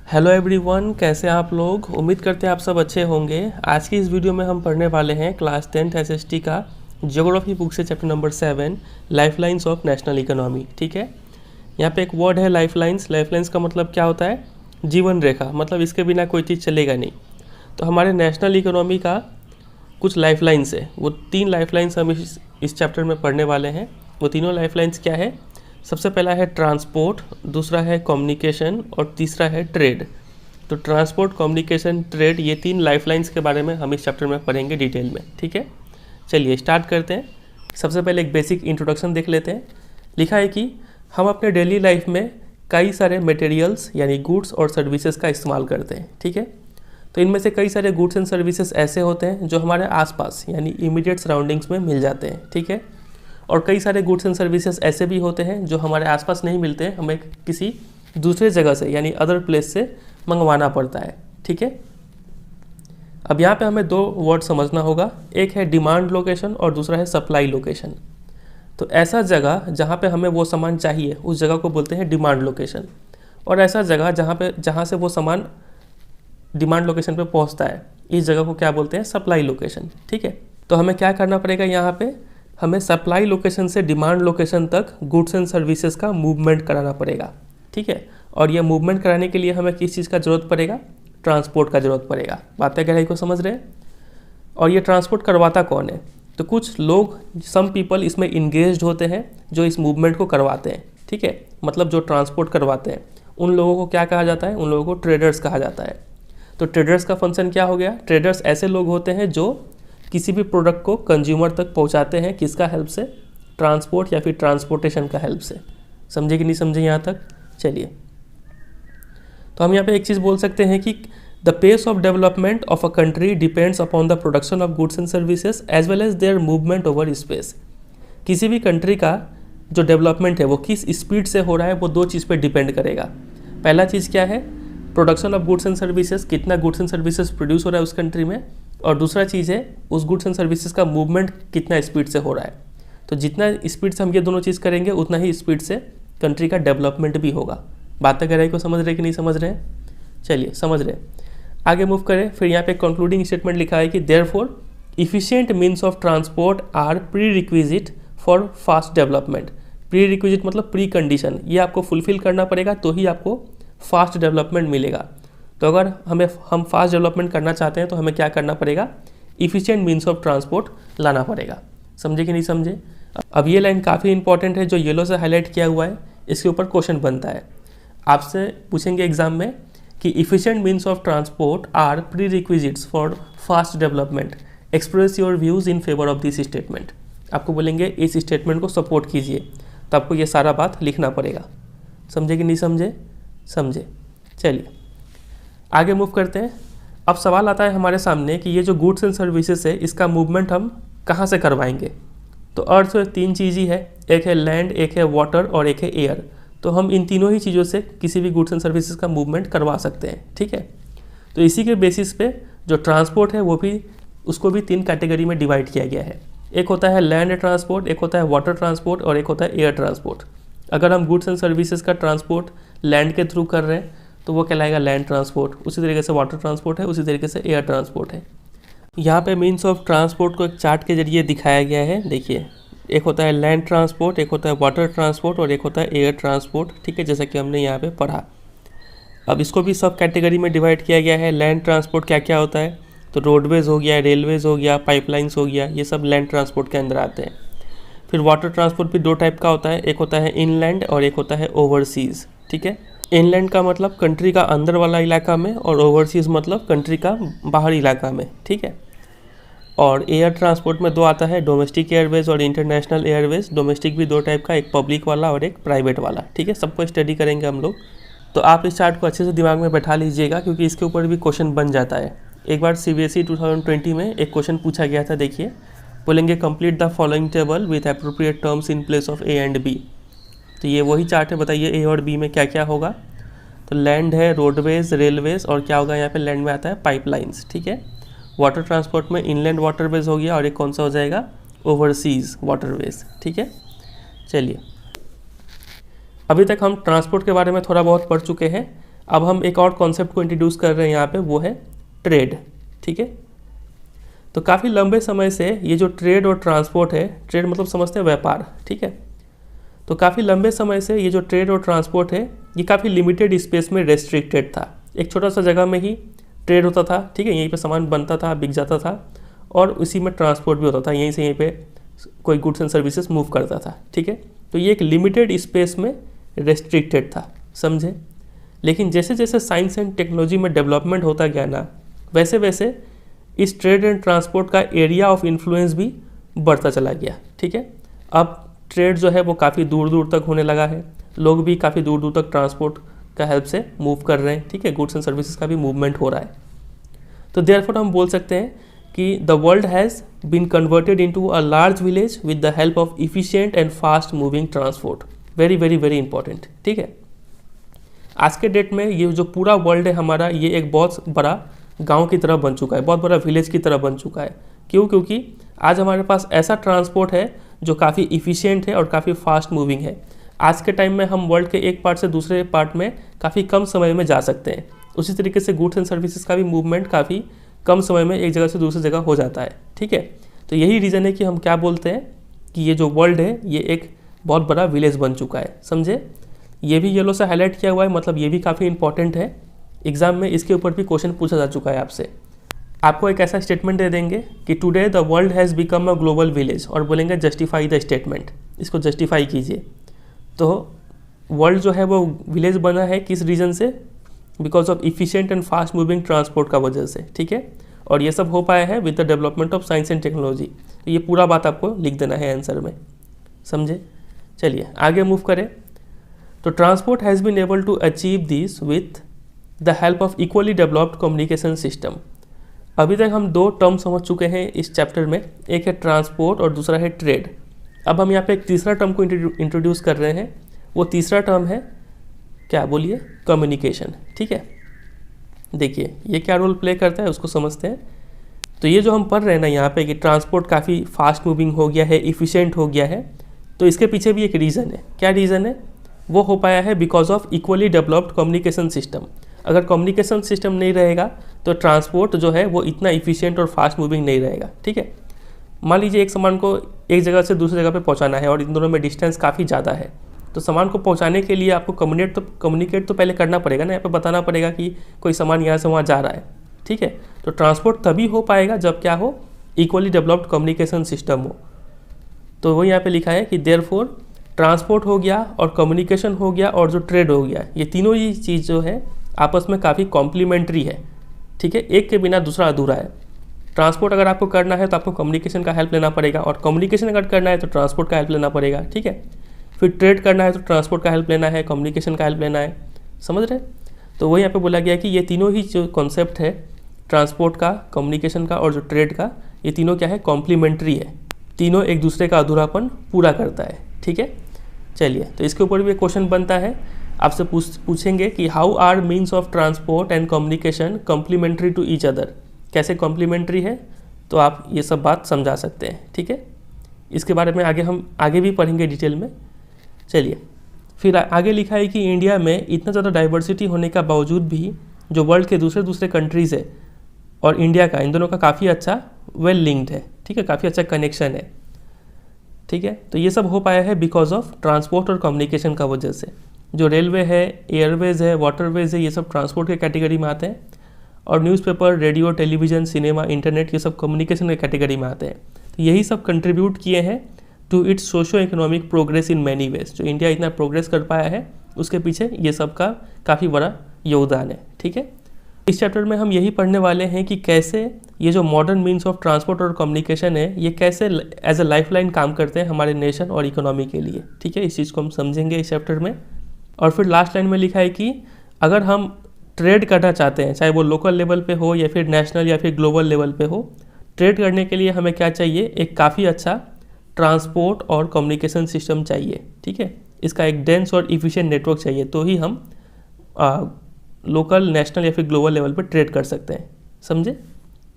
Hello everyone, कैसे हैं आप लोग। उम्मीद करते हैं आप सब अच्छे होंगे। आज की इस वीडियो में हम पढ़ने वाले हैं क्लास 10th एसएसटी का ज्योग्राफी बुक से chapter number 7 lifelines of national economy. ठीक है, यहाँ पे एक वर्ड है लाइफलाइंस। लाइफलाइंस का मतलब क्या होता है? जीवन रेखा, मतलब इसके बिना कोई चीज़ चलेगा नहीं। तो हमारे नेशनल इकोनॉमी का कुछ लाइफलाइंस है, वो 3 लाइफलाइंस हम इस चैप्टर में पढ़ने वाले हैं। वो तीनों लाइफलाइंस क्या है? सबसे पहला है ट्रांसपोर्ट, दूसरा है कम्युनिकेशन और तीसरा है ट्रेड। तो ट्रांसपोर्ट, कम्युनिकेशन, ट्रेड, ये 3 लाइफलाइंस के बारे में हम इस चैप्टर में पढ़ेंगे डिटेल में। ठीक है, चलिए स्टार्ट करते हैं। सबसे पहले एक बेसिक इंट्रोडक्शन देख लेते हैं। लिखा है कि हम अपने डेली लाइफ में कई सारे मटेरियल्स यानी गुड्स और सर्विसेज का इस्तेमाल करते हैं। ठीक है, तो इनमें से कई सारे गुड्स एंड सर्विसेज ऐसे होते हैं जो हमारे आसपास यानी इमीडिएट सराउंडिंग्स में मिल जाते हैं। ठीक है, और कई सारे गुड्स एंड सर्विसेज ऐसे भी होते हैं जो हमारे आसपास नहीं मिलते हैं, हमें किसी दूसरे जगह से यानी अदर प्लेस से मंगवाना पड़ता है। ठीक है, अब यहाँ पे हमें 2 वर्ड समझना होगा। एक है डिमांड लोकेशन और दूसरा है सप्लाई लोकेशन। तो ऐसा जगह जहाँ पे हमें वो सामान चाहिए उस जगह को बोलते हैं डिमांड लोकेशन, और ऐसा जगह जहाँ से वो सामान डिमांड लोकेशन पे पहुँचता है इस जगह को क्या बोलते हैं? Supply location. ठीक है, तो हमें क्या करना पड़ेगा? यहाँ पे हमें सप्लाई लोकेशन से डिमांड लोकेशन तक गुड्स एंड सर्विसेज का मूवमेंट कराना पड़ेगा। ठीक है, और ये मूवमेंट कराने के लिए हमें किस चीज़ का ज़रूरत पड़ेगा? ट्रांसपोर्ट का ज़रूरत पड़ेगा। बातें गहराई को समझ रहे हैं? और ये ट्रांसपोर्ट करवाता कौन है? तो कुछ लोग, सम पीपल इसमें इंगेज्ड होते हैं जो इस मूवमेंट को करवाते हैं। ठीक है, मतलब जो ट्रांसपोर्ट करवाते हैं उन लोगों को क्या कहा जाता है? उन लोगों को ट्रेडर्स कहा जाता है। तो ट्रेडर्स का फंक्शन क्या हो गया? ट्रेडर्स ऐसे लोग होते हैं जो किसी भी प्रोडक्ट को कंज्यूमर तक पहुंचाते हैं। किसका हेल्प से? ट्रांसपोर्ट या फिर ट्रांसपोर्टेशन का हेल्प से। समझे कि नहीं समझे यहाँ तक? चलिए, तो हम यहाँ पे एक चीज़ बोल सकते हैं कि the pace of development of a country depends upon the production of goods and services as well as their movement over space. किसी भी कंट्री का जो डेवलपमेंट है वो किस स्पीड से हो रहा है वो 2 चीज़ पे डिपेंड करेगा। पहला चीज़ क्या है? Production of goods and services, कितना गुड्स एंड सर्विसेज प्रोड्यूस हो रहा है उस कंट्री में, और दूसरा चीज़ है उस गुड्स एंड सर्विसेज का मूवमेंट कितना स्पीड से हो रहा है। तो जितना स्पीड से हम ये दोनों चीज़ करेंगे उतना ही स्पीड से कंट्री का डेवलपमेंट भी होगा। बातें गहराई को समझ रहे कि नहीं समझ रहे हैं? चलिए समझ रहे हैं, आगे मूव करें। फिर यहाँ पे कंक्लूडिंग स्टेटमेंट लिखा है कि therefore efficient means of transport are prerequisite for fast development. Prerequisite मतलब प्री कंडीशन, ये आपको फुलफिल करना पड़ेगा तो ही आपको फास्ट डेवलपमेंट मिलेगा। तो अगर हम फास्ट डेवलपमेंट करना चाहते हैं तो हमें क्या करना पड़ेगा? इफिशिएंट मीन्स ऑफ ट्रांसपोर्ट लाना पड़ेगा। समझे कि नहीं समझे? अब ये लाइन काफ़ी इंपॉर्टेंट है जो येलो से हाईलाइट किया हुआ है, इसके ऊपर क्वेश्चन बनता है। आपसे पूछेंगे एग्जाम में कि efficient means of transport are prerequisites for fast development, express your views in favour of this statement. आपको बोलेंगे इस स्टेटमेंट को सपोर्ट कीजिए, तो आपको ये सारा बात लिखना पड़ेगा। समझे कि नहीं समझे? समझे। चलिए आगे मूव करते हैं। अब सवाल आता है हमारे सामने कि ये जो गुड्स एंड सर्विसेज है इसका मूवमेंट हम कहाँ से करवाएंगे? तो अर्थ में 3 चीज़ ही है, एक है लैंड, एक है वाटर और एक है एयर। तो हम इन तीनों ही चीज़ों से किसी भी गुड्स एंड सर्विसेज का मूवमेंट करवा सकते हैं। ठीक है, तो इसी के बेसिस पे जो ट्रांसपोर्ट है वो भी, उसको भी 3 कैटेगरी में डिवाइड किया गया है। एक होता है लैंड ट्रांसपोर्ट, एक होता है वाटर ट्रांसपोर्ट और एक होता है एयर ट्रांसपोर्ट। अगर हम गुड्स एंड सर्विसेज का ट्रांसपोर्ट लैंड के थ्रू कर रहे हैं तो वो कहलाएगा लैंड ट्रांसपोर्ट, उसी तरीके से वाटर ट्रांसपोर्ट है, उसी तरीके से एयर ट्रांसपोर्ट है। यहाँ पे मीन्स ऑफ ट्रांसपोर्ट को एक चार्ट के जरिए दिखाया गया है। देखिए, एक होता है लैंड ट्रांसपोर्ट, एक होता है वाटर ट्रांसपोर्ट और एक होता है एयर ट्रांसपोर्ट। ठीक है, जैसा कि हमने यहाँ पे पढ़ा। अब इसको भी सब कैटेगरी में डिवाइड किया गया है। लैंड ट्रांसपोर्ट क्या क्या होता है? तो रोडवेज़ हो गया, रेलवेज़ हो गया, पाइपलाइंस हो गया, ये सब लैंड ट्रांसपोर्ट के अंदर आते हैं। फिर वाटर ट्रांसपोर्ट भी 2 टाइप का होता है, एक होता है इनलैंड और एक होता है ओवरसीज़। ठीक है, इनलैंड का मतलब कंट्री का अंदर वाला इलाका में और ओवरसीज़ मतलब कंट्री का बाहरी इलाका में। ठीक है, और एयर ट्रांसपोर्ट में 2 आता है, डोमेस्टिक एयरवेज और इंटरनेशनल एयरवेज। डोमेस्टिक भी 2 टाइप का, एक पब्लिक वाला और एक प्राइवेट वाला। ठीक है, सबको स्टडी करेंगे हम लोग। तो आप इस चार्ट को अच्छे से दिमाग में बैठा लीजिएगा क्योंकि इसके ऊपर भी क्वेश्चन बन जाता है। एक बार CBSE 2020 में एक क्वेश्चन पूछा गया था। देखिए, बोलेंगे complete the following table with appropriate terms in place of A and B. तो ये वही चार्ट है, बताइए ए और बी में क्या क्या होगा। तो लैंड है, रोडवेज, रेलवेज और क्या होगा यहाँ पे? लैंड में आता है पाइपलाइंस। ठीक है, वाटर ट्रांसपोर्ट में इनलैंड वाटरवेज हो गया और एक कौन सा हो जाएगा? Overseas waterways. ठीक है, चलिए अभी तक हम ट्रांसपोर्ट के बारे में थोड़ा बहुत पढ़ चुके हैं। अब हम एक और कॉन्सेप्ट को इंट्रोड्यूस कर रहे हैं यहाँ पे, वो है ट्रेड। ठीक है, तो काफ़ी लंबे समय से ये जो ट्रेड और ट्रांसपोर्ट है, ट्रेड मतलब समझते हैं व्यापार, ठीक है, तो काफ़ी लंबे समय से ये जो ट्रेड और ट्रांसपोर्ट है ये काफ़ी लिमिटेड स्पेस में रेस्ट्रिक्टेड था। एक छोटा सा जगह में ही ट्रेड होता था, ठीक है, यहीं पे सामान बनता था, बिक जाता था, और उसी में ट्रांसपोर्ट भी होता था, यहीं से यहीं पे कोई गुड्स एंड सर्विसेज मूव करता था। ठीक है, तो ये एक लिमिटेड स्पेस में रेस्ट्रिक्टेड था, समझे। लेकिन जैसे जैसे साइंस एंड टेक्नोलॉजी में डेवलपमेंट होता गया ना, वैसे वैसे इस ट्रेड एंड ट्रांसपोर्ट का एरिया ऑफ इन्फ्लुएंस भी बढ़ता चला गया। ठीक है, अब ट्रेड जो है वो काफ़ी दूर दूर तक होने लगा है, लोग भी काफ़ी दूर दूर तक ट्रांसपोर्ट का हेल्प से मूव कर रहे हैं। ठीक है, गुड्स एंड सर्विसेज का भी मूवमेंट हो रहा है। तो देयरफॉर हम बोल सकते हैं कि the world has been converted into a large village with the help of efficient and fast moving transport. Very very very important. ठीक है, आज के डेट में ये जो पूरा वर्ल्ड है हमारा, ये एक बहुत बड़ा गांव की तरह बन चुका है, बहुत बड़ा विलेज की तरह बन चुका है। क्यों? क्योंकि आज हमारे पास ऐसा ट्रांसपोर्ट है जो काफ़ी इफ़िशियंट है और काफ़ी फास्ट मूविंग है। आज के टाइम में हम वर्ल्ड के एक पार्ट से दूसरे पार्ट में काफ़ी कम समय में जा सकते हैं। उसी तरीके से गुड्स एंड सर्विसेज का भी मूवमेंट काफ़ी कम समय में एक जगह से दूसरी जगह हो जाता है। ठीक है, तो यही रीज़न है कि हम क्या बोलते हैं कि ये जो वर्ल्ड है ये एक बहुत बड़ा विलेज बन चुका है, समझे। ये भी येलो से हाईलाइट किया हुआ है, मतलब ये भी काफ़ी इंपॉर्टेंट है। एग्जाम में इसके ऊपर भी क्वेश्चन पूछा जा चुका है आपसे। आपको एक ऐसा स्टेटमेंट दे देंगे कि today the world has become a global village, और बोलेंगे जस्टिफाई द स्टेटमेंट, इसको जस्टिफाई कीजिए। तो वर्ल्ड जो है वो विलेज बना है किस रीज़न से? Because of efficient and fast moving transport का वजह से। ठीक है, और ये सब हो पाया है with the development of science and technology. तो ये पूरा बात आपको लिख देना है आंसर में, समझे। चलिए आगे मूव करें। तो transport has been able to achieve this with the help of equally developed communication system. अभी तक हम दो टर्म समझ चुके हैं इस चैप्टर में, एक है ट्रांसपोर्ट और दूसरा है ट्रेड। अब हम यहाँ पे एक तीसरा टर्म को इंट्रोड्यूस कर रहे हैं। वो तीसरा टर्म है क्या? बोलिए, कम्युनिकेशन। ठीक है, देखिए ये क्या रोल प्ले करता है उसको समझते हैं। तो ये जो हम पढ़ रहे हैं ना यहाँ पे कि ट्रांसपोर्ट काफ़ी फास्ट मूविंग हो गया है, इफ़िशिएंट हो गया है, तो इसके पीछे भी एक रीज़न है। क्या रीज़न है? वो हो पाया है because of equally developed communication system. अगर कम्युनिकेशन सिस्टम नहीं रहेगा तो ट्रांसपोर्ट जो है वो इतना इफिशिएंट और फास्ट मूविंग नहीं रहेगा। ठीक है, मान लीजिए एक सामान को एक जगह से दूसरी जगह पे पहुंचाना है और इन दोनों में डिस्टेंस काफ़ी ज़्यादा है, तो सामान को पहुंचाने के लिए आपको कम्युनिकेट तो पहले करना पड़ेगा ना, यहाँ पे बताना पड़ेगा कि कोई सामान यहाँ से वहाँ जा रहा है। ठीक है, तो ट्रांसपोर्ट तभी हो पाएगा जब क्या हो? इक्वली डेवलप्ड कम्युनिकेशन सिस्टम हो। तो वो यहाँ पे लिखा है कि देयरफॉर ट्रांसपोर्ट हो गया और कम्युनिकेशन हो गया और जो ट्रेड हो गया, ये तीनों ही चीज़ जो है आपस में काफ़ी कॉम्प्लीमेंट्री है। ठीक है, एक के बिना दूसरा अधूरा है। ट्रांसपोर्ट अगर आपको करना है तो आपको कम्युनिकेशन का हेल्प लेना पड़ेगा, और कम्युनिकेशन अगर करना है तो ट्रांसपोर्ट का हेल्प लेना पड़ेगा। ठीक है, फिर ट्रेड करना है तो ट्रांसपोर्ट का हेल्प लेना है, कम्युनिकेशन का हेल्प लेना है, समझ रहे। तो वही यहाँ पे बोला गया कि ये तीनों ही जो कॉन्सेप्ट है ट्रांसपोर्ट का, कम्युनिकेशन का और जो ट्रेड का, ये तीनों क्या है? कॉम्प्लीमेंट्री है। तीनों एक दूसरे का अधूरापन पूरा करता है। ठीक है, चलिए तो इसके ऊपर भी एक क्वेश्चन बनता है, आपसे पूछेंगे कि how are means of transport and communication complementary to each other. कैसे कॉम्प्लीमेंट्री है, तो आप ये सब बात समझा सकते हैं। ठीक है, इसके बारे में हम आगे भी पढ़ेंगे डिटेल में। चलिए फिर आगे लिखा है कि इंडिया में इतना ज़्यादा डाइवर्सिटी होने का बावजूद भी जो वर्ल्ड के दूसरे कंट्रीज़ है और इंडिया का, इन दोनों का काफ़ी अच्छा वेल लिंक्ड है। ठीक है, काफ़ी अच्छा कनेक्शन है। ठीक है, तो ये सब हो पाया है बिकॉज ऑफ ट्रांसपोर्ट और कम्युनिकेशन का वजह से। जो रेलवे है, एयरवेज है, वाटरवेज है, ये सब ट्रांसपोर्ट के कैटेगरी में आते हैं, और newspaper, radio, television, cinema, internet, ये सब कम्युनिकेशन के कैटेगरी में आते हैं। तो यही सब कंट्रीब्यूट किए हैं to its socio economic progress in many ways. जो इंडिया इतना प्रोग्रेस कर पाया है उसके पीछे ये सब का काफ़ी बड़ा योगदान है। ठीक है, इस चैप्टर में हम यही पढ़ने वाले हैं कि कैसे ये जो मॉडर्न मीन्स ऑफ ट्रांसपोर्ट और कम्युनिकेशन है ये कैसे एज अ लाइफलाइन काम करते हैं हमारे नेशन और इकोनॉमी के लिए। ठीक है, इस चीज़ को हम समझेंगे इस चैप्टर में। और फिर लास्ट लाइन में लिखा है कि अगर हम ट्रेड करना चाहते हैं, चाहे वो लोकल लेवल पे हो या फिर नेशनल या फिर ग्लोबल लेवल पे हो, ट्रेड करने के लिए हमें क्या चाहिए? एक काफ़ी अच्छा ट्रांसपोर्ट और कम्युनिकेशन सिस्टम चाहिए। ठीक है, इसका एक डेंस और इफिशिएंट नेटवर्क चाहिए, तो ही हम लोकल, नेशनल या फिर ग्लोबल लेवल पे ट्रेड कर सकते हैं। समझे।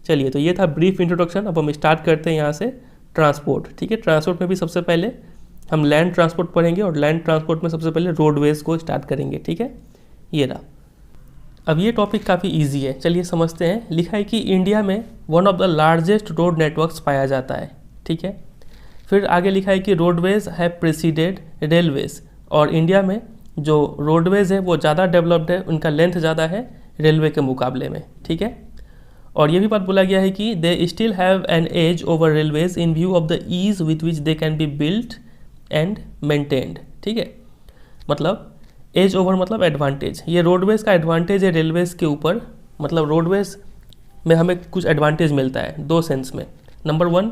चलिए, तो ये था ब्रीफ इंट्रोडक्शन। अब हम स्टार्ट करते हैं यहाँ से ट्रांसपोर्ट। ठीक है, ट्रांसपोर्ट में भी सबसे पहले हम लैंड ट्रांसपोर्ट पढ़ेंगे और लैंड ट्रांसपोर्ट में सबसे पहले रोडवेज़ को स्टार्ट करेंगे। ठीक है, ये रहा। अब ये टॉपिक काफ़ी इजी है, चलिए समझते हैं। लिखा है कि इंडिया में one of the largest road networks पाया जाता है, ठीक है। फिर आगे लिखा है कि रोडवेज हैव प्रेसीडेड रेलवेज, और इंडिया में जो रोडवेज है वो ज़्यादा डेवलप्ड है, उनका लेंथ ज़्यादा है रेलवे के मुकाबले में, ठीक है। और ये भी बात बोला गया है कि they still have an edge over railways in view of the ease with which they can be built and maintained, ठीक है। मतलब एज ओवर मतलब एडवांटेज, ये रोडवेज का एडवांटेज है रेलवेज के ऊपर, मतलब रोडवेज में हमें कुछ एडवांटेज मिलता है दो सेंस में। Number one,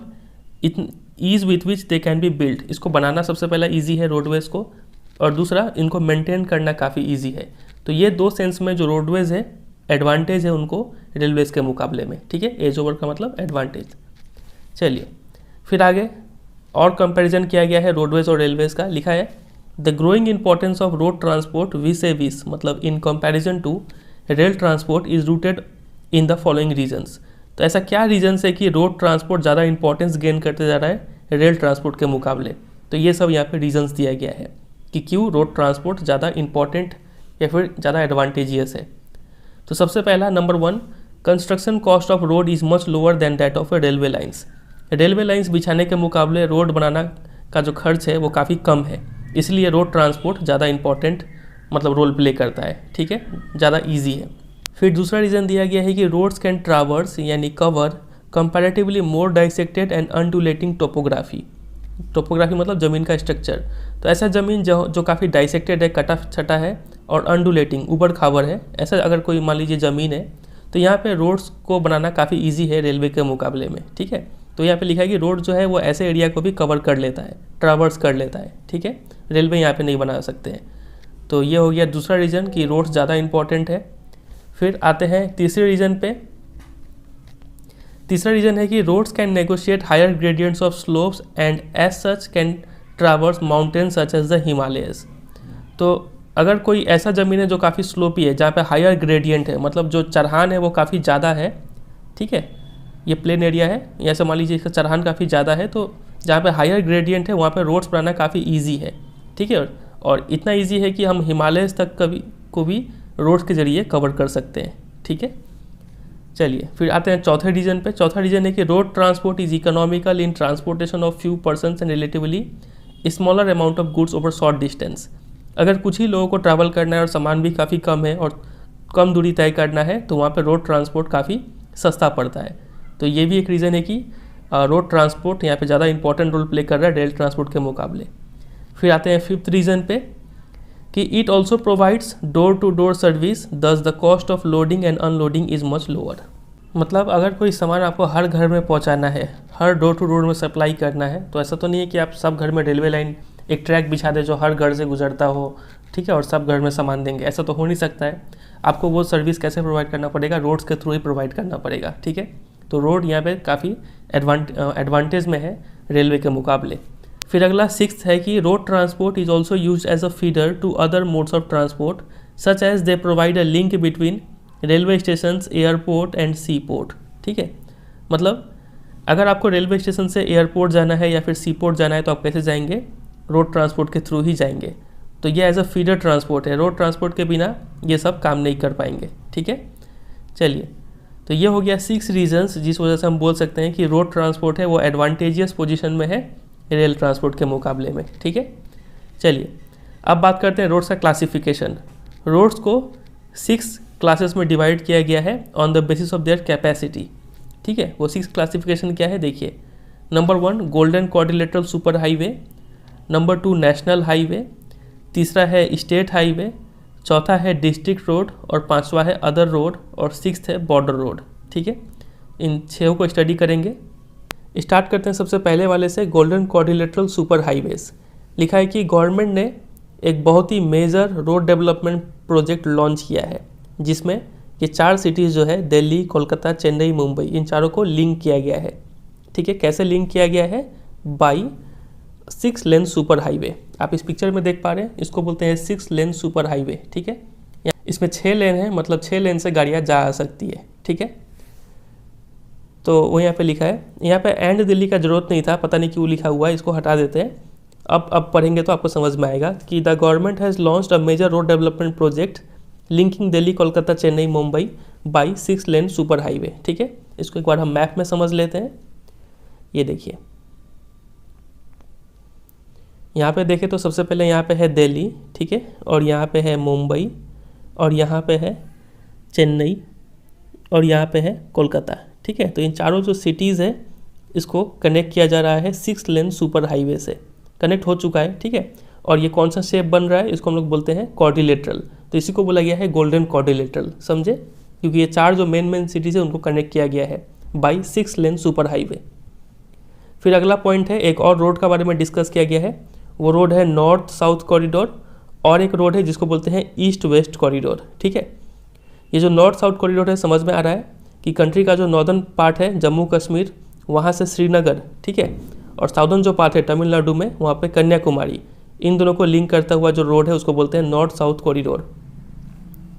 ease with which they can be build, इसको बनाना सबसे पहला ईजी है रोडवेज को, और दूसरा इनको मेंटेन करना काफ़ी ईजी है। तो ये दो सेंस में जो रोडवेज है एडवांटेज है उनको रेलवेज के मुकाबले में, ठीक है। एज ओवर का मतलब एडवांटेज। चलिए फिर आगे और कंपैरिजन किया गया है रोडवेज और रेलवेज का। लिखा है the growing importance of road transport vis मतलब in comparison to rail transport is rooted in the following reasons. तो ऐसा क्या रीजन्स है कि रोड ट्रांसपोर्ट ज़्यादा इंपॉर्टेंस गेन करते जा रहा है रेल ट्रांसपोर्ट के मुकाबले। तो ये सब यहाँ पे रीजन्स दिया गया है कि क्यों रोड ट्रांसपोर्ट ज़्यादा इंपॉर्टेंट या फिर ज़्यादा एडवांटेजियस है। तो सबसे पहला number one, construction cost of road is much lower than that of railway lines. Railway lines बिछाने के मुकाबले रोड बनाना का जो खर्च है वो काफ़ी कम है, इसलिए रोड ट्रांसपोर्ट ज़्यादा इंपॉर्टेंट मतलब रोल प्ले करता है, ठीक है, ज़्यादा ईजी है। फिर दूसरा रीज़न दिया गया है कि रोड्स कैन ट्रावर्स यानी cover comparatively more dissected and undulating topography. Topography मतलब ज़मीन का स्ट्रक्चर। तो ऐसा ज़मीन जो काफ़ी डाइसेक्टेड है, कटा छटा है और अनडुलेटिंग ऊबड़ खाबड़ है, ऐसा अगर कोई मान लीजिए ज़मीन है तो यहाँ पे रोड्स को बनाना काफ़ी इजी है रेलवे के मुकाबले में, ठीक है। तो यहाँ पे लिखा है कि रोड जो है वो ऐसे एरिया को भी कवर कर लेता है, ट्रावर्स कर लेता है, ठीक है। रेलवे यहाँ पे नहीं बना सकते हैं। तो ये हो गया दूसरा रीज़न कि रोड्स ज़्यादा इंपॉर्टेंट है। फिर आते हैं तीसरे रीज़न पे। तीसरा रीज़न है कि roads can negotiate higher gradients of slopes and as such can traverse mountain such as the Himalayas. तो अगर कोई ऐसा ज़मीन है जो काफ़ी स्लोपी है, जहाँ पे हायर ग्रेडियंट है, मतलब जो चढ़ान है वो काफ़ी ज़्यादा है, ठीक है, ये प्लेन एरिया है, यहाँ से मान लीजिए इसका चढ़ान काफ़ी ज़्यादा है, तो जहाँ पे हायर ग्रेडियंट है वहाँ पे रोड्स बनाना काफ़ी ईजी है, ठीक है। और इतना ईजी है कि हम हिमालय तक को भी रोड्स के ज़रिए कवर कर सकते हैं, ठीक है। चलिए फिर आते हैं चौथे रीजन पे। चौथा रीजन है कि road transport is economical in transportation of few persons and relatively smaller amount of goods over short distance. अगर कुछ ही लोगों को ट्रैवल करना है और सामान भी काफ़ी कम है और कम दूरी तय करना है तो वहाँ पर रोड ट्रांसपोर्ट काफ़ी सस्ता पड़ता है। तो ये भी एक रीज़न है कि रोड ट्रांसपोर्ट यहाँ पे ज़्यादा इंपॉर्टेंट रोल प्ले कर रहा है रेल ट्रांसपोर्ट के मुकाबले। फिर आते हैं फिफ्थ रीज़न पे कि it also provides door to door service, thus the cost of loading and unloading is much lower. मतलब अगर कोई सामान आपको हर घर में पहुंचाना है, हर डोर टू डोर में सप्लाई करना है, तो ऐसा तो नहीं है कि आप सब घर में रेलवे लाइन एक ट्रैक बिछा दे जो हर घर से गुजरता हो, ठीक है, और सब घर में सामान देंगे, ऐसा तो हो नहीं सकता है। आपको वो सर्विस कैसे प्रोवाइड करना पड़ेगा, रोड्स के थ्रू ही प्रोवाइड करना पड़ेगा, ठीक है। तो रोड यहाँ पे काफ़ी एडवांटेज में है रेलवे के मुकाबले। फिर अगला सिक्स्थ है कि road transport is also use as a feeder to other modes of transport such as they provide a link between railway stations, airport and sea port, ठीक है। मतलब अगर आपको रेलवे स्टेशन से एयरपोर्ट जाना है या फिर सी पोर्ट जाना है तो आप कैसे जाएंगे, रोड ट्रांसपोर्ट के थ्रू ही जाएंगे। तो ये एज अ फीडर ट्रांसपोर्ट है, रोड ट्रांसपोर्ट के बिना ये सब काम नहीं कर पाएंगे, ठीक है। चलिए तो ये हो गया 6 रीजन्स जिस वजह से हम बोल सकते हैं कि रोड ट्रांसपोर्ट है वो एडवांटेजियस पोजीशन में है रेल ट्रांसपोर्ट के मुकाबले में, ठीक है। चलिए अब बात करते हैं रोड्स का क्लासिफिकेशन। रोड्स को 6 क्लासेस में डिवाइड किया गया है on the basis of their capacity, ठीक है। वो 6 क्लासिफिकेशन क्या है देखिए। Number 1 golden quadrilateral super highway, number 2 national highway, तीसरा है स्टेट हाईवे, चौथा है डिस्ट्रिक्ट रोड और पांचवा है अदर रोड और 6th है बॉर्डर रोड, ठीक है। इन 6 को स्टडी करेंगे। स्टार्ट करते हैं सबसे पहले वाले से, गोल्डन क्वाड्रिलेटरल सुपर हाईवेज। लिखा है कि गवर्नमेंट ने एक बहुत ही major road development project launch किया है जिसमें ये 4 सिटीज़ जो है दिल्ली, कोलकाता, चेन्नई, मुंबई, इन चारों को लिंक किया गया है, ठीक है। कैसे लिंक किया गया है, बाई 6 लेन सुपर हाईवे। आप इस पिक्चर में देख पा रहे हैं, इसको बोलते हैं 6 लेन सुपर हाईवे, ठीक है। इसमें 6 लेन है, मतलब 6 लेन से गाड़ियाँ जा आ सकती है, ठीक है। तो वो यहाँ पे लिखा है, यहाँ पे एंड दिल्ली का जरूरत नहीं था, पता नहीं क्यों लिखा हुआ है, इसको हटा देते हैं। अब पढ़ेंगे तो आपको समझ में आएगा कि the government has launched a major road development project linking Delhi Kolkata Chennai Mumbai by 6 lane super highway. ठीक है, इसको एक बार हम मैप में समझ लेते हैं। ये देखिए, यहाँ पे देखें तो सबसे पहले यहाँ पे है दिल्ली, ठीक है, और यहाँ पे है मुंबई, और यहाँ पे है चेन्नई, और यहाँ पे है कोलकाता। ठीक है, तो इन चारों जो सिटीज़ है इसको कनेक्ट किया जा रहा है 6 लेन सुपर हाईवे से। कनेक्ट हो चुका है। ठीक है, और ये कौन सा शेप बन रहा है, इसको हम लोग बोलते हैं क्वाड्रिलेटरल। तो इसी को बोला गया है गोल्डन क्वाड्रिलेटरल, समझे, क्योंकि ये चार जो मेन सिटीज़ है उनको कनेक्ट किया गया है बाई 6 लेन सुपर हाईवे। फिर अगला पॉइंट है, एक और रोड का बारे में डिस्कस किया गया है, वो रोड है नॉर्थ साउथ कॉरिडोर, और एक रोड है जिसको बोलते हैं ईस्ट वेस्ट कॉरिडोर। ठीक है, ये जो नॉर्थ साउथ कॉरिडोर है, समझ में आ रहा है कि कंट्री का जो नॉर्दर्न पार्ट है जम्मू कश्मीर, वहाँ से श्रीनगर, ठीक है, और साउदर्न जो पार्ट है तमिलनाडु में, वहाँ पे कन्याकुमारी, इन दोनों को लिंक करता हुआ जो रोड है उसको बोलते हैं नॉर्थ साउथ कॉरिडोर।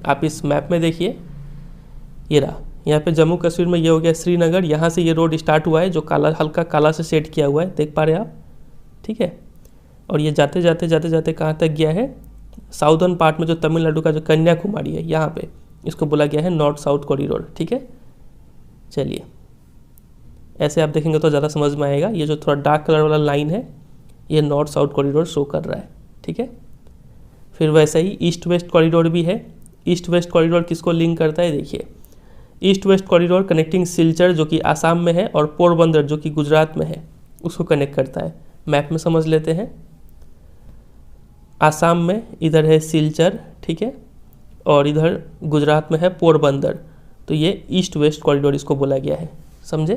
आप इस मैप में देखिए, ये रहा, यहाँ पे जम्मू कश्मीर में ये हो गया श्रीनगर, यहाँ से ये रोड स्टार्ट हुआ है जो काला, हल्का काला से शेड किया हुआ है, देख पा रहे हैं आप। ठीक है, और ये जाते जाते कहाँ तक गया है, साउदर्न पार्ट में जो तमिलनाडु का जो कन्याकुमारी है, यहाँ पे इसको बोला गया है नॉर्थ साउथ कॉरिडोर। ठीक है, चलिए, ऐसे आप देखेंगे तो ज़्यादा समझ में आएगा। ये जो थोड़ा डार्क कलर वाला लाइन है ये नॉर्थ साउथ कॉरिडोर शो कर रहा है। ठीक है, फिर वैसे ही ईस्ट वेस्ट कॉरिडोर भी है। ईस्ट वेस्ट कॉरिडोर किसको लिंक करता है, देखिए, east west corridor connecting Silchar जो कि आसाम में है और पोरबंदर जो कि गुजरात में है उसको कनेक्ट करता है। मैप में समझ लेते हैं, आसाम में इधर है सिलचर, ठीक है, और इधर गुजरात में है पोरबंदर, तो ये ईस्ट वेस्ट कॉरिडोर इसको बोला गया है, समझे।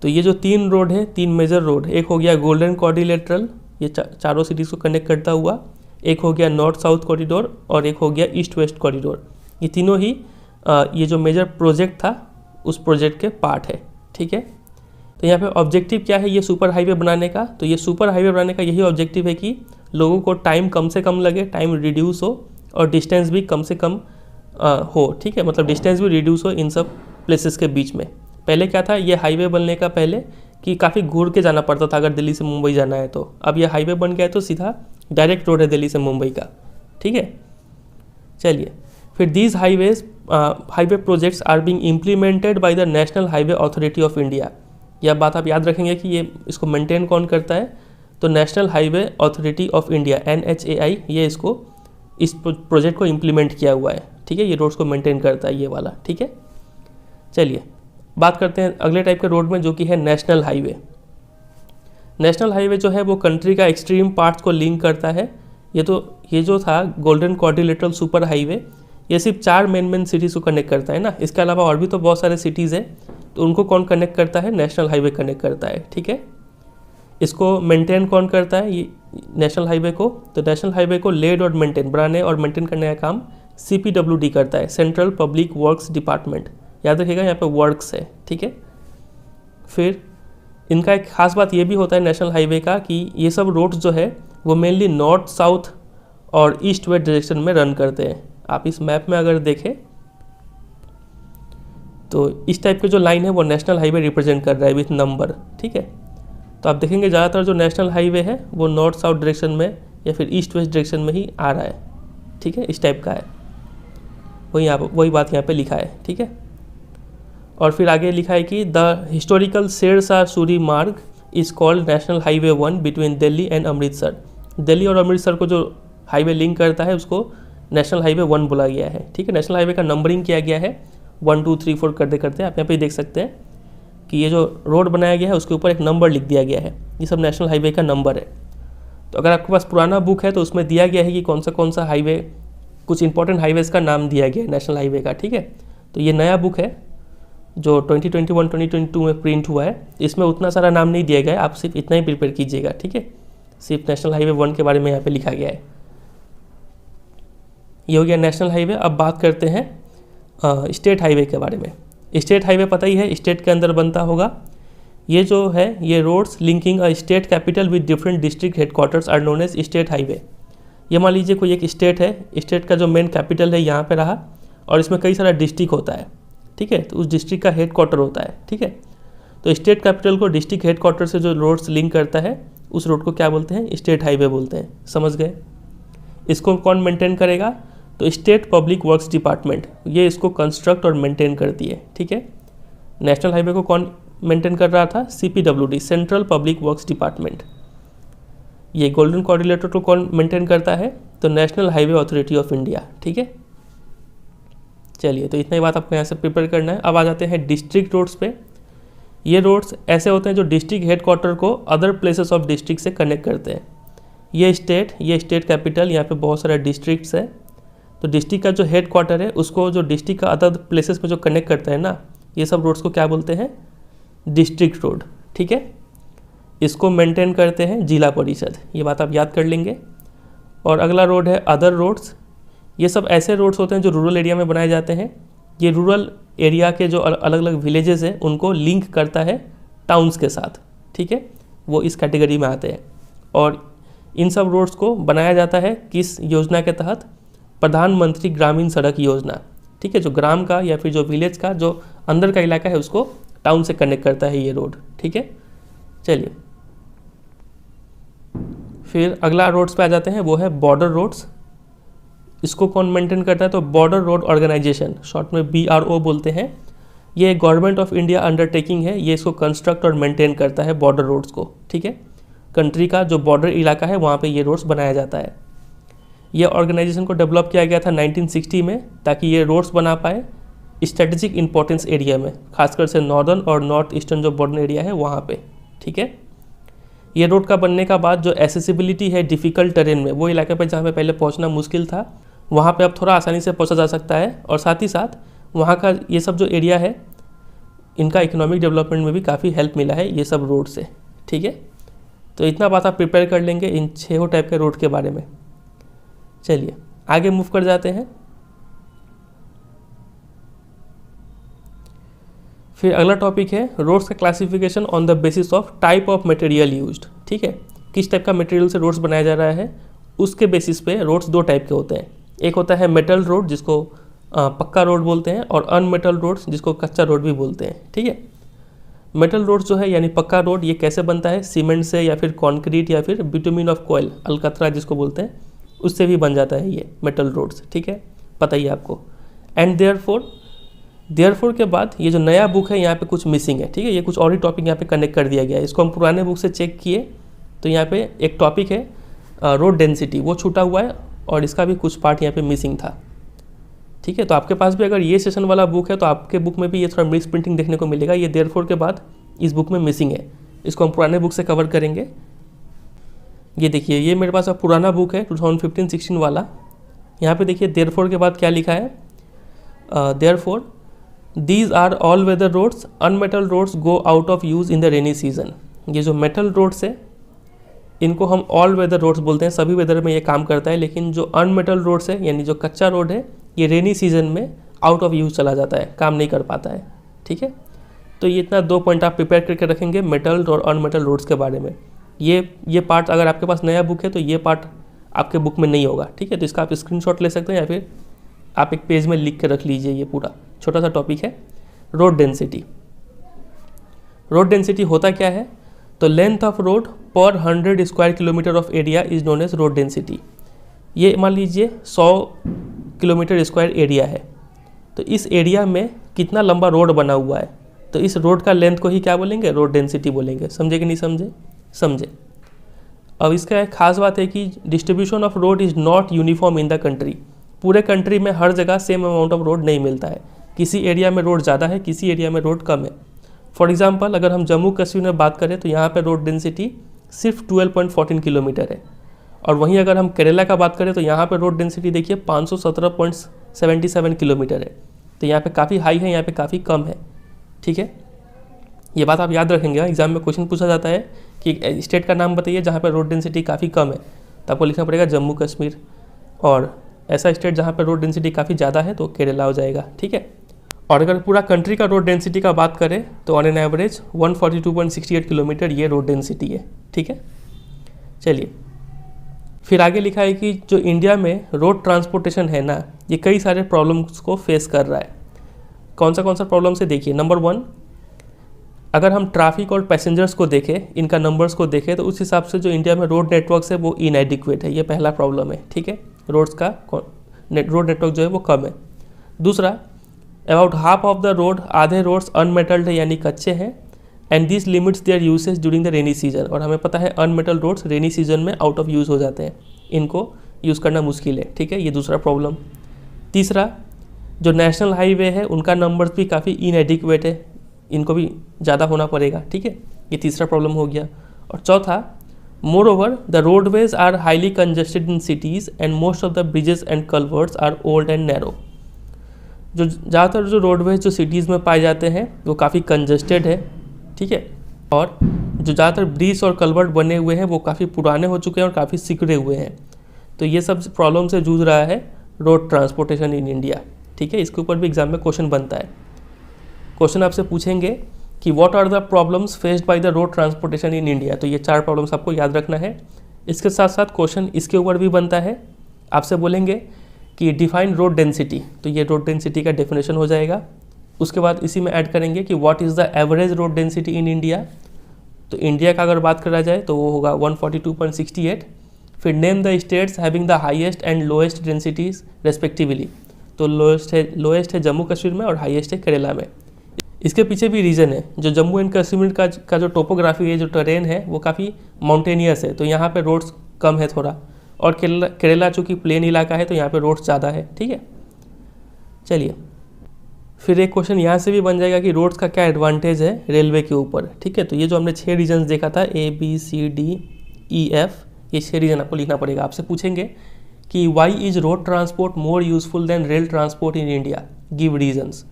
तो ये जो 3 रोड है, 3 मेजर रोड, एक हो गया गोल्डन क्वाड्रिलेटरल, ये चारों सिटीज़ को कनेक्ट करता हुआ, एक हो गया नॉर्थ साउथ कॉरिडोर, और एक हो गया ईस्ट वेस्ट कॉरिडोर। ये तीनों ही ये जो मेजर प्रोजेक्ट था उस प्रोजेक्ट के पार्ट है। ठीक है, तो यहाँ पे ऑब्जेक्टिव क्या है ये सुपर हाईवे बनाने का, तो ये सुपर हाईवे बनाने का यही ऑब्जेक्टिव है कि लोगों को टाइम कम से कम लगे, टाइम रिड्यूस हो, और डिस्टेंस भी कम से कम हो। ठीक है, मतलब डिस्टेंस भी रिड्यूस हो इन सब प्लेसेस के बीच में। पहले क्या था, ये हाईवे बनने का पहले कि काफ़ी घूर के जाना पड़ता था अगर दिल्ली से मुंबई जाना है तो, अब ये हाईवे बन गया है तो सीधा डायरेक्ट रोड है दिल्ली से मुंबई का। ठीक है, चलिए, फिर these highway projects are being implemented by the National Highway Authority of India. यह बात आप याद रखेंगे कि ये इसको मेंटेन कौन करता है, तो national Highway Authority of India NHAI, ये इसको इस प्रोजेक्ट को इम्प्लीमेंट किया हुआ है। ठीक है, ये रोड्स को मेंटेन करता है ये वाला। ठीक है, चलिए बात करते हैं अगले टाइप के रोड में जो कि है नेशनल हाईवे। नेशनल हाईवे जो है वो कंट्री का एक्सट्रीम पार्ट्स को लिंक करता है। ये जो था गोल्डन क्वाड्रिलेटरल सुपर हाईवे, ये सिर्फ 4 मेन सिटीज़ को कनेक्ट करता है ना, इसके अलावा और भी तो बहुत सारे सिटीज़ हैं, तो उनको कौन कनेक्ट करता है, नेशनल हाईवे कनेक्ट करता है। ठीक है, इसको मेंटेन कौन करता है, ये नेशनल हाईवे को, तो नेशनल हाईवे को लेड और मेंटेन, बनाने और मेंटेन करने का काम CPWD करता है, सेंट्रल पब्लिक वर्क्स डिपार्टमेंट। याद रखिएगा यहाँ पे वर्क्स है। ठीक है, फिर इनका एक खास बात ये भी होता है नेशनल हाईवे का कि ये सब रोड्स जो है वो मेनली नॉर्थ साउथ और ईस्ट वेस्ट डायरेक्शन में रन करते हैं। आप इस मैप में अगर देखें तो इस टाइप के जो लाइन है वो नेशनल हाईवे रिप्रेजेंट कर रहा है विथ नंबर। ठीक है, तो आप देखेंगे ज़्यादातर जो नेशनल हाईवे है वो नॉर्थ साउथ डायरेक्शन में या फिर ईस्ट वेस्ट डायरेक्शन में ही आ रहा है। ठीक है, इस टाइप का है, वही बात यहाँ पे लिखा है। ठीक है, और फिर आगे लिखा है कि द हिस्टोरिकल शेरशाह सूरी मार्ग is called national highway 1 between Delhi and Amritsar. Delhi और अमृतसर को जो हाईवे लिंक करता है उसको नेशनल हाईवे 1 बोला गया है। ठीक है, नेशनल हाईवे का नंबरिंग किया गया है 1 2 3 4 करते आप यहाँ पे देख सकते हैं कि ये जो रोड बनाया गया है उसके ऊपर एक नंबर लिख दिया गया है, ये सब नेशनल हाईवे का नंबर है। तो अगर आपके पास पुराना बुक है तो उसमें दिया गया है कि कौन सा हाईवे, कुछ इंपॉर्टेंट हाईवेज़ का नाम दिया गया है नेशनल हाईवे का। ठीक है, तो ये नया बुक है जो 2021-2022 में प्रिंट हुआ है, इसमें उतना सारा नाम नहीं दिया गया है, आप सिर्फ इतना ही प्रिपेयर कीजिएगा। ठीक है, सिर्फ नेशनल हाईवे 1 के बारे में यहाँ पे लिखा गया है। ये हो गया नेशनल हाईवे। अब बात करते हैं स्टेट हाईवे के बारे में। स्टेट हाईवे पता ही है, स्टेट के अंदर बनता होगा। ये जो है ये roads linking a state capital with different district headquarters are known as state highway. ये मान लीजिए कोई एक स्टेट है, स्टेट का जो मेन कैपिटल है यहाँ पे रहा और इसमें कई सारा डिस्ट्रिक्ट होता है। ठीक है, तो उस डिस्ट्रिक्ट का हेडक्वार्टर होता है। ठीक है, तो स्टेट कैपिटल को डिस्ट्रिक्ट हेडक्वार्टर से जो रोड्स लिंक करता है उस रोड को क्या बोलते हैं, स्टेट हाईवे बोलते हैं। समझ गए। इसको कौन मेंटेन करेगा? तो स्टेट पब्लिक वर्क्स डिपार्टमेंट ये इसको कंस्ट्रक्ट और मेंटेन करती है, ठीक है। नेशनल हाईवे को कौन मेंटेन कर रहा था? CPWD, central public works department. ये गोल्डन कोऑर्डिनेटर को कौन मेंटेन करता है? तो national Highway Authority of India, ठीक है। चलिए, तो इतना ही बात आपको यहाँ से प्रिपेयर करना है। अब आ जाते हैं डिस्ट्रिक्ट रोड्स पे। ये रोड्स ऐसे होते हैं जो डिस्ट्रिक्ट हेडक्वार्टर को अदर प्लेसेस ऑफ डिस्ट्रिक्ट से कनेक्ट करते हैं। ये स्टेट कैपिटल, यहाँ पे बहुत सारे डिस्ट्रिक्ट्स है, तो डिस्ट्रिक्ट का जो हेडक्वार्टर है उसको जो डिस्ट्रिक्ट का अदर प्लेसेस में जो कनेक्ट करता है ना, ये सब रोड्स को क्या बोलते हैं? डिस्ट्रिक्ट रोड, ठीक है। इसको मेंटेन करते हैं जिला परिषद, ये बात आप याद कर लेंगे। और अगला रोड है अदर रोड्स। ये सब ऐसे रोड्स होते हैं जो रूरल एरिया में बनाए जाते हैं। ये रूरल एरिया के जो अलग अलग विलेजेस हैं उनको लिंक करता है टाउन्स के साथ, ठीक है, वो इस कैटेगरी में आते हैं। और इन सब रोड्स को बनाया जाता है किस योजना के तहत? प्रधानमंत्री ग्रामीण सड़क योजना, ठीक है। जो ग्राम का या फिर जो विलेज का जो अंदर का इलाका है उसको टाउन से कनेक्ट करता है ये रोड, ठीक है। चलिए, फिर अगला रोड्स पे आ जाते हैं, वो है बॉर्डर रोड्स। इसको कौन मेंटेन करता है? तो बॉर्डर रोड ऑर्गेनाइजेशन, शॉर्ट में BRO बोलते हैं। ये गवर्नमेंट ऑफ इंडिया अंडरटेकिंग है, ये इसको कंस्ट्रक्ट और मेंटेन करता है बॉर्डर रोड्स को, ठीक है। कंट्री का जो बॉर्डर इलाका है वहाँ पे ये रोड्स बनाया जाता है। ये ऑर्गेनाइजेशन को डेवलप किया गया था 1960 में, ताकि ये रोड्स बना पाए स्ट्रेटेजिक इंपॉर्टेंस एरिया में, खासकर से नॉर्दर्न और नॉर्थ ईस्टर्न जो बॉर्डर एरिया है वहाँ पे, ठीक है। ये रोड का बनने का बाद जो एसेसिबिलिटी है डिफ़िकल्ट टेरेन में, वो इलाके पे जहाँ पे पहले पहुँचना मुश्किल था, वहाँ पे अब थोड़ा आसानी से पहुँचा जा सकता है। और साथ ही साथ वहाँ का ये सब जो एरिया है इनका इकोनॉमिक डेवलपमेंट में भी काफ़ी हेल्प मिला है ये सब रोड से, ठीक है। तो इतना बात आप प्रिपेयर कर लेंगे इन 6 टाइप के रोड के बारे में। चलिए आगे मूव कर जाते हैं। फिर अगला टॉपिक है रोड्स का classification on the basis of type of material used, ठीक है। किस टाइप का मटेरियल से रोड्स बनाया जा रहा है उसके बेसिस पे रोड्स 2 टाइप के होते हैं। एक होता है मेटल रोड जिसको पक्का रोड बोलते हैं, और अनमेटल रोड्स जिसको कच्चा रोड भी बोलते हैं, ठीक है। मेटल रोड जो है यानी पक्का रोड, ये कैसे बनता है? सीमेंट से या फिर कंक्रीट या फिर बिटुमिन ऑफ कोयल, अलकतरा जिसको बोलते हैं, उससे भी बन जाता है ये मेटल रोड्स, ठीक है, पता ही है आपको। एंड देयरफॉर के बाद ये जो नया बुक है यहाँ पे कुछ मिसिंग है, ठीक है। ये कुछ और ही टॉपिक यहाँ पे कनेक्ट कर दिया गया है। इसको हम पुराने बुक से चेक किए तो यहाँ पे एक टॉपिक है रोड डेंसिटी, वो छूटा हुआ है और इसका भी कुछ पार्ट यहाँ पे मिसिंग था, ठीक है। तो आपके पास भी अगर ये सेशन वाला बुक है तो आपके बुक में भी ये थोड़ा मिस प्रिंटिंग देखने को मिलेगा। ये देयरफॉर के बाद इस बुक में मिसिंग है, इसको हम पुराने बुक से कवर करेंगे। ये देखिए, ये मेरे पास अब पुराना बुक है 2015-16 वाला। यहाँ पे देखिए देयरफॉर के बाद क्या लिखा है? Therefore these are all weather roads, unmetal roads go out of use in the rainy season. ये जो मेटल रोड्स है इनको हम ऑल वेदर रोड्स बोलते हैं, सभी वेदर में ये काम करता है। लेकिन जो अनमेटल रोड्स है यानी जो कच्चा रोड है ये रेनी सीजन में आउट ऑफ यूज़ चला जाता है, काम नहीं कर पाता है, ठीक है। तो ये इतना 2 पॉइंट आप प्रिपेयर करके रखेंगे मेटल और अनमेटल रोड्स के बारे में। ये पार्ट अगर आपके पास नया बुक है तो ये पार्ट आपके बुक में नहीं होगा, ठीक है। तो इसका आप स्क्रीनशॉट ले सकते हैं या फिर आप एक पेज में लिख के रख लीजिए। ये पूरा छोटा सा टॉपिक है रोड डेंसिटी। रोड डेंसिटी होता क्या है? तो लेंथ ऑफ रोड पर 100 square kilometre of area is known as road density. ये मान लीजिए 100 किलोमीटर स्क्वायर एरिया है, तो इस एरिया में कितना लंबा रोड बना हुआ है, तो इस रोड का लेंथ को ही क्या बोलेंगे? रोड डेंसिटी बोलेंगे। समझे कि नहीं समझे? समझे। अब इसका एक खास बात है कि distribution of road is not uniform in the country. पूरे कंट्री में हर जगह सेम अमाउंट ऑफ रोड नहीं मिलता है। किसी एरिया में रोड ज़्यादा है, किसी एरिया में रोड कम है। फॉर एग्जांपल अगर हम जम्मू कश्मीर में बात करें तो यहाँ पे रोड डेंसिटी सिर्फ 12.14 किलोमीटर है, और वहीं अगर हम केरला का बात करें तो यहाँ पे रोड डेंसिटी देखिए 517.77 किलोमीटर है। तो यहाँ पे काफ़ी हाई है, यहाँ पे काफ़ी कम है, ठीक है। ये बात आप याद रखेंगे। एग्जाम में क्वेश्चन पूछा जाता है कि स्टेट का नाम बताइए जहाँ पर रोड डेंसिटी काफ़ी कम है, तो आपको लिखना पड़ेगा जम्मू कश्मीर। और ऐसा स्टेट जहाँ पर रोड डेंसिटी काफ़ी ज़्यादा है तो केरला हो जाएगा, ठीक है। और अगर पूरा कंट्री का रोड डेंसिटी का बात करें तो ऑन एन एवरेज 142.68 किलोमीटर ये रोड डेंसिटी है, ठीक है। चलिए फिर आगे लिखा है कि जो इंडिया में रोड ट्रांसपोर्टेशन है ना, ये कई सारे प्रॉब्लम्स को फेस कर रहा है। कौन सा प्रॉब्लम से देखिए। नंबर 1, अगर हम ट्रैफिक और पैसेंजर्स को देखें, इनका नंबर्स को देखें, तो उस हिसाब से जो इंडिया में रोड नेटवर्क्स है वो इनएडिक्वेट है। ये पहला प्रॉब्लम है, ठीक है। रोड नेटवर्क जो है वो कम है। दूसरा, about half of the road, आधे रोड्स अनमेटल्ड है यानी कच्चे हैं, and this limits their usage during the rainy season. और हमें पता है अनमेटल्ड रोड्स रेनी सीजन में आउट ऑफ यूज़ हो जाते हैं, इनको यूज़ करना मुश्किल है, ठीक है, ये दूसरा प्रॉब्लम। तीसरा, जो नेशनल हाईवे है उनका नंबर्स भी काफ़ी इनएडिक्वेट है, इनको भी ज़्यादा होना पड़ेगा, ठीक है, ये तीसरा प्रॉब्लम हो गया। और चौथा, more over the roadways are highly congested in cities and most of the bridges and culverts are old and narrow. जो ज़्यादातर जो रोडवेज जो सिटीज़ में पाए जाते हैं वो काफ़ी कंजेस्टेड है, ठीक है, और जो ज़्यादातर ब्रिज और कल्वर्ट बने हुए हैं वो काफ़ी पुराने हो चुके हैं और काफ़ी सिकुड़े हुए हैं। तो ये सब प्रॉब्लम से जूझ रहा है रोड ट्रांसपोर्टेशन इन इंडिया, ठीक है, इसके ऊपर भी एग्जाम में क्वेश्चन बनता है। क्वेश्चन आपसे पूछेंगे कि what are the problems faced by the road transportation in India. तो ये 4 प्रॉब्लम्स आपको याद रखना है। इसके साथ साथ क्वेश्चन इसके ऊपर भी बनता है, आपसे बोलेंगे कि डिफाइन रोड डेंसिटी, तो ये रोड डेंसिटी का डेफिनेशन हो जाएगा। उसके बाद इसी में ऐड करेंगे कि what is the average road density in India. तो इंडिया का अगर बात करा जाए तो वो होगा 142.68। फिर name the states having the highest and lowest densities respectively. तो लोएस्ट है जम्मू कश्मीर में और हाईएस्ट है केरला में। इसके पीछे भी रीज़न है, जो जम्मू एंड कश्मीर का जो टोपोग्राफी है, जो टेरेन है वो काफ़ी माउंटेनियस है, तो यहाँ पे रोड्स कम है थोड़ा, और केरला चूँकि प्लेन इलाका है तो यहाँ पे रोड्स ज़्यादा है, ठीक है। चलिए, फिर एक क्वेश्चन यहाँ से भी बन जाएगा कि रोड्स का क्या एडवांटेज है रेलवे के ऊपर, ठीक है। तो ये जो हमने 6 रीजन्स देखा था ABCDEF, ये 6 रीजन आपको लिखना पड़ेगा। आपसे पूछेंगे कि why is road transport more useful than rail transport in India, give reasons.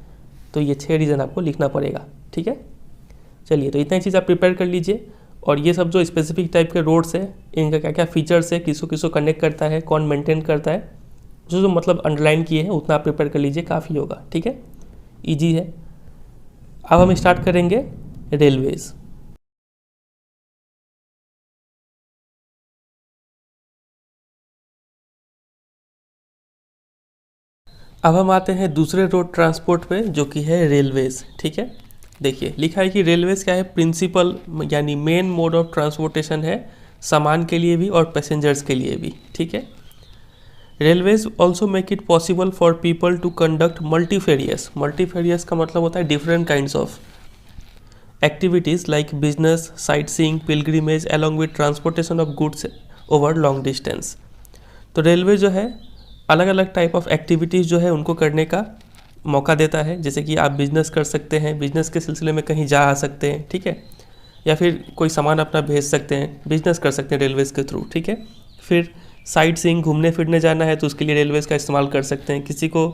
तो ये 6 रीज़न आपको लिखना पड़ेगा, ठीक है। चलिए, तो इतना ही चीज़ आप प्रिपेयर कर लीजिए, और ये सब जो स्पेसिफिक टाइप के रोड्स है इनका क्या क्या फीचर्स है, किसको किसको कनेक्ट करता है, कौन मेंटेन करता है, जो मतलब अंडरलाइन किए हैं उतना आप प्रिपेयर कर लीजिए, काफ़ी होगा, ठीक है, ईजी है। अब हम स्टार्ट करेंगे रेलवेज़। अब हम आते हैं दूसरे रोड ट्रांसपोर्ट पे, जो कि है रेलवेज़, ठीक है। देखिए, लिखा है कि रेलवेज़ क्या है, प्रिंसिपल यानी मेन मोड ऑफ ट्रांसपोर्टेशन है, सामान के लिए भी और पैसेंजर्स के लिए भी, ठीक है। Railways also make it possible for people to conduct multifarious का मतलब होता है different kinds of activities like business, sightseeing, pilgrimage along with transportation of goods over long distance. तो रेलवे जो है अलग अलग टाइप ऑफ एक्टिविटीज़ जो है उनको करने का मौका देता है, जैसे कि आप बिज़नेस कर सकते हैं, बिज़नेस के सिलसिले में कहीं जा आ सकते हैं, ठीक है, या फिर कोई सामान अपना भेज सकते हैं, बिजनेस कर सकते हैं रेलवेज़ के थ्रू, ठीक है। फिर साइट सीइंग, घूमने फिरने जाना है तो उसके लिए रेलवेज़ का इस्तेमाल कर सकते हैं। किसी को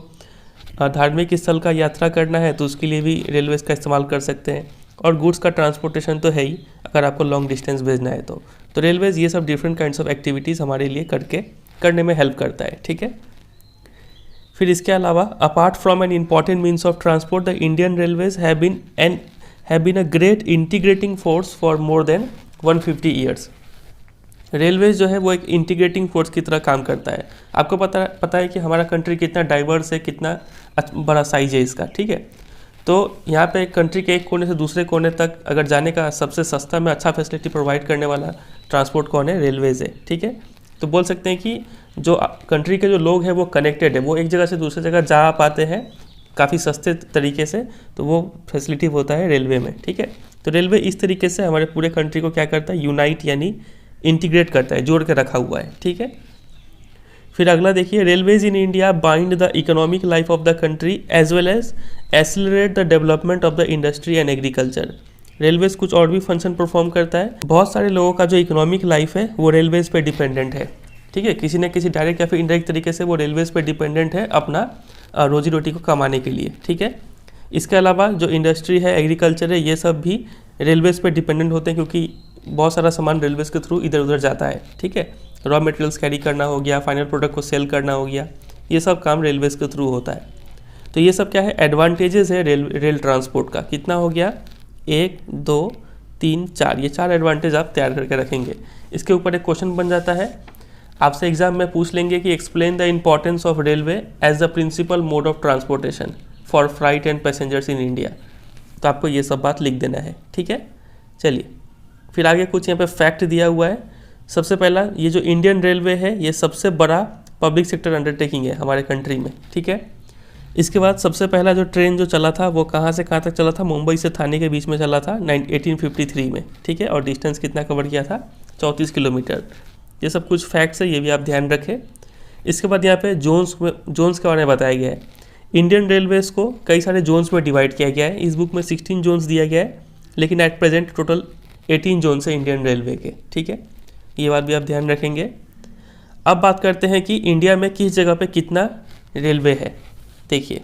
धार्मिक स्थल का यात्रा करना है तो उसके लिए भी रेलवेज़ का इस्तेमाल कर सकते हैं। और गुड्स का ट्रांसपोर्टेशन तो है ही, अगर आपको लॉन्ग डिस्टेंस भेजना है तो रेलवेज़ ये सब डिफरेंट काइंड्स ऑफ एक्टिविटीज़ हमारे लिए करने में हेल्प करता है, ठीक है। फिर इसके अलावा apart from an important means of transport, the Indian railways have been a great integrating force for more than 150 years. Railways जो है वो एक इंटीग्रेटिंग फोर्स की तरह काम करता है। आपको पता है कि हमारा कंट्री कितना डाइवर्स है, कितना बड़ा साइज है इसका, ठीक है। तो यहाँ पे कंट्री के एक कोने से दूसरे कोने तक अगर जाने का सबसे सस्ता में अच्छा फैसिलिटी प्रोवाइड करने वाला ट्रांसपोर्ट कौन है, रेलवेज है, ठीक है। तो बोल सकते हैं कि जो कंट्री के जो लोग हैं वो कनेक्टेड है, वो एक जगह से दूसरी जगह जा पाते हैं काफ़ी सस्ते तरीके से, तो वो फैसिलिटी होता है रेलवे में, ठीक है। तो रेलवे इस तरीके से हमारे पूरे कंट्री को क्या करता है, यूनाइट यानी इंटीग्रेट करता है, जोड़ के रखा हुआ है, ठीक है। फिर अगला देखिए, railways in India bind the economic life of the country as well as accelerate the development of the industry and agriculture. Railways कुछ और भी फंक्शन परफॉर्म करता है। बहुत सारे लोगों का जो इकोनॉमिक लाइफ है वो रेलवेज पे डिपेंडेंट है, ठीक है। किसी न किसी डायरेक्ट या फिर इनडायरेक्ट तरीके से वो रेलवेज पे डिपेंडेंट है अपना रोजी रोटी को कमाने के लिए, ठीक है। इसके अलावा जो इंडस्ट्री है, एग्रीकल्चर है, ये सब भी रेलवेज पे डिपेंडेंट होते हैं, क्योंकि बहुत सारा सामान रेलवेज के थ्रू इधर उधर जाता है, ठीक है। रॉ मटेरियल्स कैरी करना हो गया, फाइनल प्रोडक्ट को सेल करना हो गया, ये सब काम रेलवेज के थ्रू होता है। तो ये सब क्या है, एडवांटेजेस है रेल ट्रांसपोर्ट का। कितना हो गया, 1 2 3 4, ये 4 एडवांटेज आप तैयार करके रखेंगे। इसके ऊपर एक क्वेश्चन बन जाता है, आपसे एग्जाम में पूछ लेंगे कि explain the importance of railway as the principal mode of transportation for freight and passengers in India. तो आपको ये सब बात लिख देना है, ठीक है। चलिए, फिर आगे कुछ यहाँ पे फैक्ट दिया हुआ है। सबसे पहला, ये जो इंडियन रेलवे है ये सबसे बड़ा पब्लिक सेक्टर अंडरटेकिंग है हमारे कंट्री में, ठीक है। इसके बाद सबसे पहला जो ट्रेन जो चला था वो कहाँ से कहाँ तक चला था, मुंबई से थाने के बीच में चला था 1853 में, ठीक है। और डिस्टेंस कितना कवर किया था, 34 किलोमीटर। ये सब कुछ फैक्ट्स है, ये भी आप ध्यान रखें। इसके बाद यहाँ पे जोन्स के बारे में बताया गया है। इंडियन रेलवेज़ को कई सारे जोन्स में डिवाइड किया गया है। इस बुक में 16 जोन्स दिया गया है, लेकिन एट प्रेजेंट टोटल 18 जोन्स है इंडियन रेलवे के, ठीक है। ये बात भी आप ध्यान रखेंगे। अब बात करते हैं कि इंडिया में किस जगह पे कितना रेलवे है। देखिए,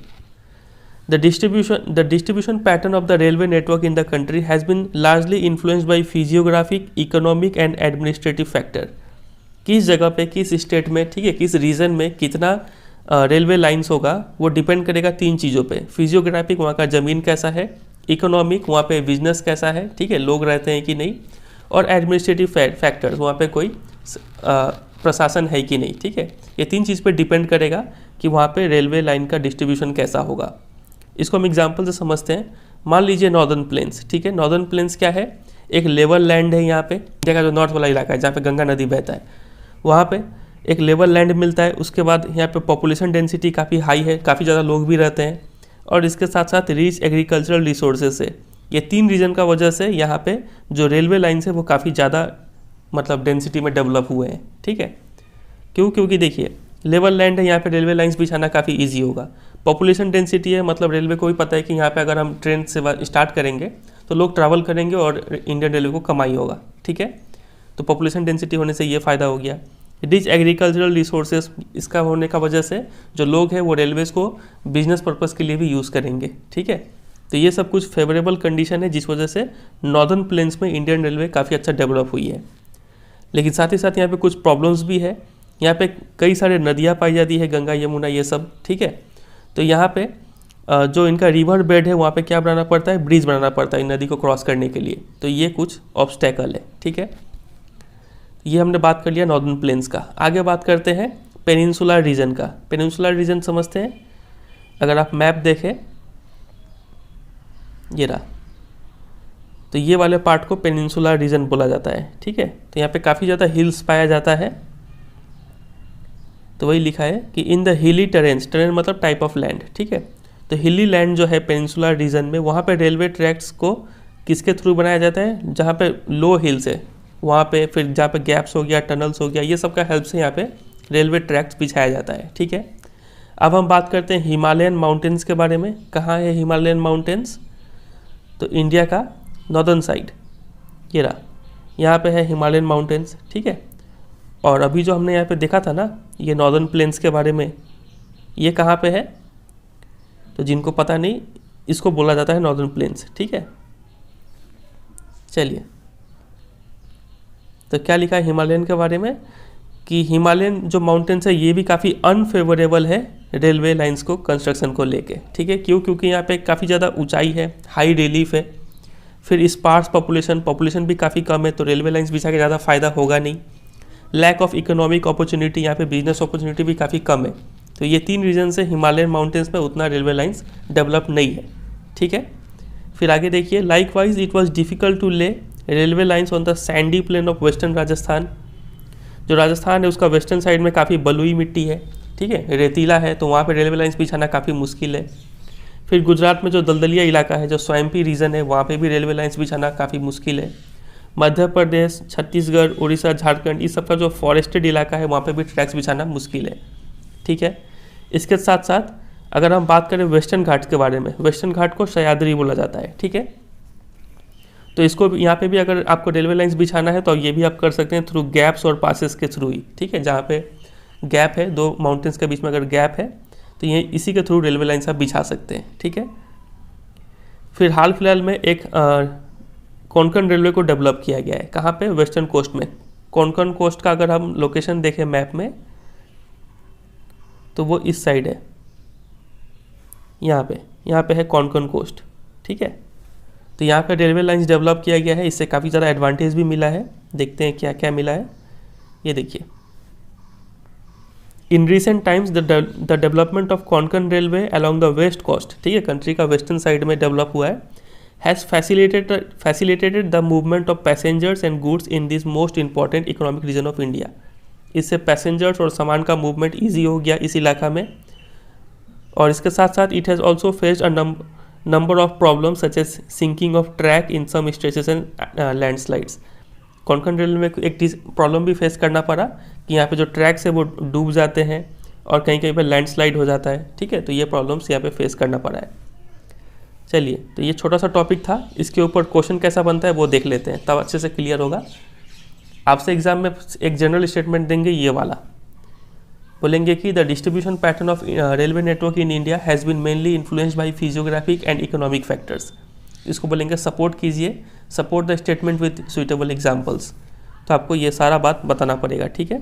the distribution pattern of the railway network in the country has been largely influenced by physiographic, economic and administrative factor. किस जगह पे, किस स्टेट में, ठीक है, किस रीजन में कितना रेलवे लाइंस होगा वो डिपेंड करेगा 3 चीज़ों पे। फिजियोग्राफिक, वहाँ का ज़मीन कैसा है, इकोनॉमिक, वहाँ पे बिजनेस कैसा है, ठीक है, लोग रहते हैं कि नहीं, और एडमिनिस्ट्रेटिव फैक्टर्स, वहाँ पे कोई प्रशासन है कि नहीं, ठीक है। ये 3 चीज़ पे डिपेंड करेगा कि वहाँ पे रेलवे लाइन का डिस्ट्रीब्यूशन कैसा होगा। इसको हम एग्जांपल से समझते हैं। मान लीजिए नॉर्दर्न प्लेन्स, ठीक है। नॉर्दर्न प्लेन्स क्या है, एक लेवल लैंड है यहाँ पे, इंडिया का जो नॉर्थ वाला इलाका है जहाँ पे गंगा नदी बहता है, वहाँ पे एक लेवल लैंड मिलता है। उसके बाद यहाँ पे पॉपुलेशन डेंसिटी काफ़ी हाई है, काफ़ी ज़्यादा लोग भी रहते हैं, और इसके साथ साथ रिच एग्रीकल्चरल रिसोर्सेज है। ये 3 रीजन का वजह से यहाँ पे जो रेलवे लाइन्स है वो काफ़ी ज़्यादा मतलब डेंसिटी में डेवलप हुए हैं, ठीक है। क्योंकि देखिए लेवल लैंड है, यहाँ पे रेलवे लाइन्स बिछाना काफ़ी ईजी होगा। पॉपुलेशन डेंसिटी है, मतलब रेलवे को भी पता है कि यहाँ पे अगर हम ट्रेन सेवा स्टार्ट करेंगे तो लोग ट्रैवल करेंगे और इंडियन रेलवे को कमाई होगा, ठीक है। तो पॉपुलेशन डेंसिटी होने से ये फ़ायदा हो गया। रिच एग्रीकल्चरल रिसोर्सेज, इसका होने का वजह से जो लोग हैं वो रेलवेज़ को बिजनेस पर्पज़ के लिए भी यूज़ करेंगे, ठीक है। तो ये सब कुछ फेवरेबल कंडीशन है जिस वजह से नॉर्दर्न प्लेन्स में इंडियन रेलवे काफ़ी अच्छा डेवलप हुई है। लेकिन साथ ही साथ यहाँ पे कुछ प्रॉब्लम्स भी है। यहाँ पे कई सारे नदियाँ पाई जाती है, गंगा, यमुना, ये सब, ठीक है। तो यहाँ पे जो इनका रिवर बेड है वहाँ पे क्या बनाना पड़ता है, ब्रिज बनाना पड़ता है नदी को क्रॉस करने के लिए। तो ये कुछ ऑब्स्टेकल है, ठीक है। ये हमने बात कर लिया नॉर्दर्न प्लेन्स का। आगे बात करते हैं पेनिनसुलर रीजन का। पेनिनसुलर रीजन समझते हैं, अगर आप मैप देखें, ये रहा, तो ये वाले पार्ट को पेनिनसुलर रीजन बोला जाता है, ठीक है। तो यहाँ पे काफ़ी ज़्यादा हिल्स पाया जाता है। तो वही लिखा है कि in the hilly terrains, terrain मतलब टाइप ऑफ लैंड, ठीक है। तो हिली लैंड जो है पेनिनसुलर रीजन में, वहाँ पे रेलवे ट्रैक्स को किसके थ्रू बनाया जाता है, जहाँ पे लो हिल्स है वहाँ पे, फिर जहाँ पे गैप्स हो गया, टनल्स हो गया, ये सब का हेल्प से यहाँ पे रेलवे ट्रैक्स बिछाया जाता है, ठीक है। अब हम बात करते हैं हिमालयन माउंटेन्स के बारे में। कहाँ है हिमालयन माउंटेन्स, तो इंडिया का नॉर्दर्न साइड, ये रहा, यहाँ पे है हिमालयन माउंटेन्स, ठीक है। और अभी जो हमने यहाँ पे देखा था ना, ये नॉर्दर्न प्लेन्स के बारे में, ये कहाँ पे है, तो जिनको पता नहीं, इसको बोला जाता है नॉर्दर्न प्लेन्स, ठीक है। चलिए, तो क्या लिखा है हिमालयन के बारे में, कि हिमालयन जो माउंटेन्स है ये भी काफ़ी अनफेवरेबल है रेलवे लाइंस को कंस्ट्रक्शन को लेके, ठीक है। क्योंकि यहाँ पे काफ़ी ज़्यादा ऊंचाई है, हाई रिलीफ है, फिर स्पार्स पॉपुलेशन भी काफ़ी कम है, तो रेलवे लाइंस बिछा के ज़्यादा फ़ायदा होगा नहीं। लैक ऑफ इकोनॉमिक अपॉर्चुनिटी, यहाँ पे बिजनेस अपॉर्चुनिटी भी काफ़ी कम है। तो ये 3 रीजन से हिमालयन माउंटेन्स में उतना रेलवे लाइंस डेवलप नहीं है, ठीक है। फिर आगे देखिए, likewise it was difficult to lay railway lines on the sandy plain of western Rajasthan. जो राजस्थान है उसका वेस्टर्न साइड में काफ़ी बलुई मिट्टी है, ठीक है, रेतीला है, तो वहाँ पे रेलवे लाइंस बिछाना काफ़ी मुश्किल है। फिर गुजरात में जो दलदलिया इलाका है, जो स्वयंपी रीजन है, वहाँ पे भी रेलवे लाइंस बिछाना काफ़ी मुश्किल है। मध्य प्रदेश, छत्तीसगढ़, उड़ीसा, झारखंड, इस सब का जो फॉरेस्टेड इलाका है वहाँ पे भी ट्रैक्स बिछाना मुश्किल है, ठीक है। इसके साथ साथ अगर हम बात करें वेस्टर्न घाट के बारे में, वेस्टर्न घाट को सह्याद्री बोला जाता है, ठीक है। तो इसको यहाँ पे भी अगर आपको रेलवे लाइंस बिछाना है तो ये भी आप कर सकते हैं थ्रू गैप्स और पासेस के थ्रू ही, ठीक है। जहाँ पे गैप है, 2 माउंटेन्स के बीच में अगर गैप है तो ये इसी के थ्रू रेलवे लाइंस आप बिछा सकते हैं, ठीक है। फिर हाल फिलहाल में एक कोंकण रेलवे को डेवलप किया गया है। कहाँ पे, वेस्टर्न कोस्ट में। कोंकण कोस्ट का अगर हम लोकेशन देखें मैप में, तो वो इस साइड है, यहाँ पे है कोंकण कोस्ट, ठीक है। तो यहाँ पे रेलवे लाइंस डेवलप किया गया है, इससे काफ़ी ज़्यादा एडवांटेज भी मिला है। देखते हैं क्या क्या मिला है, ये देखिए। In recent times the development of Konkan railway along the west coast, ठीक है, कंट्री का वेस्टर्न साइड में डेवलप हुआ है, has facilitated the movement of passengers and goods in this most important economic region of India. इससे passengers और सामान का मूवमेंट ईजी हो गया इस इलाका में। और इसके साथ साथ it has also faced a number of problems such as sinking of track in some stretches and landslides. Konkan railway में एक प्रॉब्लम भी फेस करना पड़ा कि यहाँ पे जो ट्रैक्स है वो डूब जाते हैं और कहीं कहीं पे लैंडस्लाइड हो जाता है, ठीक है। तो ये प्रॉब्लम्स यहाँ पे फेस करना पड़ा है। चलिए, तो ये छोटा सा टॉपिक था, इसके ऊपर क्वेश्चन कैसा बनता है वो देख लेते हैं, तब अच्छे से क्लियर होगा। आपसे एग्जाम में एक जनरल स्टेटमेंट देंगे ये वाला, बोलेंगे कि the distribution pattern of railway network in India has been mainly influenced by physiographic and economic factors. इसको बोलेंगे सपोर्ट कीजिए, support the statement with suitable examples. तो आपको ये सारा बात बताना पड़ेगा, ठीक है।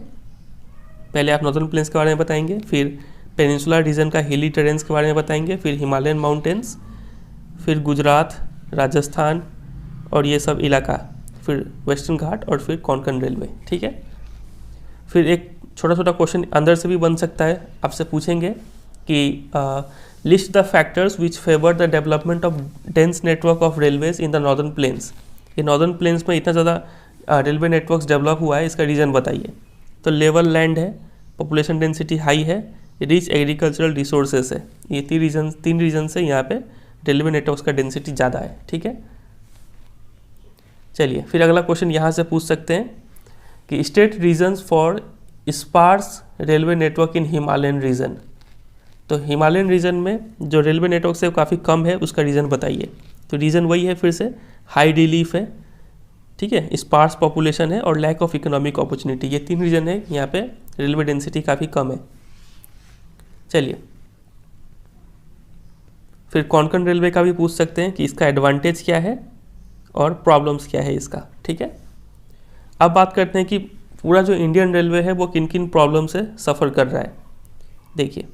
पहले आप नॉर्दर्न प्लेन्स के बारे में बताएंगे, फिर पेनिनसुलर रीजन का हिली टेरेन्स के बारे में बताएंगे, फिर हिमालयन माउंटेन्स, फिर गुजरात, राजस्थान और ये सब इलाका, फिर वेस्टर्न घाट और फिर कोंकण रेलवे, ठीक है। फिर एक छोटा छोटा क्वेश्चन अंदर से भी बन सकता है, आपसे पूछेंगे कि list the factors which favour the development of dense network of railways in the northern plains. ये नॉर्दर्न प्लेन्स में इतना ज़्यादा रेलवे नेटवर्क्स डेवलप हुआ है, इसका रीज़न बताइए। तो लेवल लैंड है, पॉपुलेशन डेंसिटी हाई है, रिच एग्रीकल्चरल रिसोर्सेज है। ये तीन रीजन से यहाँ पे रेलवे नेटवर्क्स का डेंसिटी ज़्यादा है, ठीक है। चलिए, फिर अगला क्वेश्चन यहाँ से पूछ सकते हैं कि state reasons for sparse railway network in Himalayan region. तो हिमालयन रीजन में जो रेलवे नेटवर्क है वो काफ़ी कम है, उसका रीज़न बताइए। तो रीज़न वही है, फिर से हाई रिलीफ है, ठीक है, स्पार्स पॉपुलेशन है और लैक ऑफ इकोनॉमिक अपॉर्चुनिटी। ये तीन रीज़न है यहाँ पे रेलवे डेंसिटी काफ़ी कम है। चलिए, फिर कोंकण रेलवे का भी पूछ सकते हैं कि इसका एडवांटेज क्या है और प्रॉब्लम्स क्या है इसका, ठीक है। अब बात करते हैं कि पूरा जो इंडियन रेलवे है वो किन किन प्रॉब्लम से सफ़र कर रहा है। देखिए,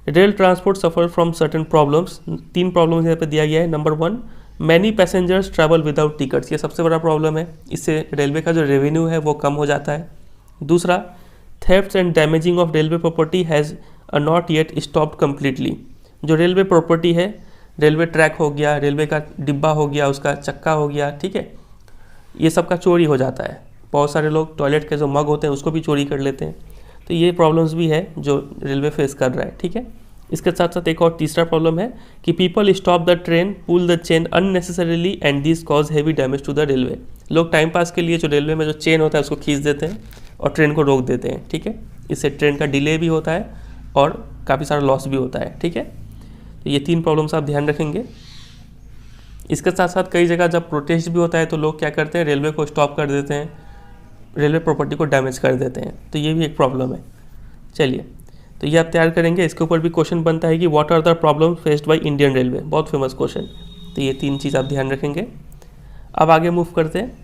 rail transport suffer from certain problems. 3 problems यहाँ पे दिया गया है। Number 1, many passengers travel without tickets. ये सबसे बड़ा प्रॉब्लम है, इससे रेलवे का जो रेवेन्यू है वो कम हो जाता है। दूसरा, thefts and damaging of railway property has not yet stopped completely. जो रेलवे प्रॉपर्टी है, रेलवे ट्रैक हो गया, रेलवे का डिब्बा हो गया, उसका चक्का हो गया, ठीक है, ये सब का चोरी हो जाता है। बहुत सारे लोग टॉयलेट के जो मग होते हैं उसको भी चोरी कर लेते हैं। तो ये प्रॉब्लम्स भी है जो रेलवे फेस कर रहा है, ठीक है। इसके साथ साथ एक और तीसरा प्रॉब्लम है कि people stop the train, pull the chain unnecessarily and this cause heavy damage to the railway. लोग टाइम पास के लिए जो रेलवे में जो चेन होता है उसको खींच देते हैं और ट्रेन को रोक देते हैं, ठीक है। इससे ट्रेन का डिले भी होता है और काफ़ी सारा लॉस भी होता है, ठीक है। तो ये 3 प्रॉब्लम्स आप ध्यान रखेंगे। इसके साथ साथ कई जगह जब प्रोटेस्ट भी होता है तो लोग क्या करते हैं, रेलवे को स्टॉप कर देते हैं, रेलवे प्रॉपर्टी को डैमेज कर देते हैं। तो ये भी एक प्रॉब्लम है। चलिए, तो ये आप तैयार करेंगे। इसके ऊपर भी क्वेश्चन बनता है कि what are the problem faced by Indian railway, बहुत फेमस क्वेश्चन। तो ये 3 चीज़ आप ध्यान रखेंगे। अब आगे मूव करते हैं।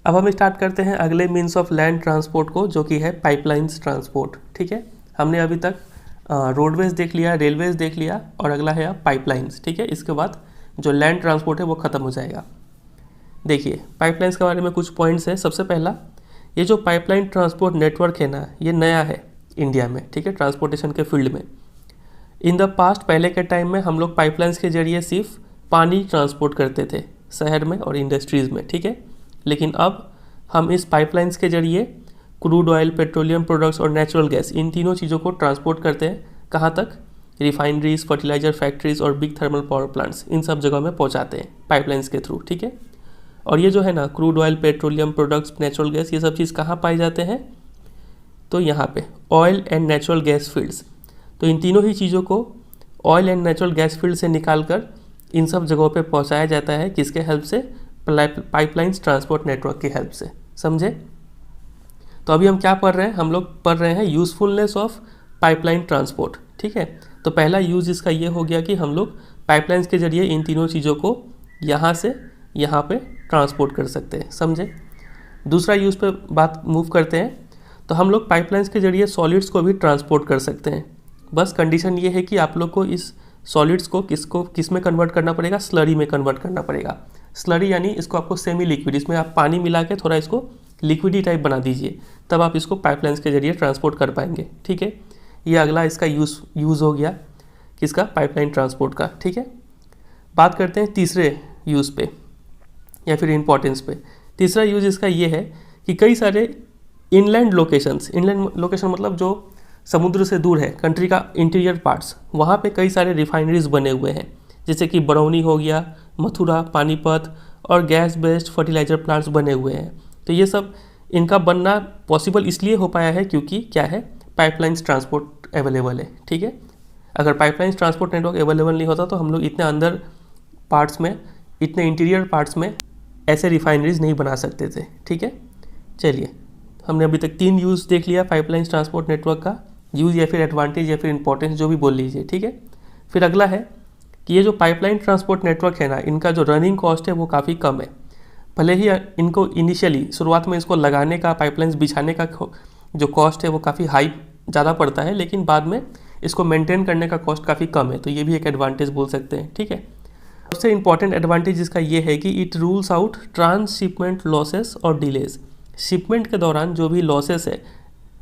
अब हम स्टार्ट करते हैं अगले मीन्स ऑफ लैंड ट्रांसपोर्ट को, जो कि है पाइपलाइंस ट्रांसपोर्ट, ठीक है। हमने अभी तक रोडवेज देख लिया, रेलवेज देख लिया और अगला है अब पाइपलाइंस, ठीक है। इसके बाद जो लैंड ट्रांसपोर्ट है वो ख़त्म हो जाएगा। देखिए, पाइपलाइंस के बारे में कुछ पॉइंट्स है। सबसे पहला, ये जो पाइपलाइन ट्रांसपोर्ट नेटवर्क है ना, ये नया है इंडिया में, ठीक है, ट्रांसपोर्टेशन के फील्ड में। इन द पास्ट, पहले के टाइम में हम लोग पाइपलाइंस के जरिए सिर्फ पानी ट्रांसपोर्ट करते थे शहर में और इंडस्ट्रीज़ में, ठीक है। लेकिन अब हम इस पाइपलाइंस के जरिए क्रूड ऑयल, पेट्रोलियम प्रोडक्ट्स और नेचुरल गैस, इन तीनों चीज़ों को ट्रांसपोर्ट करते हैं। कहाँ तक? रिफाइनरीज, फर्टिलाइजर फैक्ट्रीज और बिग थर्मल पावर प्लांट्स, इन सब जगहों में पहुँचाते हैं पाइपलाइंस के थ्रू, ठीक है। और ये जो है ना, crude oil, petroleum products, natural gas, ये सब चीज़ कहाँ पाए जाते हैं? तो यहाँ पे oil and natural gas fields. तो इन तीनों ही चीज़ों को oil and natural gas field से निकाल कर इन सब जगहों पे पहुँचाया जाता है। किसके हेल्प से? पाइपलाइंस ट्रांसपोर्ट नेटवर्क की हेल्प से, समझे। तो अभी हम क्या पढ़ रहे हैं? हम लोग पढ़ रहे हैं यूज़फुलनेस ऑफ पाइपलाइन ट्रांसपोर्ट, ठीक है। तो पहला यूज़ इसका ये हो गया कि हम लोग पाइपलाइंस के जरिए इन तीनों चीज़ों को यहाँ से यहाँ पे ट्रांसपोर्ट कर सकते हैं, समझे। दूसरा यूज़ पे बात मूव करते हैं। तो हम लोग पाइपलाइंस के जरिए सॉलिड्स को भी ट्रांसपोर्ट कर सकते हैं। बस कंडीशन ये है कि आप लोग को इस सॉलिड्स को किस में कन्वर्ट करना पड़ेगा? स्लरी में कन्वर्ट करना पड़ेगा। स्लरी यानी इसको आपको सेमी लिक्विड, इसमें आप पानी मिला के थोड़ा इसको लिक्विडी टाइप बना दीजिए, तब आप इसको पाइपलाइंस के जरिए ट्रांसपोर्ट कर पाएंगे। ठीक है, ये अगला इसका यूज़ हो गया किसका, पाइपलाइन ट्रांसपोर्ट का। ठीक है, बात करते हैं तीसरे यूज़ पे या फिर इम्पोर्टेंस पे। तीसरा यूज़ इसका ये है कि कई सारे इनलैंड लोकेशन मतलब जो समुद्र से दूर है, कंट्री का इंटीरियर पार्ट्स, वहाँ पे कई सारे रिफाइनरीज बने हुए हैं, जैसे कि बरौनी हो गया, मथुरा, पानीपत और गैस बेस्ड फर्टिलाइजर प्लांट्स बने हुए हैं। तो ये सब इनका बनना पॉसिबल इसलिए हो पाया है क्योंकि क्या है, पाइपलाइंस ट्रांसपोर्ट अवेलेबल है। ठीक है, अगर पाइपलाइंस ट्रांसपोर्ट नेटवर्क अवेलेबल नहीं होता तो हम लोग इतने अंदर पार्ट्स में, इतने इंटीरियर पार्ट्स में ऐसे रिफाइनरीज नहीं बना सकते थे। ठीक है, चलिए हमने अभी तक 3 यूज़ देख लिया पाइपलाइंस ट्रांसपोर्ट नेटवर्क का, यूज़ या फिर एडवांटेज या फिर इंपॉर्टेंस जो भी बोल लीजिए। ठीक है, फिर अगला है कि ये जो पाइपलाइन ट्रांसपोर्ट नेटवर्क है ना, इनका जो रनिंग कॉस्ट है वो काफ़ी कम है। भले ही इनको इनिशियली शुरुआत में इसको लगाने का, पाइपलाइंस बिछाने का जो कॉस्ट है वो काफ़ी हाई ज़्यादा पड़ता है, लेकिन बाद में इसको मेंटेन करने का कॉस्ट काफ़ी कम है, तो ये भी एक एडवांटेज बोल सकते हैं। ठीक है, सबसे इंपॉर्टेंट एडवांटेज इसका ये है कि it rules out transshipment losses और डिलेज। शिपमेंट के दौरान जो भी लॉसेस है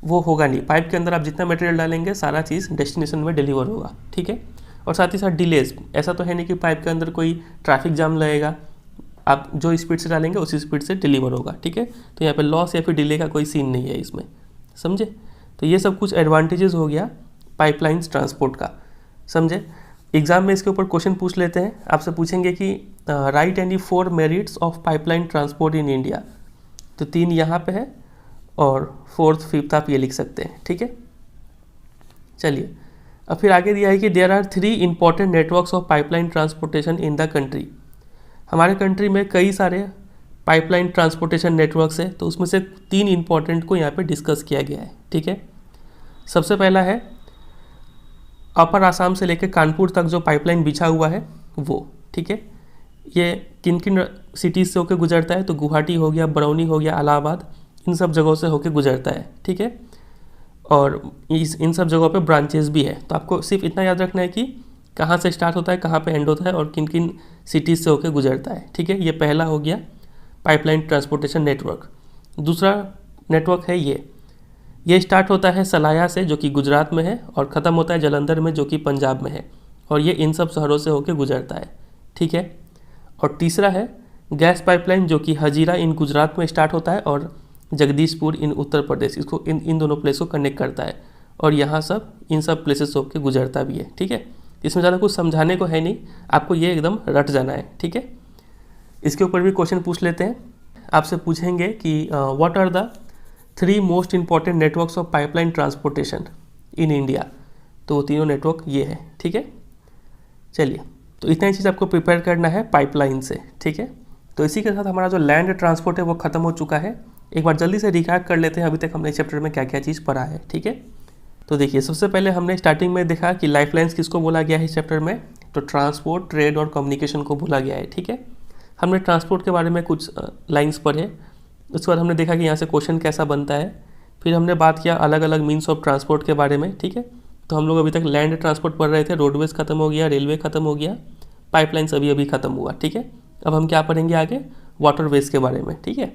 वो होगा नहीं, पाइप के अंदर आप जितना मटेरियल डालेंगे सारा चीज़ डेस्टिनेशन में डिलीवर होगा। ठीक है, और साथ ही साथ डिलेज, ऐसा तो है नहीं कि पाइप के अंदर कोई ट्रैफिक जाम लगेगा, आप जो स्पीड से डालेंगे उसी स्पीड से डिलीवर होगा। ठीक है, तो यहाँ पे लॉस या फिर डिले का कोई सीन नहीं है इसमें, समझे। तो ये सब कुछ एडवांटेजेस हो गया पाइपलाइंस ट्रांसपोर्ट का, समझे। एग्जाम में इसके ऊपर क्वेश्चन पूछ लेते हैं, आपसे पूछेंगे कि right any 4 merits of pipeline transport in India. तो 3 यहाँ पे है और 4th 5th आप ये लिख सकते हैं। ठीक है, चलिए अब फिर आगे दिया है कि there are 3 important networks of pipeline transportation in the country. हमारे कंट्री में कई सारे पाइपलाइन ट्रांसपोर्टेशन नेटवर्क्स है, तो उसमें से 3 इंपॉर्टेंट को यहाँ पे डिस्कस किया गया है। ठीक है, सबसे पहला है अपर आसाम से लेकर कानपुर तक जो पाइपलाइन बिछा हुआ है वो। ठीक है, ये किन किन सिटीज़ से होकर गुजरता है, तो गुवाहाटी हो गया, बरौनी हो गया, इलाहाबाद, इन सब जगहों से होकर गुजरता है। ठीक है, और इन सब जगहों पे ब्रांचेस भी है, तो आपको सिर्फ इतना याद रखना है कि कहाँ से स्टार्ट होता है, कहाँ पे एंड होता है और किन किन सिटीज़ से होकर गुजरता है। ठीक है, ये पहला हो गया पाइपलाइन ट्रांसपोर्टेशन नेटवर्क। दूसरा नेटवर्क है ये स्टार्ट होता है सलाया से जो कि गुजरात में है और ख़त्म होता है जालंधर में जो कि पंजाब में है, और ये इन सब शहरों से होकर गुजरता है। ठीक है, और तीसरा है गैस पाइपलाइन जो कि हजीरा इन गुजरात में स्टार्ट होता है और जगदीशपुर इन उत्तर प्रदेश, इसको इन दोनों प्लेस को कनेक्ट करता है और यहाँ सब इन सब प्लेसेस से होकर गुजरता भी है। ठीक है, इसमें ज़्यादा कुछ समझाने को है नहीं, आपको ये एकदम रट जाना है। ठीक है, इसके ऊपर भी क्वेश्चन पूछ लेते हैं, आपसे पूछेंगे कि what are the 3 most important networks of pipeline transportation in India. तो वो तीनों नेटवर्क ये है। ठीक है, चलिए तो इतना ही चीज़ आपको प्रिपेयर करना है पाइपलाइन से। ठीक है, तो इसी के साथ हमारा जो लैंड ट्रांसपोर्ट है वो ख़त्म हो चुका है। एक बार जल्दी से रिकैप कर लेते हैं अभी तक हमने इस चैप्टर में क्या क्या चीज़ पढ़ा है। ठीक है, तो देखिए सबसे पहले हमने स्टार्टिंग में देखा कि लाइफलाइंस किसको बोला गया है इस चैप्टर में, तो ट्रांसपोर्ट, ट्रेड और कम्युनिकेशन को बोला गया है। ठीक है, हमने ट्रांसपोर्ट के बारे में कुछ लाइन्स पढ़े, उसके बाद हमने देखा कि यहाँ से क्वेश्चन कैसा बनता है, फिर हमने बात किया अलग अलग मीन्स ऑफ ट्रांसपोर्ट के बारे में। ठीक है, तो हम लोग अभी तक लैंड ट्रांसपोर्ट पढ़ रहे थे, रोडवेज खत्म हो गया, रेलवे खत्म हो गया, पाइपलाइंस अभी खत्म हुआ। ठीक है, अब हम क्या पढ़ेंगे आगे, वाटरवेज के बारे में। ठीक है,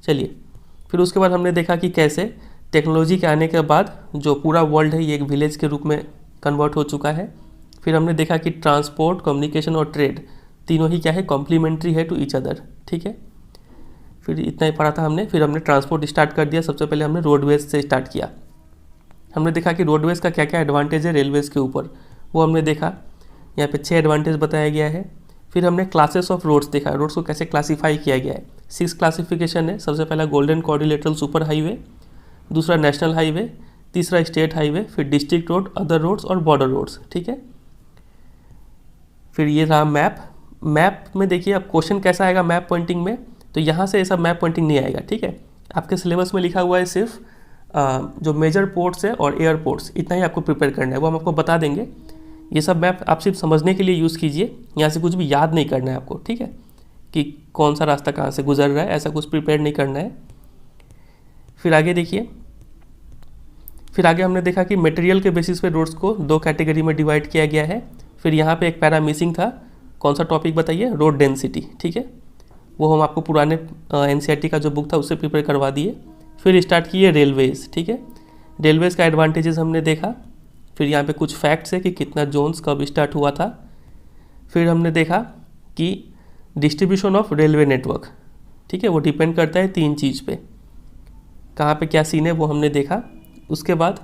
चलिए फिर उसके बाद हमने देखा कि कैसे टेक्नोलॉजी के आने के बाद जो पूरा वर्ल्ड है ये एक विलेज के रूप में कन्वर्ट हो चुका है। फिर हमने देखा कि ट्रांसपोर्ट, कम्युनिकेशन और ट्रेड तीनों ही क्या है, कॉम्प्लीमेंट्री है टू ईच अदर। ठीक है, फिर इतना ही पढ़ा था हमने। फिर हमने ट्रांसपोर्ट स्टार्ट कर दिया, सबसे पहले हमने रोडवेज से स्टार्ट किया। हमने देखा कि रोडवेज का क्या क्या एडवांटेज है रेलवेज़ के ऊपर, वो हमने देखा। यहाँ पे 6 एडवांटेज बताया गया है। फिर हमने क्लासेस ऑफ रोड्स देखा, रोड्स को कैसे क्लासीफाई किया गया है। 6 क्लासिफिकेशन है, सबसे पहला गोल्डन क्वाड्रिलेटरल सुपर हाईवे, दूसरा नेशनल हाईवे, तीसरा स्टेट हाईवे, फिर डिस्ट्रिक्ट रोड, अदर रोड्स और बॉर्डर रोड्स। ठीक है, फिर ये रहा मैप में देखिए अब क्वेश्चन कैसा आएगा मैप पॉइंटिंग में, तो यहाँ से ऐसा मैप पॉइंटिंग नहीं आएगा। ठीक है, आपके सिलेबस में लिखा हुआ है सिर्फ जो मेजर पोर्ट्स है और एयरपोर्ट्स, इतना ही आपको प्रिपेयर करना है, वो हम आपको बता देंगे। ये सब मैप आप सिर्फ समझने के लिए यूज़ कीजिए, यहाँ से कुछ भी याद नहीं करना है आपको। ठीक है, कि कौन सा रास्ता कहाँ से गुजर रहा है, ऐसा कुछ प्रिपेयर नहीं करना है। फिर आगे देखिए, फिर आगे हमने देखा कि मटेरियल के बेसिस पे रोड्स को 2 कैटेगरी में डिवाइड किया गया है। फिर यहाँ पे एक पैरा मिसिंग था, कौन सा टॉपिक बताइए, रोड डेंसिटी। ठीक है, वो हम आपको पुराने NCERT का जो बुक था उससे प्रिपेयर करवा दिए। फिर स्टार्ट किए रेलवेज़, ठीक है। रेलवेज़ का एडवांटेजेस हमने देखा। फिर यहाँ पे कुछ फैक्ट्स है कि कितना जोन्स कब स्टार्ट हुआ था। फिर हमने देखा कि डिस्ट्रीब्यूशन ऑफ रेलवे नेटवर्क, ठीक है, वो डिपेंड करता है 3 चीज़ पे, कहाँ पे क्या सीन है वो हमने देखा। उसके बाद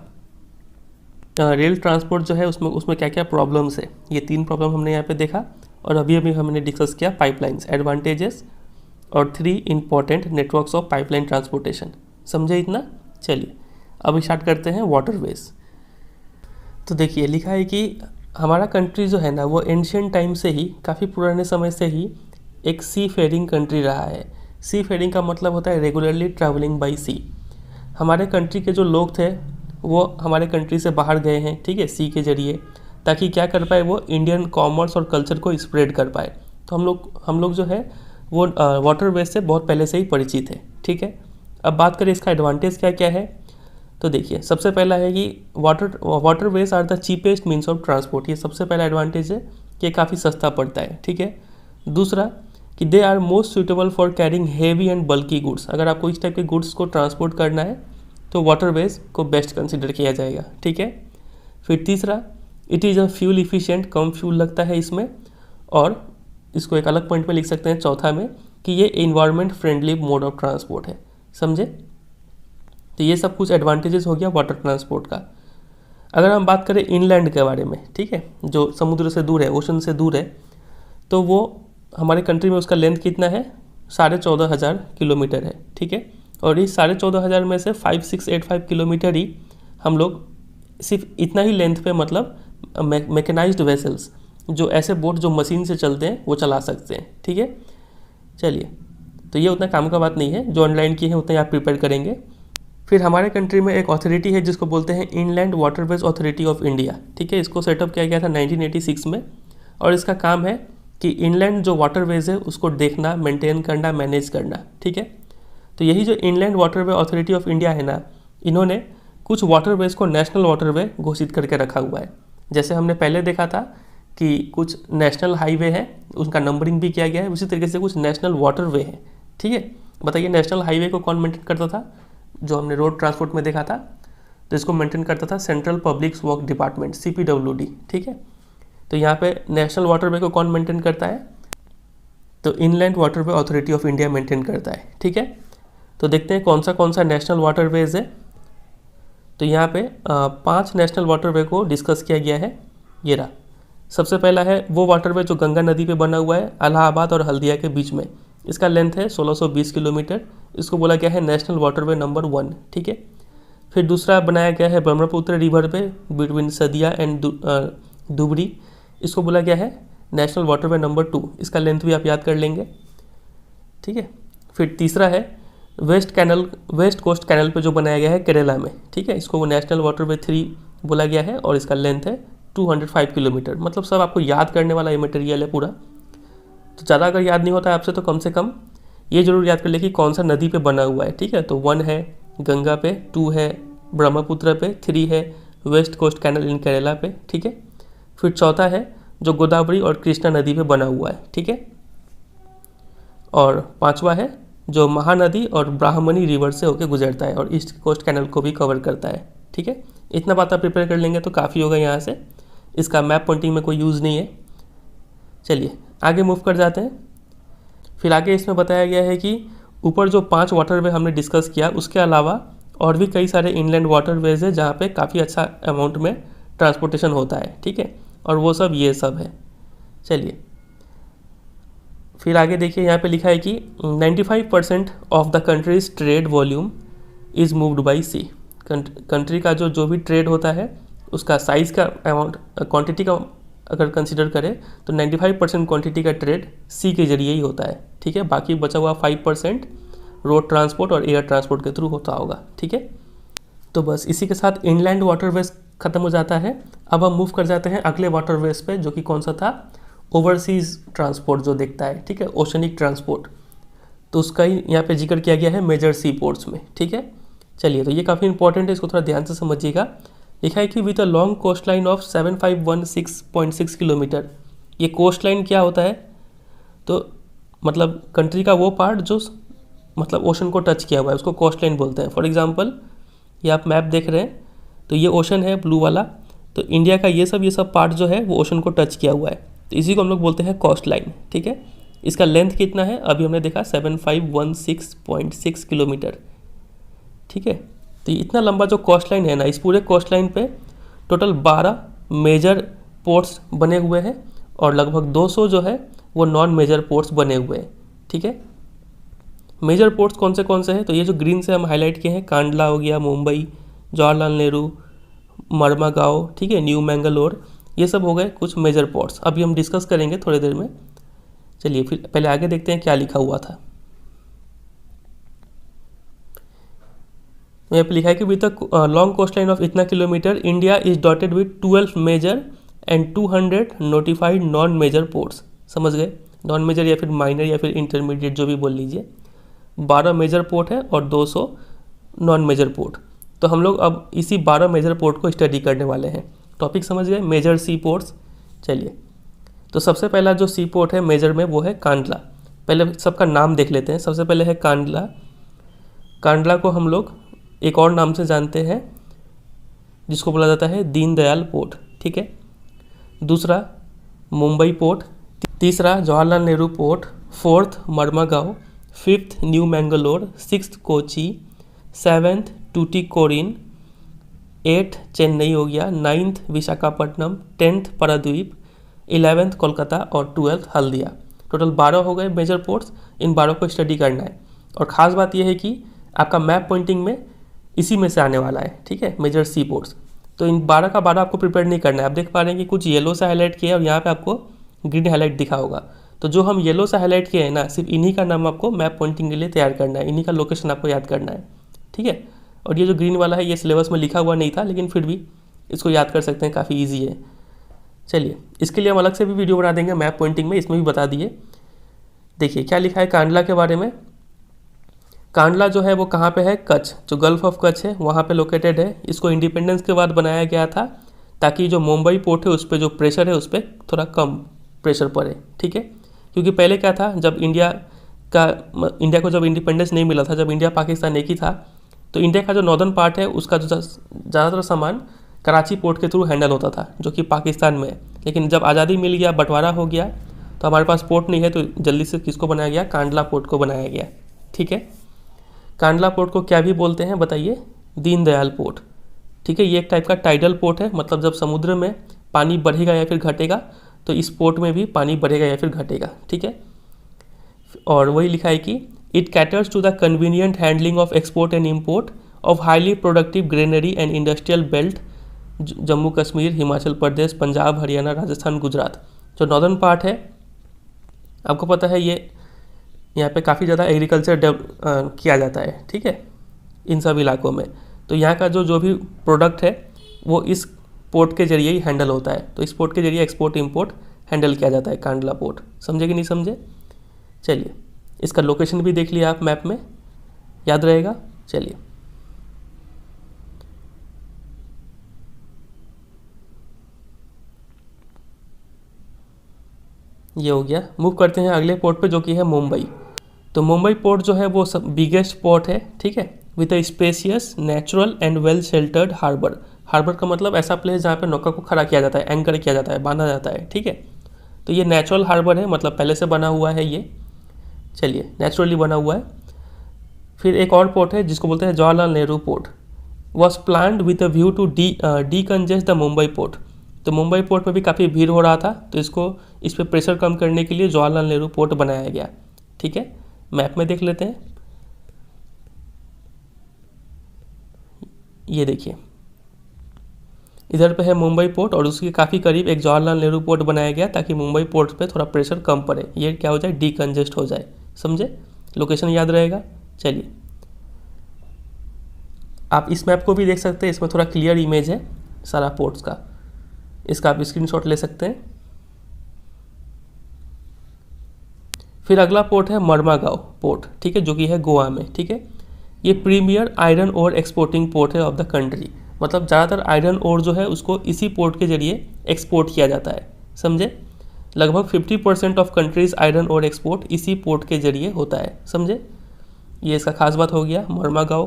रेल ट्रांसपोर्ट जो है उसमें क्या क्या प्रॉब्लम्स है, ये 3 प्रॉब्लम हमने यहाँ पे देखा। और अभी हमने डिस्कस किया पाइपलाइंस एडवांटेजेस और 3 important networks of pipeline transportation. समझे इतना? चलिए अब स्टार्ट करते हैं वाटरवेज। तो देखिए लिखा है कि हमारा कंट्री जो है ना वो एंशियंट टाइम से ही, काफ़ी पुराने समय से ही एक सी फेयरिंग कंट्री रहा है। सी फेयरिंग का मतलब होता है रेगुलरली ट्रैवलिंग बाय सी। हमारे कंट्री के जो लोग थे वो हमारे कंट्री से बाहर गए हैं, ठीक है, सी के जरिए, ताकि क्या कर पाए, वो इंडियन कॉमर्स और कल्चर को स्प्रेड कर पाए। तो हम लोग जो है वो वाटरवेज से बहुत पहले से ही परिचित है, ठीक है। अब बात करें इसका एडवांटेज क्या क्या है। तो देखिए सबसे पहला है कि waterways are the cheapest means of transport. ये सबसे पहला एडवांटेज है कि ये काफ़ी सस्ता पड़ता है, ठीक है। दूसरा कि they are most suitable for carrying heavy and bulky goods. अगर आपको इस टाइप के गुड्स को ट्रांसपोर्ट करना है तो वाटरवेज को बेस्ट कंसिडर किया जाएगा, ठीक है। फिर तीसरा, it is a fuel efficient, come fuel लगता है इसमें। और इसको एक अलग पॉइंट में लिख सकते हैं चौथा में कि ये environment friendly mode of transport है। समझे? तो ये सब कुछ एडवांटेजेस हो गया वाटर ट्रांसपोर्ट का। अगर हम बात करें इनलैंड के बारे में, ठीक है, जो समुद्र से दूर है, ओशन से दूर है, तो वो हमारे कंट्री में उसका लेंथ कितना है, 14,500 किलोमीटर है, ठीक है। और इस 14,500 में से 5685 किलोमीटर ही हम लोग सिर्फ इतना ही लेंथ पे, मतलब मैकेनाइज्ड वेसल्स, जो ऐसे बोट जो मशीन से चलते हैं वो चला सकते हैं, ठीक है। चलिए, तो ये उतना काम का बात नहीं है, जो ऑनलाइन की है उतना ही आप प्रिपेयर करेंगे। फिर हमारे कंट्री में एक अथॉरिटी है जिसको बोलते हैं inland waterways authority of India, ठीक है। इसको सेटअप किया गया था 1986 में। और इसका काम है कि इनलैंड जो वाटरवेज है उसको देखना, मेंटेन करना, मैनेज करना, ठीक है। तो यही जो inland waterway authority of India है ना, इन्होंने कुछ वाटरवेज को नेशनल वाटरवे घोषित करके रखा हुआ है। जैसे हमने पहले देखा था कि कुछ नेशनल हाईवे है, उसका नंबरिंग भी किया गया है, उसी तरीके से कुछ नेशनल वाटरवे है, ठीक है। बताइए नेशनल हाईवे को कौन मेंटेन करता था? जो हमने रोड ट्रांसपोर्ट में देखा था, तो इसको मेंटेन करता था central public work department, CPWD, ठीक है। तो यहाँ पे नेशनल वाटरवे को कौन मेंटेन करता है? तो inland waterway authority of India maintain करता है, ठीक है। तो देखते हैं कौन सा नेशनल वाटरवेज है। तो यहाँ पे 5 नेशनल वाटरवे को डिस्कस किया गया है। ये रहा, सबसे पहला है वो वाटरवे जो गंगा नदी पे बना हुआ है, इलाहाबाद और हल्दिया के बीच में। इसका लेंथ है 1620 किलोमीटर। इसको बोला गया है नेशनल वाटरवे नंबर 1, ठीक है। फिर दूसरा बनाया गया है ब्रह्मपुत्र रिवर पे बिटवीन सदिया एंड धुबरी। इसको बोला गया है नेशनल वाटरवे नंबर 2। इसका लेंथ भी आप याद कर लेंगे, ठीक है। फिर तीसरा है वेस्ट कोस्ट कैनल पे जो बनाया गया है केरला में, ठीक है। इसको वो नेशनल वाटरवे 3 बोला गया है और इसका लेंथ है 205 किलोमीटर। मतलब सब आपको याद करने वाला ये मटेरियल है पूरा। तो ज़्यादा अगर याद नहीं होता है आपसे तो कम से कम ये जरूर याद कर ले कि कौन सा नदी पे बना हुआ है, ठीक है। तो 1 है गंगा पे, 2 है ब्रह्मपुत्र पे, 3 है वेस्ट कोस्ट कैनल इन केरला पे, ठीक है। फिर चौथा है जो गोदावरी और कृष्णा नदी पे बना हुआ है, ठीक है। और 5वां है जो महानदी और ब्राह्मणी रिवर से होकर गुजरता है और ईस्ट कोस्ट कैनल को भी कवर करता है, ठीक है। इतना बात आप प्रिपेयर कर लेंगे तो काफ़ी होगा यहाँ से। इसका मैप पॉइंटिंग में कोई यूज़ नहीं है। चलिए आगे मूव कर जाते हैं। फिर आगे इसमें बताया गया है कि ऊपर जो 5 वाटरवे हमने डिस्कस किया, उसके अलावा और भी कई सारे इनलैंड वाटरवेज है जहाँ पे काफ़ी अच्छा अमाउंट में ट्रांसपोर्टेशन होता है, ठीक है। और वो सब ये सब है। चलिए फिर आगे देखिए, यहाँ पे लिखा है कि 95% of the country's trade volume is moved by sea. Country का जो भी ट्रेड होता है उसका साइज़ का अमाउंट, क्वांटिटी का अगर कंसिडर करें तो 95% क्वांटिटी का ट्रेड सी के जरिए ही होता है, ठीक है। बाकी बचा हुआ 5% रोड ट्रांसपोर्ट और एयर ट्रांसपोर्ट के थ्रू होता होगा, ठीक है। तो बस इसी के साथ इनलैंड वाटरवेज ख़त्म हो जाता है। अब हम मूव कर जाते हैं अगले वाटरवेज पे, जो कि कौन सा था, ओवरसीज़ ट्रांसपोर्ट जो देखता है, ठीक है, ओशनिक ट्रांसपोर्ट। तो उसका ही यहाँ पे जिक्र किया गया है मेजर सी पोर्ट्स में, ठीक है। चलिए, तो ये काफ़ी इंपॉर्टेंट है, इसको थोड़ा ध्यान से समझिएगा। लिखा है कि with a long coast line of 7516.6 kilometre. ये कोस्ट लाइन क्या होता है? तो मतलब कंट्री का वो पार्ट जो मतलब ओशन को टच किया हुआ है उसको कोस्ट लाइन बोलते हैं। फॉर एग्जांपल ये आप मैप देख रहे हैं तो ये ओशन है ब्लू वाला, तो इंडिया का ये सब पार्ट जो है वो ओशन को टच किया हुआ है, तो इसी को हम लोग बोलते हैं कोस्ट लाइन। ठीक है, इसका लेंथ कितना है अभी हमने देखा 7516.6 किलोमीटर। ठीक है, तो इतना लंबा जो कोस्ट लाइन है ना, इस पूरे कोस्ट लाइन पे टोटल 12 मेजर पोर्ट्स बने हुए हैं और लगभग 200 जो है वो नॉन मेजर पोर्ट्स बने हुए हैं। ठीक है, मेजर पोर्ट्स कौन से हैं, तो ये जो ग्रीन से हम हाईलाइट किए हैं, कांडला हो गया, मुंबई, जवाहरलाल नेहरू, मरमागांव, ठीक है, न्यू मैंगलोर, ये सब हो गए कुछ मेजर पोर्ट्स। अभी हम डिस्कस करेंगे थोड़ी देर में। चलिए फिर पहले आगे देखते हैं क्या लिखा हुआ था। यहाँ पे लिखा है कि with the long coast line of इतना kilometre India is dotted with 12 major and 200 notified non major ports. समझ गए, नॉन मेजर या फिर माइनर या फिर इंटरमीडिएट जो भी बोल लीजिए। 12 मेजर पोर्ट है और 200 नॉन मेजर पोर्ट। तो हम लोग अब इसी 12 मेजर पोर्ट को स्टडी करने वाले हैं। टॉपिक समझ गए, मेजर सी पोर्ट्स। चलिए, तो सबसे पहला जो सी पोर्ट है मेजर में वो है कांडला। पहले सबका नाम देख लेते हैं। सबसे पहले है कांडला। कांडला को हम लोग एक और नाम से जानते हैं जिसको बोला जाता है दीनदयाल पोर्ट। ठीक है, दूसरा मुंबई पोर्ट, तीसरा Jawaharlal Nehru port, fourth Marmagao, fifth New Mangalore, sixth Kochi, seventh Tuticorin, 8th Chennai हो गया, 9th Visakhapatnam, 10th Paradip, 11th Kolkata और 12th हल्दिया। टोटल 12 हो गए मेजर पोर्ट्स। इन 12 को स्टडी करना है और ख़ास बात यह है कि आपका मैप पॉइंटिंग में इसी में से आने वाला है। ठीक है, मेजर सी पोर्ट्स। तो इन 12 का 12 आपको प्रिपेयर नहीं करना है। आप देख पा रहे हैं कि कुछ येलो से हाईलाइट किया है और यहाँ पे आपको ग्रीन हाईलाइट दिखा होगा। तो जो हम येलो से हाईलाइट किए हैं ना, सिर्फ इन्हीं का नाम आपको मैप पॉइंटिंग के लिए तैयार करना है, इन्हीं का लोकेशन आपको याद करना है। ठीक है, और ये जो ग्रीन वाला है ये सिलेबस में लिखा हुआ नहीं था, लेकिन फिर भी इसको याद कर सकते हैं, काफ़ी ईजी है। चलिए, इसके लिए हम अलग से भी वीडियो बना देंगे मैप पॉइंटिंग में, इसमें भी बता दिए। देखिए क्या लिखा है कांडला के बारे में। कांडला जो है वो कहाँ पे है, कच्छ, जो गल्फ ऑफ कच्छ है वहाँ पे लोकेटेड है। इसको इंडिपेंडेंस के बाद बनाया गया था ताकि जो मुंबई पोर्ट है उस पर जो प्रेशर है उस पर थोड़ा कम प्रेशर पड़े। ठीक है, क्योंकि पहले क्या था, जब इंडिया को जब इंडिपेंडेंस नहीं मिला था, जब इंडिया पाकिस्तान एक ही था, तो इंडिया का जो नॉर्दर्न पार्ट है उसका जो ज़्यादातर सामान कराची पोर्ट के थ्रू हैंडल होता था जो कि पाकिस्तान में है। लेकिन जब आज़ादी मिल गया, बंटवारा हो गया, तो हमारे पास पोर्ट नहीं है, तो जल्दी से किसको बनाया गया, कांडला पोर्ट को बनाया गया। ठीक है, कांडला पोर्ट को क्या भी बोलते हैं बताइए, दीनदयाल पोर्ट। ठीक है, ये एक टाइप का टाइडल पोर्ट है, मतलब जब समुद्र में पानी बढ़ेगा या फिर घटेगा तो इस पोर्ट में भी पानी बढ़ेगा या फिर घटेगा। ठीक है, और वही लिखा है कि it caters to the convenient handling of export and import of highly productive granary and industrial belt, Jammu Kashmir, Himachal Pradesh, Punjab, Haryana, Rajasthan, Gujarat. जो नॉर्दर्न पार्ट है आपको पता है ये यहाँ पे काफ़ी ज़्यादा एग्रीकल्चर किया जाता है। ठीक है, इन सब इलाकों में, तो यहाँ का जो भी प्रोडक्ट है वो इस पोर्ट के जरिए ही हैंडल होता है। तो इस पोर्ट के जरिए एक्सपोर्ट इंपोर्ट हैंडल किया जाता है, कांडला पोर्ट। समझे कि नहीं समझे। चलिए, इसका लोकेशन भी देख लिया आप मैप में, याद रहेगा। चलिए, ये हो गया। मूव करते हैं अगले पोर्ट पे जो कि है मुंबई। तो मुंबई पोर्ट जो है वो सब बिगेस्ट पोर्ट है। ठीक है, with a spacious, natural and well sheltered harbour. Harbour का मतलब ऐसा प्लेस जहाँ पे नौका को खड़ा किया जाता है, एंकर किया जाता है, बांधा जाता है। ठीक है, तो ये नेचुरल हार्बर है, मतलब पहले से बना हुआ है ये। चलिए, नेचुरली बना हुआ है। फिर एक और पोर्ट है जिसको बोलते हैं Jawaharlal Nehru port. Was planned with a view to decongest the Mumbai port. तो मुंबई पोर्ट पे भी काफ़ी भीड़ हो रहा था, तो इस पर प्रेशर कम करने के लिए जवाहरलाल नेहरू पोर्ट बनाया गया। ठीक है, मैप में देख लेते हैं। ये देखिए, इधर पे है मुंबई पोर्ट और उसके काफ़ी करीब एक जवाहरलाल नेहरू पोर्ट बनाया गया ताकि मुंबई पोर्ट पे थोड़ा प्रेशर कम पड़े, ये क्या हो जाए, डीकंजेस्ट हो जाए। समझे, लोकेशन याद रहेगा। चलिए, आप इस मैप को भी देख सकते हैं, इसमें थोड़ा क्लियर इमेज है सारा पोर्ट्स का, इसका आप स्क्रीनशॉट ले सकते हैं। फिर अगला पोर्ट है मरमागांव पोर्ट। ठीक है, जो कि है गोवा में। ठीक है, ये premier iron ore exporting port है ऑफ द कंट्री। मतलब ज़्यादातर आयरन ओर जो है उसको इसी पोर्ट के जरिए एक्सपोर्ट किया जाता है। समझे, लगभग 50% ऑफ कंट्रीज आयरन और एक्सपोर्ट इसी पोर्ट के जरिए होता है। समझे, ये इसका खास बात हो गया। मरमागांव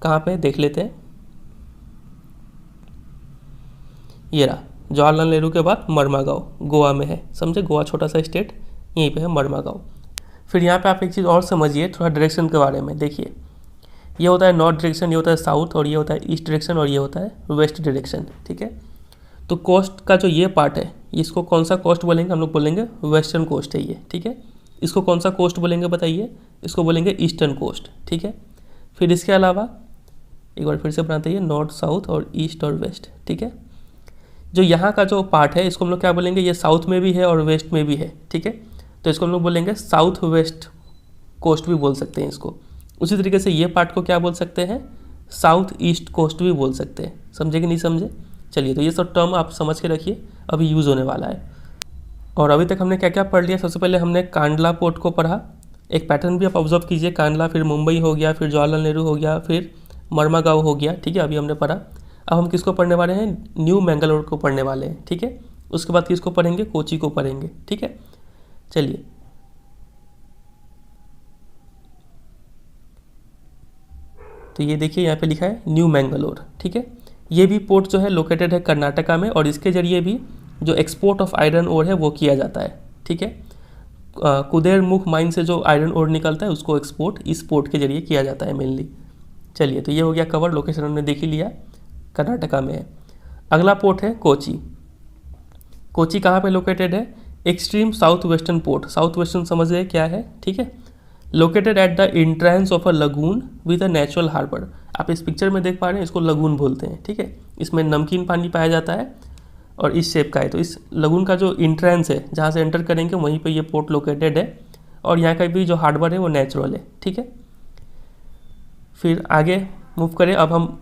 कहाँ पे देख लेते हैं। ये रहा, जवाहरलाल नेहरू के बाद मरमागांव गोवा में है। समझे, गोवा छोटा सा स्टेट, यहीं पे है मरमागांव। फिर यहाँ पे आप एक चीज़ और समझिए थोड़ा डायरेक्शन के बारे में। देखिए, ये होता है नॉर्थ डायरेक्शन, ये होता है साउथ, और ये होता है ईस्ट डायरेक्शन, और ये होता है वेस्ट डायरेक्शन। ठीक है, तो कोस्ट का जो ये पार्ट है, इसको कौन सा कोस्ट बोलेंगे? हम लोग बोलेंगे वेस्टर्न कोस्ट है ये। ठीक है, इसको कौन सा कोस्ट बोलेंगे बताइए? इसको बोलेंगे ईस्टर्न कोस्ट। ठीक है, फिर इसके अलावा एक बार फिर से बनाते हैं, नॉर्थ साउथ और ईस्ट और वेस्ट। ठीक है, जो यहाँ का जो पार्ट है इसको हम लोग क्या बोलेंगे? ये साउथ में भी है और वेस्ट में भी है। ठीक है, तो इसको हम लोग बोलेंगे साउथ वेस्ट कोस्ट भी बोल सकते हैं इसको। उसी तरीके से ये पार्ट को क्या बोल सकते हैं? साउथ ईस्ट कोस्ट भी बोल सकते हैं। समझे कि नहीं समझे? चलिए, तो ये सब टर्म आप समझ के रखिए, अभी यूज़ होने वाला है। और अभी तक हमने क्या क्या पढ़ लिया? सबसे पहले हमने कांडला पोर्ट को पढ़ा। एक पैटर्न भी आप ऑब्जर्व कीजिए, कांडला, फिर मुंबई हो गया, फिर जवाहरलाल नेहरू हो गया, फिर मरमागांव हो गया। ठीक है, अभी हमने पढ़ा। अब हम किसको पढ़ने वाले हैं? न्यू मैंगलोर को पढ़ने वाले हैं। ठीक है, उसके बाद किसको पढ़ेंगे? कोची को पढ़ेंगे। ठीक है, चलिए, तो ये देखिए यहाँ पे लिखा है न्यू मैंगलोर। ठीक है, ये भी पोर्ट जो है लोकेटेड है कर्नाटका में, और इसके जरिए भी जो एक्सपोर्ट ऑफ आयरन ओर है वो किया जाता है। ठीक है, कुदेरमुख माइन से जो आयरन ओर निकलता है उसको एक्सपोर्ट इस पोर्ट के जरिए किया जाता है मेनली। चलिए, तो ये हो गया कवर, लोकेशन हमने देख ही लिया, कर्नाटका में है। अगला पोर्ट है कोची। कोची कहाँ पे लोकेटेड है? Extreme south western port. South western समझ गए क्या है? ठीक है, located at the entrance of a lagoon with a natural harbour. आप इस पिक्चर में देख पा रहे हैं, इसको लगून बोलते हैं। ठीक है, इसमें नमकीन पानी पाया जाता है और इस शेप का है। तो इस लगून का जो एंट्रेंस है, जहाँ से एंटर करेंगे वहीं पे ये पोर्ट लोकेटेड है, और यहाँ का भी जो हार्बर है वो नेचुरल है। ठीक है, फिर आगे मूव करें। अब हम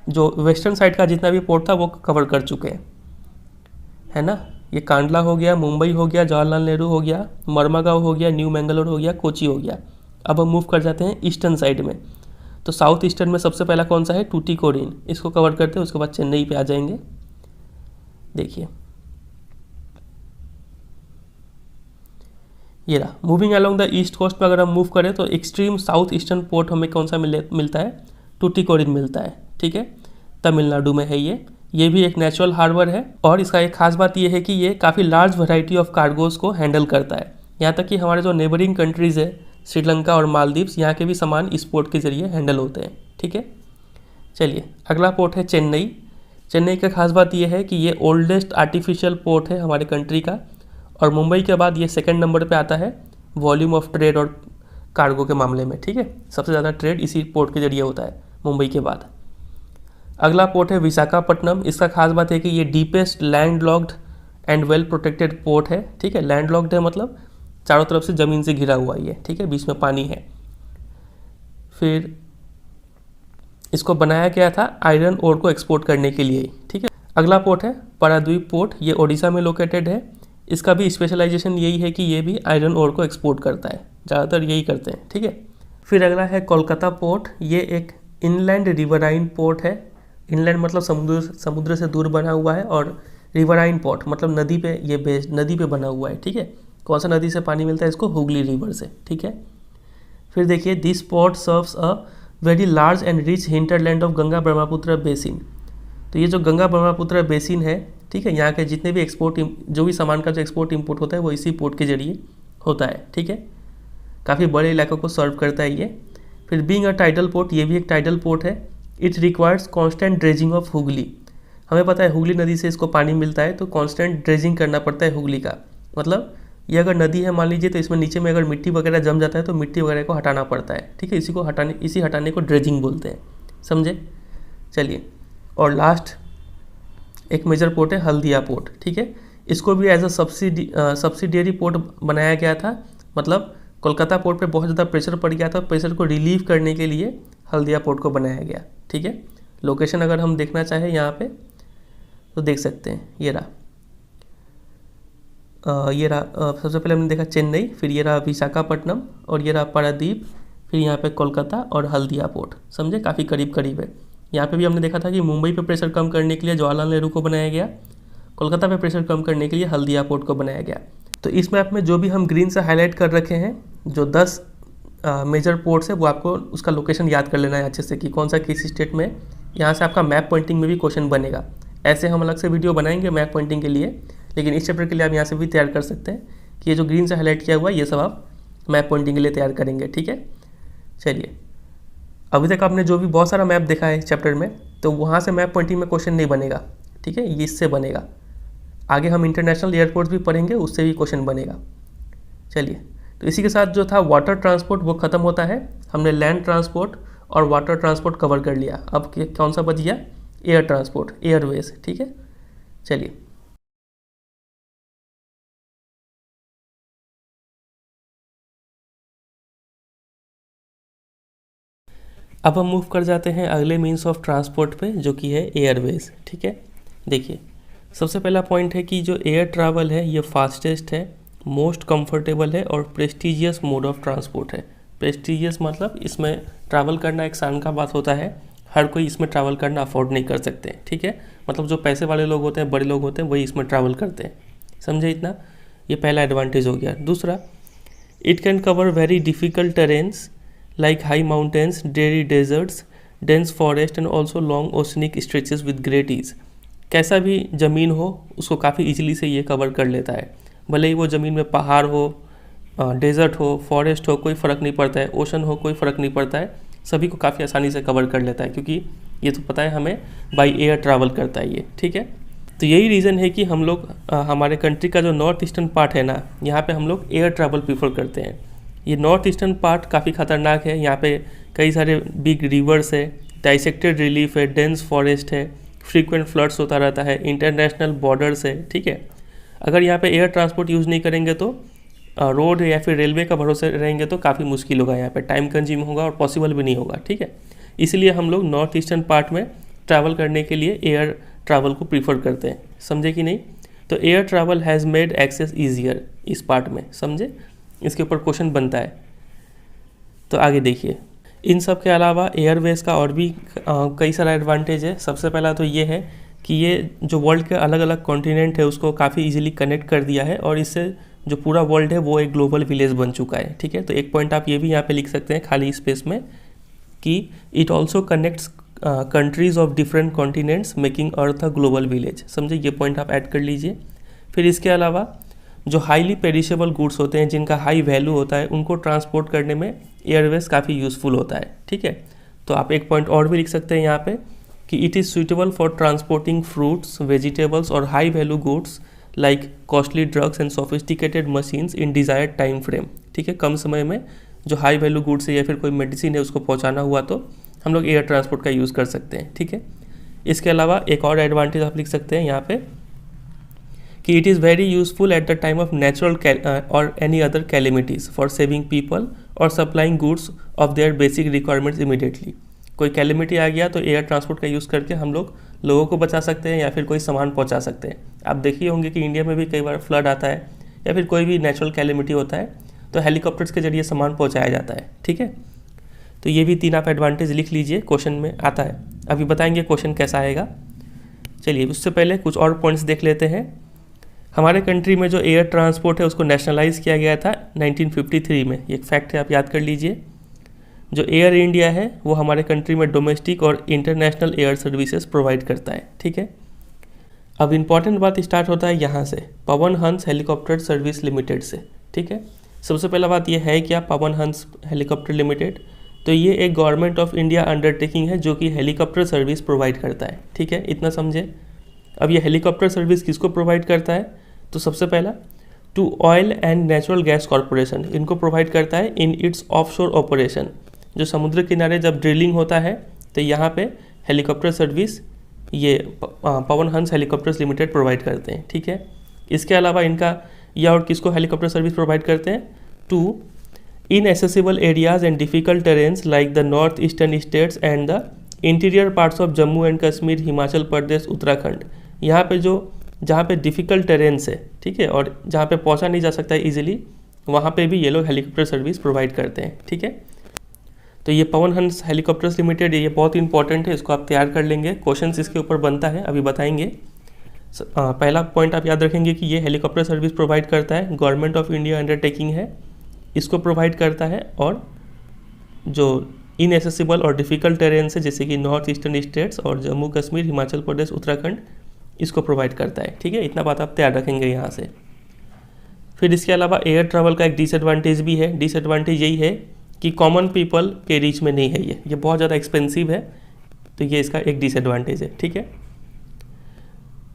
जो वेस्टर्न साइड का जितना भी पोर्ट था वो कवर कर चुके हैं, है ना। ये कांडला हो गया, मुंबई हो गया, जवाहरलाल नेहरू हो गया, मरमागांव हो गया, न्यू मैंगलोर हो गया, कोची हो गया। अब हम मूव कर जाते हैं ईस्टर्न साइड में। तो साउथ ईस्टर्न में सबसे पहला कौन सा है? टूटीकोरिन। इसको कवर करते हैं, उसके बाद चेन्नई पे आ जाएंगे। देखिए, ये रहा। Moving along the east coast में अगर हम मूव करें तो एक्सट्रीम साउथ ईस्टर्न पोर्ट हमें कौन सा मिलता है? टूटीकोरिन मिलता है। ठीक है, तमिलनाडु में है ये भी एक नेचुरल हार्बर है, और इसका एक खास बात ये है कि ये काफ़ी लार्ज वैरायटी ऑफ कार्गोज को हैंडल करता है। यहाँ तक कि हमारे जो नेबरिंग कंट्रीज़ है, श्रीलंका और मालदीव्स, यहाँ के भी सामान इस पोर्ट के जरिए हैंडल होते हैं। ठीक है, चलिए, अगला पोर्ट है चेन्नई। चेन्नई का खास बात ये है कि ये ओल्डेस्ट आर्टिफिशियल पोर्ट है हमारे कंट्री का, और मुंबई के बाद ये सेकंड नंबर पे आता है वॉल्यूम ऑफ ट्रेड और कार्गो के मामले में। ठीक है, सबसे ज़्यादा ट्रेड इसी पोर्ट के जरिए होता है मुंबई के बाद। अगला पोर्ट है विशाखापट्टनम। इसका खास बात है कि ये deepest land locked and well protected port है। ठीक है, लैंड लॉक्ड है मतलब चारों तरफ से ज़मीन से घिरा हुआ ये। ठीक है, बीच में पानी है। फिर इसको बनाया गया था आयरन ओर को एक्सपोर्ट करने के लिए। ठीक है, अगला पोर्ट है पारादीप पोर्ट। ये ओडिशा में लोकेटेड है। इसका भी स्पेशलाइजेशन यही है कि ये भी आयरन ओर को एक्सपोर्ट करता है, ज़्यादातर यही करते हैं। ठीक है, फिर अगला है कोलकाता पोर्ट। ये एक इनलैंड रिवराइन पोर्ट है। इनलैंड मतलब समुद्र से दूर बना हुआ है, और रिवराइन पोर्ट मतलब नदी पे ये बेस्ड, नदी पे बना हुआ है। ठीक है, कौन सा नदी से पानी मिलता है इसको? हुगली रिवर से। ठीक है, फिर देखिए, this port serves a very large and rich hinterland of Ganga Brahmaputra basin. तो ये जो गंगा ब्रह्मपुत्र बेसिन है, ठीक है, यहाँ के जितने भी जो भी सामान का जो एक्सपोर्ट इम्पोर्ट होता है वो इसी पोर्ट के जरिए होता है। ठीक है, काफ़ी बड़े इलाकों को सर्व करता है ये। फिर बीइंग अ टाइडल पोर्ट, ये भी एक टाइडल पोर्ट है। It requires constant dredging of Hooghly. हमें पता है हुगली नदी से इसको पानी मिलता है, तो कॉन्स्टेंट ड्रेजिंग करना पड़ता है हुगली का। मतलब ये अगर नदी है मान लीजिए, तो इसमें नीचे में अगर मिट्टी वगैरह जम जाता है तो मिट्टी वगैरह को हटाना पड़ता है। ठीक है, इसी हटाने को ड्रेजिंग बोलते हैं। समझे? चलिए, और लास्ट एक मेजर पोर्ट है हल्दिया पोर्ट। ठीक है, इसको भी एज अ सब्सिडियरी पोर्ट बनाया गया था। मतलब कोलकाता पोर्ट पे बहुत ज़्यादा प्रेशर पड़ गया था, प्रेशर को रिलीव करने के लिए हल्दिया पोर्ट को बनाया गया। ठीक है, लोकेशन अगर हम देखना चाहें यहाँ पे तो देख सकते हैं। ये रहा सबसे पहले हमने देखा चेन्नई, फिर ये रहा विशाखापट्टनम, और ये रहा पारादीप, फिर यहाँ पे कोलकाता और हल्दिया पोर्ट। समझे, काफ़ी करीब करीब है। यहाँ पे भी हमने देखा था कि मुंबई पे प्रेशर कम करने के लिए जवाहरलाल नेहरू को बनाया गया। कोलकाता पे प्रेशर कम करने के लिए हल्दिया पोर्ट को बनाया गया। तो इस मैप में जो भी हम ग्रीन से हाईलाइट कर रखे हैं, जो 10 मेजर पोर्ट्स है, वो आपको उसका लोकेशन याद कर लेना है अच्छे से कि कौन सा किस स्टेट में। यहाँ से आपका मैप पॉइंटिंग में भी क्वेश्चन बनेगा। ऐसे हम अलग से वीडियो बनाएंगे मैप पॉइंटिंग के लिए, लेकिन इस चैप्टर के लिए आप यहाँ से भी तैयार कर सकते हैं कि ये जो ग्रीन से हाईलाइट किया हुआ है ये सब आप मैप पॉइंटिंग के लिए तैयार करेंगे। ठीक है, चलिए अभी तक आपने जो भी बहुत सारा मैप देखा है इस चैप्टर में, तो वहाँ से मैप पॉइंटिंग में क्वेश्चन नहीं बनेगा। ठीक है, ये इससे बनेगा। आगे हम इंटरनेशनल एयरपोर्ट भी पढ़ेंगे, उससे भी क्वेश्चन बनेगा। चलिए, तो इसी के साथ जो था वाटर ट्रांसपोर्ट वो ख़त्म होता है। हमने लैंड ट्रांसपोर्ट और वाटर ट्रांसपोर्ट कवर कर लिया। अब कौन सा बच गया? Air transport, Airways. ठीक है, चलिए अब हम मूव कर जाते हैं अगले मीन्स ऑफ ट्रांसपोर्ट पे, जो कि है एयरवेज। ठीक है, देखिए सबसे पहला पॉइंट है कि जो एयर ट्रैवल है ये फास्टेस्ट है, मोस्ट कंफर्टेबल है और प्रेस्टिजियस मोड ऑफ ट्रांसपोर्ट है। प्रेस्टिजियस मतलब इसमें ट्रैवल करना एक शान का बात होता है, हर कोई इसमें ट्रैवल करना अफोर्ड नहीं कर सकते। ठीक है, मतलब जो पैसे वाले लोग होते हैं, बड़े लोग होते हैं, वही इसमें ट्रैवल करते हैं। समझे इतना? ये पहला एडवांटेज हो गया। दूसरा, it can cover very difficult terrains like high mountains, dreary deserts, dense forest and also long oceanic stretches with great ease। कैसा भी ज़मीन हो उसको काफ़ी इजीली से ये कवर कर लेता है। भले ही वो ज़मीन में पहाड़ हो, डेजर्ट हो, फॉरेस्ट हो, कोई फ़र्क नहीं पड़ता है, ओशन हो, कोई फ़र्क नहीं पड़ता है, सभी को काफ़ी आसानी से कवर कर लेता है, क्योंकि ये तो पता है हमें बाई एयर ट्रैवल करता है ये। ठीक है, तो यही रीज़न है कि हम लोग हमारे कंट्री का जो नॉर्थ ईस्टर्न पार्ट है ना, यहाँ पे हम लोग एयर ट्रैवल प्रीफर करते हैं। ये नॉर्थ ईस्टर्न पार्ट काफ़ी ख़तरनाक है। यहाँ पे कई सारे बिग रिवर्स है, डाइसेक्टेड रिलीफ है, डेंस फॉरेस्ट है, फ्रीक्वेंट फ्लड्स होता रहता है, इंटरनेशनल बॉर्डर्स है। ठीक है, अगर यहाँ पे एयर ट्रांसपोर्ट यूज़ नहीं करेंगे तो रोड या फिर रेलवे का भरोसे रहेंगे तो काफ़ी मुश्किल होगा, यहाँ पे टाइम कंज्यूम होगा और पॉसिबल भी नहीं होगा। ठीक है, इसलिए हम लोग नॉर्थ ईस्टर्न पार्ट में ट्रैवल करने के लिए एयर ट्रैवल को प्रीफर करते हैं। समझे कि नहीं? तो air travel has made access easier इस पार्ट में। समझे? इसके ऊपर क्वेश्चन बनता है। तो आगे देखिए, इन सब के अलावा एयरवेज का और भी कई सारा एडवांटेज है। सबसे पहला तो ये है कि ये जो वर्ल्ड के अलग अलग कॉन्टिनेंट है उसको काफ़ी इजीली कनेक्ट कर दिया है, और इससे जो पूरा वर्ल्ड है वो एक ग्लोबल विलेज बन चुका है। ठीक है, तो एक पॉइंट आप ये भी यहाँ पे लिख सकते हैं खाली स्पेस में कि it also connects countries of different continents making earth a global village. समझे? ये पॉइंट आप ऐड कर लीजिए। फिर इसके अलावा जो हाईली पेरिशेबल गुड्स होते हैं, जिनका हाई वैल्यू होता है, उनको ट्रांसपोर्ट करने में एयरवेज काफ़ी यूज़फुल होता है। ठीक है, तो आप एक पॉइंट और भी लिख सकते हैं यहाँ पे कि it is suitable for transporting fruits, vegetables और high value goods like costly drugs and sophisticated machines in desired time frame. ठीक है, कम समय में जो हाई वैल्यू गुड्स है या फिर कोई मेडिसिन है उसको पहुँचाना हुआ तो हम लोग एयर ट्रांसपोर्ट का यूज़ कर सकते हैं। ठीक है, इसके अलावा एक और एडवांटेज आप लिख सकते हैं यहाँ पे कि it is very useful at the time of natural और any other calamities for saving people और supplying goods of their basic requirements immediately. कोई कैलेमिटी आ गया तो एयर ट्रांसपोर्ट का यूज़ करके हम लोग लोगों को बचा सकते हैं या फिर कोई सामान पहुंचा सकते हैं। आप देखिए होंगे कि इंडिया में भी कई बार फ्लड आता है या फिर कोई भी नेचुरल कैलेमिटी होता है तो हेलीकॉप्टर्स के जरिए सामान पहुँचाया जाता है। ठीक है, तो ये भी 3 आप एडवांटेज लिख लीजिए, क्वेश्चन में आता है। अभी बताएंगे क्वेश्चन कैसा आएगा। चलिए, उससे पहले कुछ और पॉइंट्स देख लेते हैं। हमारे कंट्री में जो एयर ट्रांसपोर्ट है उसको नेशनलाइज किया गया था 1953 में। ये एक फैक्ट है, आप याद कर लीजिए। जो एयर इंडिया है वो हमारे कंट्री में डोमेस्टिक और इंटरनेशनल एयर सर्विसेज प्रोवाइड करता है। ठीक है, अब इम्पॉर्टेंट बात स्टार्ट होता है यहाँ से, Pawan Hans helicopter service limited से। ठीक है, सबसे पहला बात यह है क्या पवन हंस हेलीकॉप्टर लिमिटेड, तो ये एक गवर्नमेंट ऑफ इंडिया अंडरटेकिंग है जो कि हेलीकॉप्टर सर्विस प्रोवाइड करता है। ठीक है, इतना समझे। अब ये हेलीकॉप्टर सर्विस किसको प्रोवाइड करता है, तो सबसे पहला to oil and natural gas corporation, इनको प्रोवाइड करता है इन इट्स ऑफशोर ऑपरेशन। जो समुद्र किनारे जब ड्रिलिंग होता है तो यहाँ पे हेलीकॉप्टर सर्विस ये Pawan Hans helicopters limited provide करते हैं। ठीक है, इसके अलावा इनका या और किसको हेलीकॉप्टर सर्विस प्रोवाइड करते हैं, to inaccessible areas and difficult terrains like the north eastern states and the interior parts of Jammu and Kashmir, Himachal Pradesh, Uttarakhand. यहाँ पे जो जहाँ पे डिफ़िकल्ट टेरेन्स है, ठीक है, और जहाँ पे पहुँचा नहीं जा सकता है ईजिली, वहाँ पे भी ये लोग हेलीकॉप्टर सर्विस प्रोवाइड करते हैं। ठीक है, तो ये पवन हंस हेलीकॉप्टर्स लिमिटेड ये बहुत इंपॉर्टेंट है, इसको आप तैयार कर लेंगे, क्वेश्चन इसके ऊपर बनता है, अभी बताएंगे। पहला पॉइंट आप याद रखेंगे कि ये हेलीकॉप्टर सर्विस प्रोवाइड करता है, गवर्नमेंट ऑफ इंडिया अंडरटेकिंग है, इसको प्रोवाइड करता है, और जो इनएसेसिबल और डिफ़िकल्ट टेरेन से जैसे कि नॉर्थ ईस्टर्न स्टेट्स और जम्मू कश्मीर, हिमाचल प्रदेश, उत्तराखंड, इसको प्रोवाइड करता है। ठीक है, इतना बात आप तैयार रखेंगे यहाँ से। फिर इसके अलावा एयर ट्रैवल का एक डिसएडवांटेज भी है। डिसएडवांटेज यही है कि कॉमन पीपल के रीच में नहीं है, ये बहुत ज़्यादा एक्सपेंसिव है, तो ये इसका एक डिसएडवांटेज है। ठीक है,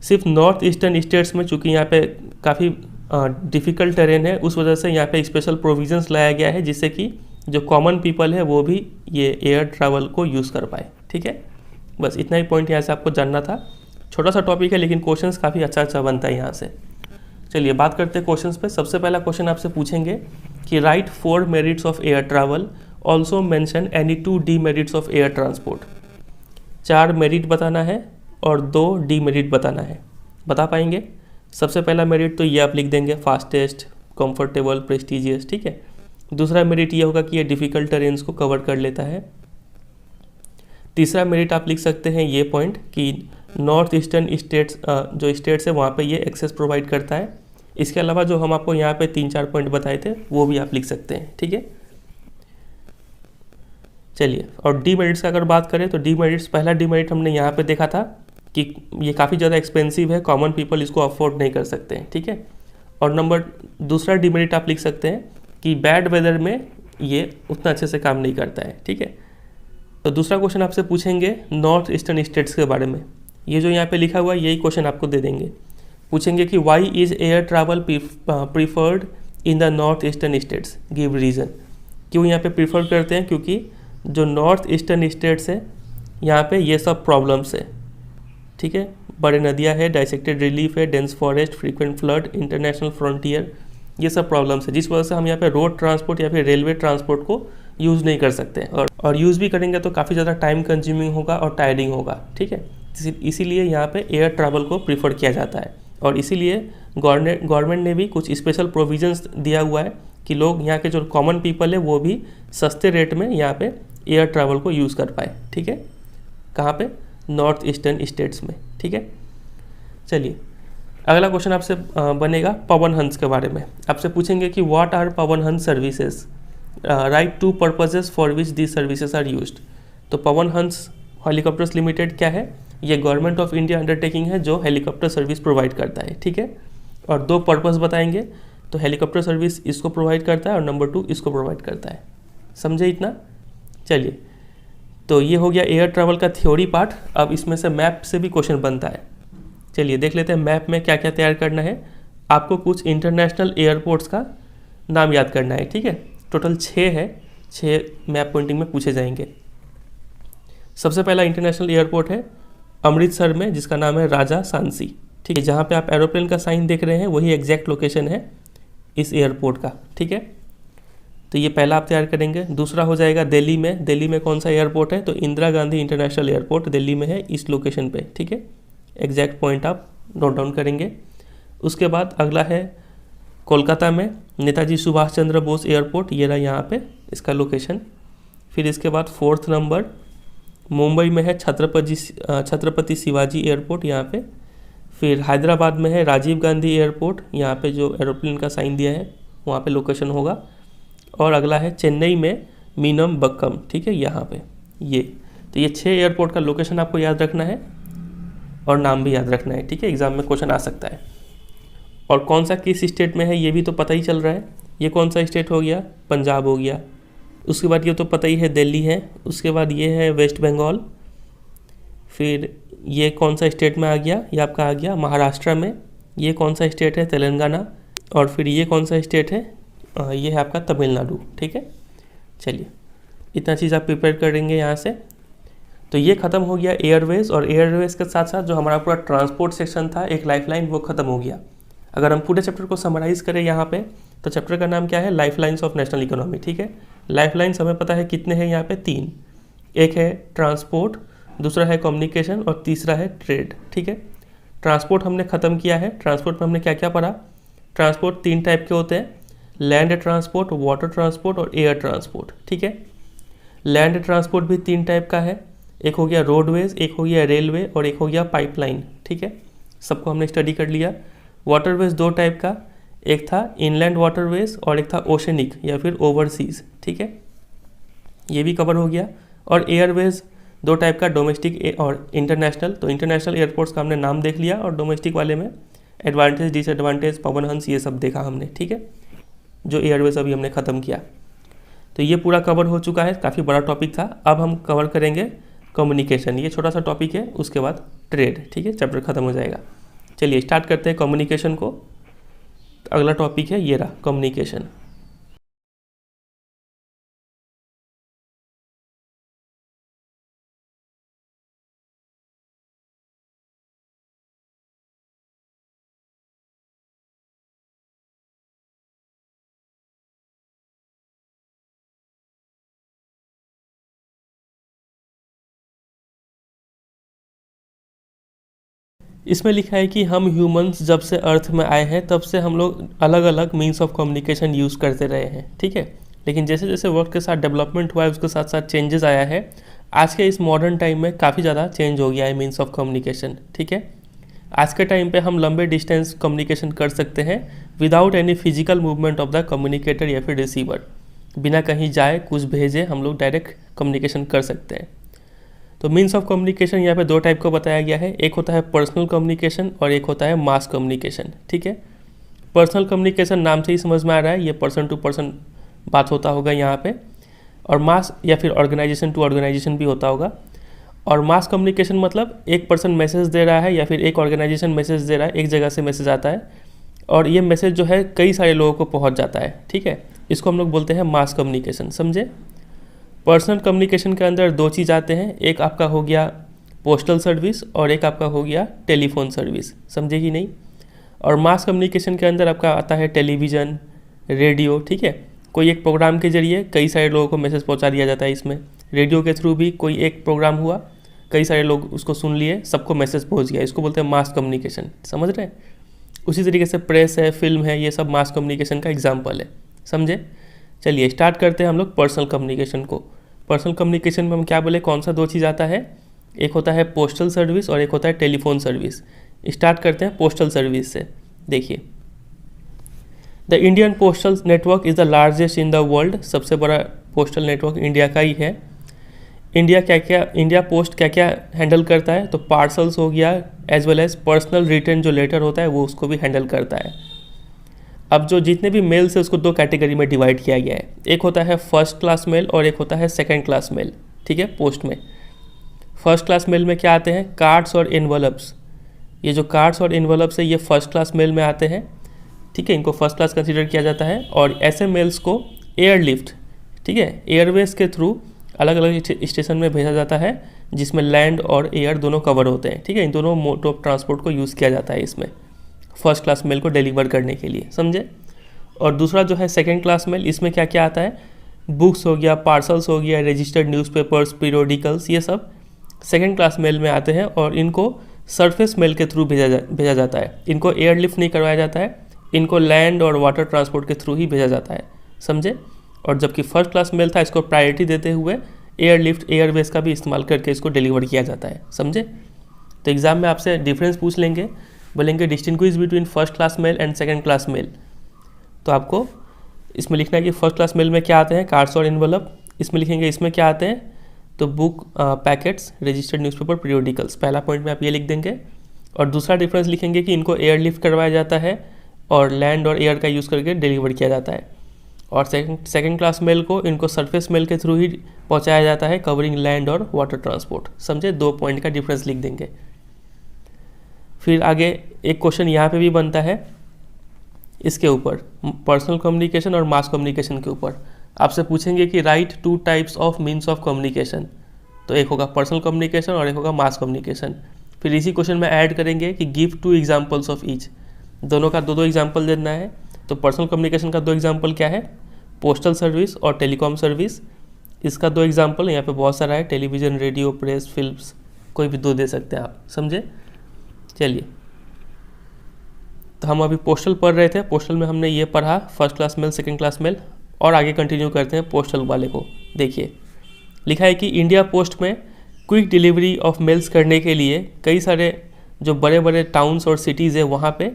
सिर्फ नॉर्थ ईस्टर्न स्टेट्स में चूँकि यहाँ पे काफ़ी डिफ़िकल्ट टेरेन है, उस वजह से यहाँ पे स्पेशल प्रोविजंस लाया गया है जिससे कि जो कॉमन पीपल है वो भी ये एयर ट्रैवल को यूज़ कर पाए। ठीक है, बस इतना ही पॉइंट यहाँ से आपको जानना था। छोटा सा टॉपिक है लेकिन क्वेश्चंस काफ़ी अच्छा बनता है यहाँ से। चलिए बात करते हैं क्वेश्चंस पे। सबसे पहला क्वेश्चन आपसे पूछेंगे कि right 4 merits of air travel, also mention any 2 demerits of air transport. 4 merit बताना है और 2 डीमेरिट बताना है। बता पाएंगे? सबसे पहला मेरिट तो ये आप लिख देंगे, फास्टेस्ट, कंफर्टेबल, प्रेस्टिजियस। ठीक है, दूसरा मेरिट ये होगा कि ये डिफ़िकल्ट टेरेन्स को कवर कर लेता है। तीसरा मेरिट आप लिख सकते हैं ये पॉइंट कि नॉर्थ ईस्टर्न स्टेट्स, जो स्टेट्स है वहाँ पे ये एक्सेस प्रोवाइड करता है। इसके अलावा जो हम आपको यहाँ पे 3-4 पॉइंट बताए थे वो भी आप लिख सकते हैं। ठीक है, चलिए, और डीमेरिट्स का अगर बात करें तो डीमेरिट्स, पहला डीमेरिट हमने यहाँ पे देखा था कि ये काफ़ी ज़्यादा एक्सपेंसिव है, कॉमन पीपल इसको अफोर्ड नहीं कर सकते हैं। ठीक है, और दूसरा डीमेरिट आप लिख सकते हैं कि बैड वेदर में ये उतना अच्छे से काम नहीं करता है। ठीक है, तो दूसरा क्वेश्चन आपसे पूछेंगे नॉर्थ ईस्टर्न स्टेट्स के बारे में। ये जो यहाँ पे लिखा हुआ है यही क्वेश्चन आपको दे देंगे। पूछेंगे कि why is air travel preferred in the north eastern states, give reason. क्यों यहाँ पे प्रीफर करते हैं? क्योंकि जो नॉर्थ ईस्टर्न स्टेट्स है यहाँ पे ये सब प्रॉब्लम्स है। ठीक है, बड़े नदियाँ है, डाइसेक्टेड रिलीफ है, dense forest, frequent flood, international frontier, ये सब प्रॉब्लम्स है, जिस वजह से हम यहाँ पे रोड ट्रांसपोर्ट या फिर रेलवे ट्रांसपोर्ट को यूज़ नहीं कर सकते, और यूज़ भी करेंगे तो काफ़ी ज़्यादा टाइम कंज्यूमिंग होगा और टायरिंग होगा। ठीक है, इसीलिए यहाँ पे एयर ट्रैवल को प्रीफर किया जाता है, और इसीलिए गवर्नमेंट ने भी कुछ स्पेशल प्रोविजंस दिया हुआ है कि लोग यहाँ के जो कॉमन पीपल है वो भी सस्ते रेट में यहाँ पे एयर ट्रैवल को यूज़ कर पाए। ठीक है, कहाँ पे? नॉर्थ ईस्टर्न स्टेट्स में। ठीक है, चलिए अगला क्वेश्चन आपसे बनेगा पवन हंस के बारे में। आपसे पूछेंगे कि what are Pawan Hans services, write 2 purposes for which these services are used. तो पवन हंस हेलीकॉप्टर्स लिमिटेड क्या है? ये गवर्नमेंट ऑफ इंडिया अंडरटेकिंग है जो हेलीकॉप्टर सर्विस प्रोवाइड करता है। ठीक है, और 2 पर्पस बताएंगे, तो हेलीकॉप्टर सर्विस इसको प्रोवाइड करता है और नंबर 2 इसको प्रोवाइड करता है। समझे इतना? चलिए, तो ये हो गया एयर ट्रैवल का थ्योरी पार्ट। अब इसमें से मैप से भी क्वेश्चन बनता है। चलिए देख लेते हैं मैप में क्या क्या तैयार करना है। आपको कुछ इंटरनेशनल एयरपोर्ट्स का नाम याद करना है। ठीक है, टोटल 6 है, 6 मैप पॉइंटिंग में पूछे जाएंगे। सबसे पहला इंटरनेशनल एयरपोर्ट है अमृतसर में, जिसका नाम है राजा सांसी। ठीक है, जहाँ पे आप एरोप्लेन का साइन देख रहे हैं वही एग्जैक्ट लोकेशन है इस एयरपोर्ट का। ठीक है, तो ये पहला आप तैयार करेंगे। दूसरा हो जाएगा दिल्ली में। दिल्ली में कौन सा एयरपोर्ट है? तो इंदिरा गांधी इंटरनेशनल एयरपोर्ट दिल्ली में है, इस लोकेशन पे। ठीक है, एग्जैक्ट पॉइंट आप नोट डाउन करेंगे। उसके बाद अगला है कोलकाता में नेताजी सुभाष चंद्र बोस एयरपोर्ट, ये रहा यहाँ पे इसका लोकेशन। फिर इसके बाद 4th नंबर मुंबई में है छत्रपति शिवाजी एयरपोर्ट यहाँ पे। फिर हैदराबाद में है राजीव गांधी एयरपोर्ट, यहाँ पे जो एरोप्लेन का साइन दिया है वहाँ पे लोकेशन होगा। और अगला है चेन्नई में मीनम बक्कम। ठीक है, यहाँ पे ये, तो ये 6 एयरपोर्ट का लोकेशन आपको याद रखना है और नाम भी याद रखना है। ठीक है, एग्जाम में क्वेश्चन आ सकता है। और कौन सा किस स्टेट में है ये भी तो पता ही चल रहा है। ये कौन सा स्टेट हो गया? पंजाब हो गया। उसके बाद ये तो पता ही है दिल्ली है। उसके बाद ये है वेस्ट बंगाल। फिर ये कौन सा स्टेट में आ गया? ये आपका आ गया महाराष्ट्र में। ये कौन सा स्टेट है? तेलंगाना। और फिर ये कौन सा स्टेट है? ये है आपका तमिलनाडु। ठीक है, चलिए इतना चीज़ आप प्रिपेयर करेंगे यहाँ से। तो ये ख़त्म हो गया एयरवेज, और एयरवेज के साथ साथ जो हमारा पूरा ट्रांसपोर्ट सेक्शन था, एक लाइफलाइन, वो ख़त्म हो गया। अगर हम पूरे चैप्टर को समराइज करें यहाँ पे, तो चैप्टर का नाम क्या है? Lifelines of national economy. ठीक है, लाइफलाइंस हमें पता है कितने हैं यहाँ पे? 3। एक है ट्रांसपोर्ट, दूसरा है कम्युनिकेशन और तीसरा है ट्रेड। ठीक है, ट्रांसपोर्ट हमने ख़त्म किया है। ट्रांसपोर्ट में हमने क्या क्या पढ़ा? ट्रांसपोर्ट 3 टाइप के होते हैं, लैंड ट्रांसपोर्ट, वाटर ट्रांसपोर्ट और एयर ट्रांसपोर्ट। ठीक है, लैंड ट्रांसपोर्ट भी 3 टाइप का है, एक हो गया रोडवेज, एक हो गया रेलवे और एक हो गया पाइपलाइन। ठीक है, सबको हमने स्टडी कर लिया। वाटरवेज दो टाइप का, एक था इनलैंड वाटरवेज और एक था ओशनिक या फिर ओवरसीज, ठीक है, ये भी कवर हो गया। और एयरवेज दो टाइप का, डोमेस्टिक और इंटरनेशनल। तो इंटरनेशनल एयरपोर्ट्स का हमने नाम देख लिया और डोमेस्टिक वाले में एडवांटेज डिसएडवांटेज पवन हंस ये सब देखा हमने, ठीक है, जो एयरवेज अभी हमने ख़त्म किया। तो ये पूरा कवर हो चुका है, काफ़ी बड़ा टॉपिक था। अब हम कवर करेंगे कम्युनिकेशन, ये छोटा सा टॉपिक है, उसके बाद ट्रेड, ठीक है, चैप्टर खत्म हो जाएगा। चलिए स्टार्ट करते हैं कम्युनिकेशन को। अगला टॉपिक है ये रहा, कम्युनिकेशन। इसमें लिखा है कि हम ह्यूमंस जब से अर्थ में आए हैं तब से हम लोग अलग अलग मीन्स ऑफ कम्युनिकेशन यूज़ करते रहे हैं, ठीक है। लेकिन जैसे जैसे वक्त के साथ डेवलपमेंट हुआ है उसके साथ साथ चेंजेस आया है। आज के इस मॉडर्न टाइम में काफ़ी ज़्यादा चेंज हो गया है मीन्स ऑफ कम्युनिकेशन, ठीक है। आज के टाइम पे हम लंबे डिस्टेंस कम्युनिकेशन कर सकते हैं without any physical movement of the communicator या फिर रिसीवर। बिना कहीं जाए कुछ भेजे हम लोग डायरेक्ट कम्युनिकेशन कर सकते हैं। तो मीन्स ऑफ कम्युनिकेशन यहाँ पे दो टाइप का बताया गया है, एक होता है पर्सनल कम्युनिकेशन और एक होता है मास कम्युनिकेशन, ठीक है। पर्सनल कम्युनिकेशन नाम से ही समझ में आ रहा है, ये पर्सन टू पर्सन बात होता होगा यहाँ पे, और मास या फिर ऑर्गेनाइजेशन टू ऑर्गेनाइजेशन भी होता होगा। और मास कम्युनिकेशन मतलब एक पर्सन मैसेज दे रहा है या फिर एक ऑर्गेनाइजेशन मैसेज दे रहा है, एक जगह से मैसेज आता है और ये मैसेज जो है कई सारे लोगों को पहुँच जाता है, ठीक है। इसको हम लोग बोलते हैं मास कम्युनिकेशन, समझे। पर्सनल कम्युनिकेशन के अंदर दो चीज़ आते हैं, एक आपका हो गया पोस्टल सर्विस और एक आपका हो गया टेलीफोन सर्विस, समझे कि नहीं। और मास कम्युनिकेशन के अंदर आपका आता है टेलीविज़न, रेडियो, ठीक है। कोई एक प्रोग्राम के जरिए कई सारे लोगों को मैसेज पहुंचा दिया जाता है। इसमें रेडियो के थ्रू भी कोई एक प्रोग्राम हुआ, कई सारे लोग उसको सुन लिए, सबको मैसेज पहुँच गया, इसको बोलते हैं मास कम्युनिकेशन, समझ रहे हैं। उसी तरीके से प्रेस है, फिल्म है, ये सब मास कम्युनिकेशन का एग्जाम्पल है, समझे। चलिए स्टार्ट करते हैं हम लोग पर्सनल कम्युनिकेशन को। पर्सनल कम्युनिकेशन में हम क्या बोले, कौन सा दो चीज़ आता है, एक होता है पोस्टल सर्विस और एक होता है टेलीफोन सर्विस। स्टार्ट करते हैं पोस्टल सर्विस से। देखिए, the Indian postal network is the largest in the world. सबसे बड़ा पोस्टल नेटवर्क इंडिया का ही है। इंडिया पोस्ट क्या क्या हैंडल करता है, तो पार्सल्स हो गया, as well as personal written जो लेटर होता है वो उसको भी हैंडल करता है। अब जो जितने भी मेल्स है उसको दो कैटेगरी में डिवाइड किया गया है, एक होता है फर्स्ट क्लास मेल और एक होता है सेकंड क्लास मेल, ठीक है। पोस्ट में फर्स्ट क्लास मेल में क्या आते हैं, कार्ड्स और एनवलप्स। ये जो कार्ड्स और एनवलप्स है ये फर्स्ट क्लास मेल में आते हैं, ठीक है, इनको फर्स्ट क्लास कंसीडर किया जाता है। और ऐसे मेल्स को एयरलिफ्ट, ठीक है, एयरवेज के थ्रू अलग अलग स्टेशन में भेजा जाता है जिसमें लैंड और एयर दोनों कवर होते हैं, ठीक है। इन दोनों मोड ऑफ ट्रांसपोर्ट को यूज़ किया जाता है इसमें फर्स्ट क्लास मेल को डिलीवर करने के लिए, समझे। और दूसरा जो है सेकंड क्लास मेल, इसमें क्या क्या आता है, बुक्स हो गया, पार्सल्स हो गया, रजिस्टर्ड न्यूज़पेपर्स, पीरियोडिकल्स, ये सब सेकंड क्लास मेल में आते हैं और इनको सरफेस मेल के थ्रू भेजा जाता है। इनको एयरलिफ्ट नहीं करवाया जाता है, इनको लैंड और वाटर ट्रांसपोर्ट के थ्रू ही भेजा जाता है, समझे। और जबकि फर्स्ट क्लास मेल था, इसको प्रायोरिटी देते हुए एयरलिफ्ट एयरवेज का भी इस्तेमाल करके इसको डिलीवर किया जाता है, समझे। तो एग्ज़ाम में आपसे डिफरेंस पूछ लेंगे, बोलेंगे distinguish between first class mail and second class mail. तो आपको इसमें लिखना है कि फर्स्ट क्लास मेल में क्या आते हैं, कार्ड्स और एनवलप। इसमें लिखेंगे इसमें क्या आते हैं, तो book, packets, registered newspaper, periodicals. पहला पॉइंट में आप ये लिख देंगे। और दूसरा डिफरेंस लिखेंगे कि इनको एयरलिफ्ट करवाया जाता है और लैंड और एयर का यूज़ करके डिलीवर किया जाता है। और सेकंड क्लास मेल को इनको सरफेस मेल के थ्रू ही पहुंचाया जाता है, कवरिंग लैंड और वाटर ट्रांसपोर्ट, समझे। दो पॉइंट का डिफरेंस लिख देंगे। फिर आगे एक क्वेश्चन यहाँ पे भी बनता है इसके ऊपर, पर्सनल कम्युनिकेशन और मास कम्युनिकेशन के ऊपर। आपसे पूछेंगे कि right two types of means of communication. तो एक होगा पर्सनल कम्युनिकेशन और एक होगा मास कम्युनिकेशन। फिर इसी क्वेश्चन में ऐड करेंगे कि give two examples of each. दोनों का दो एग्जाम्पल देना है। तो पर्सनल कम्युनिकेशन का दो एग्जाम्पल क्या है, पोस्टल सर्विस और टेलीकॉम सर्विस। इसका दो एग्जाम्पल यहाँ पे बहुत सारा है, टेलीविज़न, रेडियो, प्रेस, फिल्म्स, कोई भी दो दे सकते हैं आप, समझे। चलिए, तो हम अभी पोस्टल पढ़ रहे थे, पोस्टल में हमने ये पढ़ा first class mail, second class mail, और आगे कंटिन्यू करते हैं पोस्टल वाले को। देखिए, लिखा है कि इंडिया पोस्ट में क्विक डिलीवरी ऑफ मेल्स करने के लिए कई सारे जो बड़े बड़े टाउन्स और सिटीज़ है वहाँ पे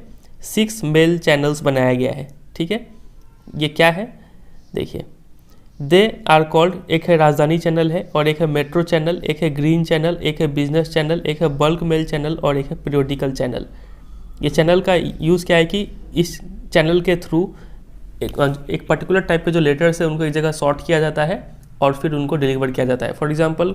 6 मेल चैनल्स बनाया गया है, ठीक है। ये क्या है देखिए, दे आर कॉल्ड, एक है राजधानी चैनल है, और एक है मेट्रो चैनल, एक है ग्रीन चैनल, एक है बिजनेस चैनल, एक है बल्क मेल चैनल और एक है पीरियोडिकल चैनल। ये चैनल का यूज़ क्या है कि इस चैनल के थ्रू एक पर्टिकुलर टाइप के जो लेटर्स है उनको एक जगह सॉर्ट किया जाता है और फिर उनको डिलीवर किया जाता है। फॉर एग्जांपल